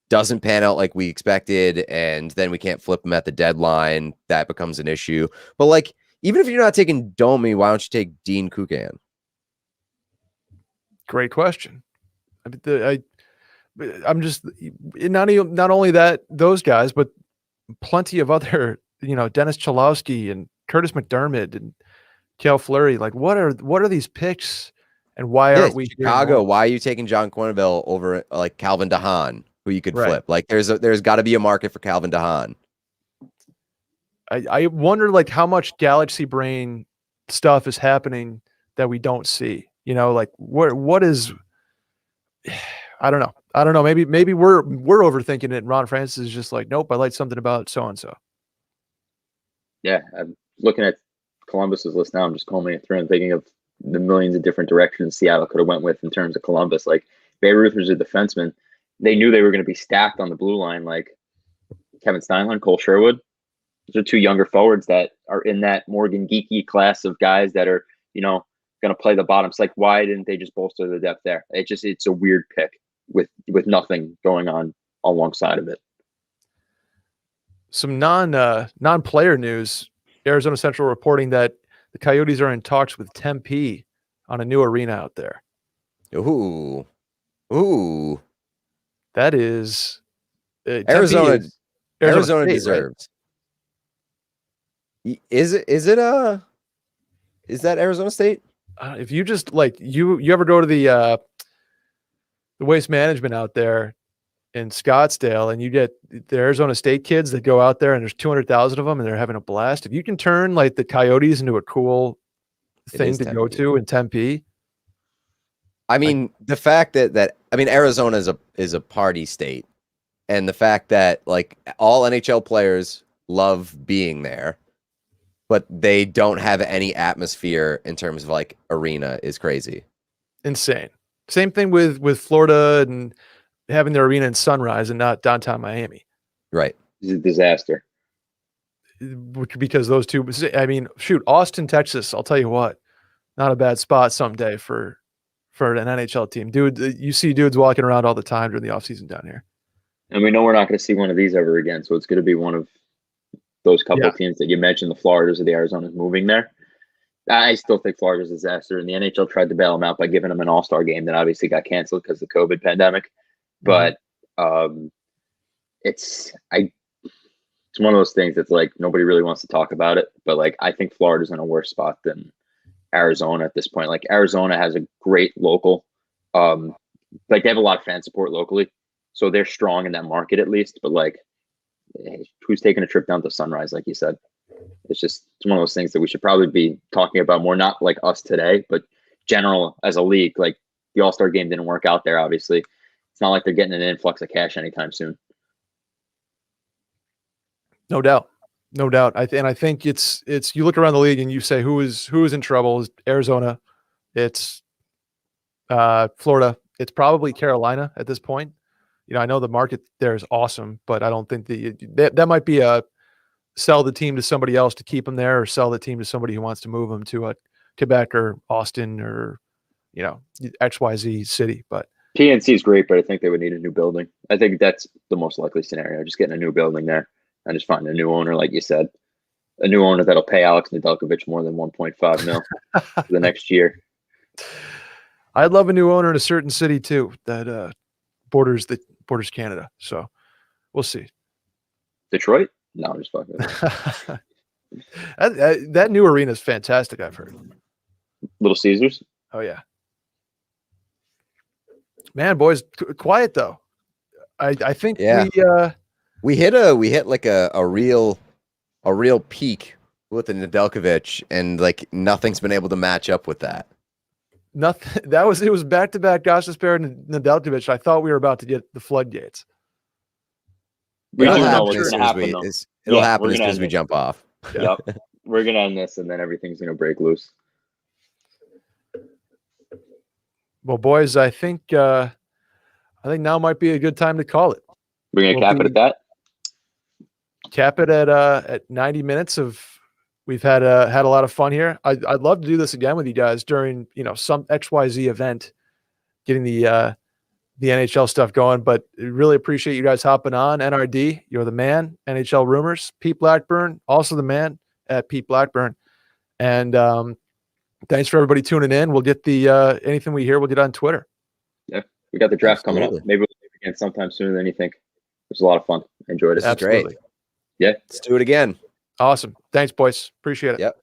doesn't pan out like we expected, and then we can't flip him at the deadline, that becomes an issue. But like, even if you're not taking Domi, why don't you take Dean Kukan? Great question. I'm just not only that those guys, but plenty of other, Dennis Cholowski and Curtis McDermott and Cale Fleury. Like, what are these picks, and why aren't we Chicago? Why are you taking John Quenneville over like Calvin DeHaan, who you could flip? Like, there's got to be a market for Calvin DeHaan. I wonder like how much galaxy brain stuff is happening that we don't see. Like what is? I don't know. Maybe we're overthinking it. And Ron Francis is just like, nope, I like something about so and so. Yeah, I'm looking at Columbus's list now. I'm just combing it through and thinking of the millions of different directions Seattle could have went with in terms of Columbus. Like Bayreuth was a defenseman. They knew they were going to be stacked on the blue line, like Kevin Steinle, Cole Sherwood. Those are two younger forwards that are in that Morgan Geeky class of guys that are, going to play the bottoms. Like, why didn't they just bolster the depth there? It's a weird pick with nothing going on alongside of it. Some non-player news. Arizona Central reporting that the Coyotes are in talks with Tempe on a new arena out there. Ooh. That is Arizona State, deserves. Right? Is that Arizona State? If you just like you ever go to the waste management out there in Scottsdale, and you get the Arizona State kids that go out there, and there's 200,000 of them, and they're having a blast. If you can turn like the Coyotes into a cool thing to go to in Tempe, I mean, the fact that Arizona is a party state, and the fact that like all NHL players love being there, but they don't have any atmosphere in terms of like arena is crazy. Insane. Same thing with Florida and having their arena in Sunrise and not downtown Miami. Right. It's a disaster. Because those two, shoot, Austin, Texas, I'll tell you what, not a bad spot someday for an NHL team. Dude, you see dudes walking around all the time during the offseason down here. And we know we're not going to see one of these ever again, so it's going to be one of those couple of teams that you mentioned, the Floridas or the Arizonas moving there. I still think Florida's a disaster, and the NHL tried to bail them out by giving them an all-star game that obviously got canceled because of the COVID pandemic. But it's one of those things that's like nobody really wants to talk about it. But like I think Florida's in a worse spot than Arizona at this point. Like Arizona has a great local, like they have a lot of fan support locally, so they're strong in that market at least. But like, who's taking a trip down to Sunrise, like you said? It's one of those things that we should probably be talking about more, not like us today, but general as a league. Like the All-Star game didn't work out there, obviously. It's not like they're getting an influx of cash anytime soon. No doubt. I think it's you look around the league and you say who is in trouble. Is Arizona, it's Florida, it's probably Carolina at this point. I know the market there is awesome, but I don't think that might be a sell the team to somebody else to keep them there, or sell the team to somebody who wants to move them to a Quebec or Austin or XYZ city. But PNC is great, but I think they would need a new building. I think that's the most likely scenario. Just getting a new building there and just finding a new owner, like you said, a new owner that'll pay Alex Nedeljkovic more than 1.5 mil for the next year. I'd love a new owner in a certain city too that borders Canada. So we'll see. Detroit? No, I'm just fucking. That new arena is fantastic, I've heard. Little Caesars? Oh yeah. Man, boys, quiet though. I think we hit like a real peak with the Nedeljkovic, and like nothing's been able to match up with that. Nothing. It was back-to-back Gostisbehere and Nedeljkovic. I thought we were about to get the floodgates. We It'll do know happen what's as going soon to as happen, we though. it'll Yeah, happen we're as gonna soon as end we it. jump off. Yep. We're going to end this, and then everything's going to break loose. Well, boys, I think now might be a good time to call it. We're going to We'll cap it at that. Cap it at 90 minutes of. We've had a lot of fun here. I'd love to do this again with you guys during some XYZ event, getting the NHL stuff going. But really appreciate you guys hopping on. NRD, you're the man. NHL Rumors, Pete Blackburn, also the man at Pete Blackburn. And thanks for everybody tuning in. We'll get the anything we hear, we'll get on Twitter. Yeah, we got the draft coming up. Absolutely. Maybe we'll do it again sometime sooner than you think. It was a lot of fun. I enjoyed it. This is great. Absolutely. Yeah. Let's do it again. Awesome. Thanks, boys. Appreciate it. Yep.